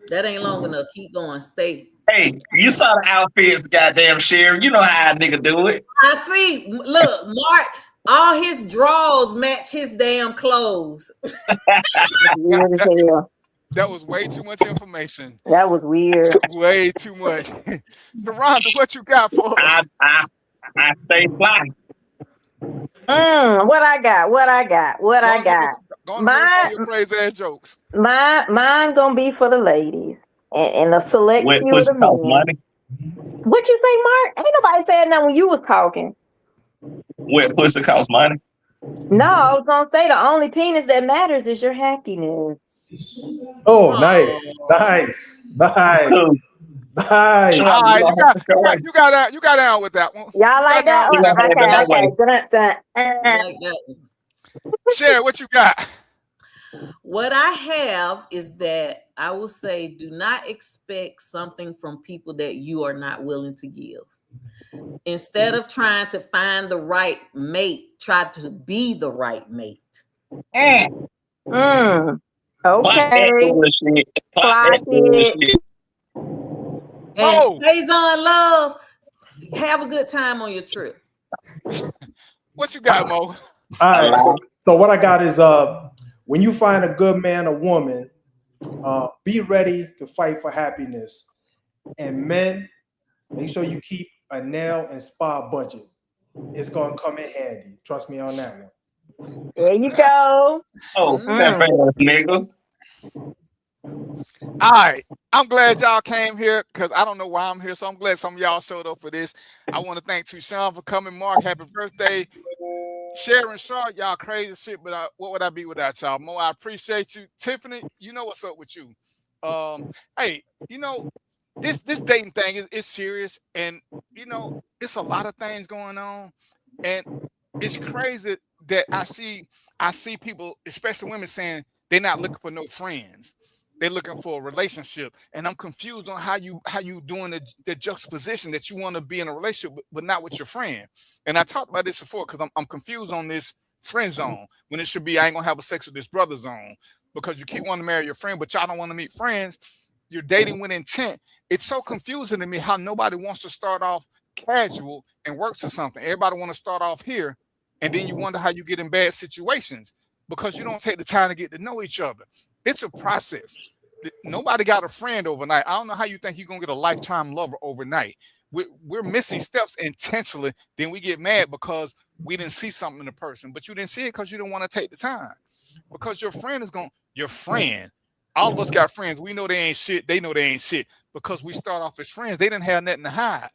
That ain't long enough. Keep going. Stay. Hey, you saw the outfits, goddamn Sherry. You know how a nigga do it. I see. Look, Mark, all his drawers match his damn clothes. Weird as That, hell. that was way too much information. That was weird. Way too much. Sharonda, what you got for I us? I I stay fly. What I got? What I got? What Go I on and give us, got? go on and give us one of My your crazy ass jokes. mine gonna be for the ladies and a select Wet few of pussy the costs men. money. What you say, Mark? Ain't nobody said that when you was talking. Wet pussy costs money. No, I was gonna say the only penis that matters is your happiness. Oh, nice, Oh, nice, nice, Cool. nice. All Sharonda, you right, gonna have to show way. you got down with that one. Y'all You got like down that with You one? that gonna one. have it Okay, that way. okay. I like that. Sherry, what you got? What I have is that I will say do not expect something from people that you are not willing to give. Instead of trying to find the right mate, try to be the right mate. Mm. Mm, Fuck that okay. bullshit. Fuck Clock that it. bullshit. And Mo, stays on love. Have a good time on your trip. what you got, Mo? All A right. lie. So what I got is when you find a good man or woman, be ready to fight for happiness. And men, make sure you keep a nail and spa budget. It's gonna come in handy. Trust me on that one. There you go. Oh, that Mm. Mm. ass nigga. All right. I'm glad y'all came here because I don't know why I'm here. So I'm glad some of y'all showed up for this. I want to thank Tucson for coming. Mark, happy birthday. Sharon Shaw, y'all crazy shit, but what would I be without y'all? Mo, I appreciate you. Tiffany, you know what's up with you. Hey, this dating thing is serious, and it's a lot of things going on, and it's crazy that I see people, especially women, saying they're not looking for no friends. They're looking for a relationship, and I'm confused on how you doing the juxtaposition that you want to be in a relationship, but not with your friend. And I talked about this before because I'm confused on this friend zone when it should be I ain't gonna have a sex with this brother zone because you keep wanting to marry your friend, but y'all don't want to meet friends. You're dating with intent. It's so confusing to me how nobody wants to start off casual and work to something. Everybody want to start off here, and then you wonder how you get in bad situations because you don't take the time to get to know each other. It's a process. Nobody got a friend overnight. I don't know how you think you're gonna get a lifetime lover overnight. We're missing steps intentionally. Then we get mad because we didn't see something in the person, but you didn't see it because you didn't want to take the time. Because your friend is going, your friend. All of us got friends. We know they ain't shit. They know they ain't shit because we start off as friends. They didn't have nothing to hide.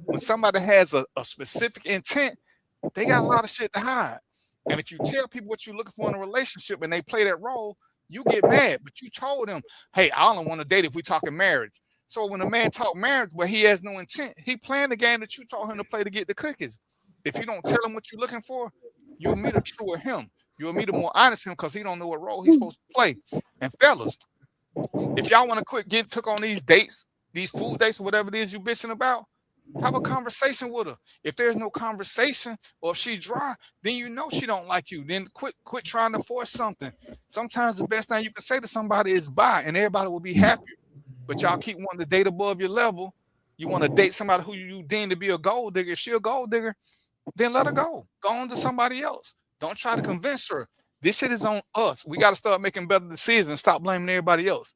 When somebody has a specific intent, they got a lot of shit to hide. And if you tell people what you're looking for in a relationship and they play that role, you get mad. But you told them, hey, I don't want to date if we talking marriage. So when a man talk marriage, but he has no intent, he playing the game that you told him to play to get the cookies. If you don't tell him what you're looking for, you'll meet a truer him. You'll meet a more honest him because he don't know what role he's supposed to play. And fellas, if y'all want to quit getting took on these dates, these food dates or whatever it is you bitching about, Have a conversation with her. If there's no conversation, or if she's dry, then you know she don't like you. Then quit trying to force something. Sometimes the best thing you can say to somebody is bye, and everybody will be happier. But y'all keep wanting to date above your level. You want to date somebody who you deem to be a gold digger. If she a gold digger, then let her go. Go on to somebody else. Don't try to convince her. This shit is on us. We got to start making better decisions and stop blaming everybody else.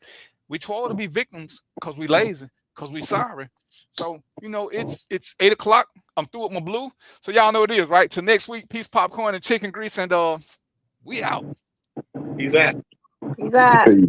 We try to be victims because we lazy, because we sorry. So, you know, it's 8 o'clock. I'm through with my blue. So y'all know what it is, right? Till next week, peace, popcorn, and chicken grease, and we out. He's at. He's out. Hey.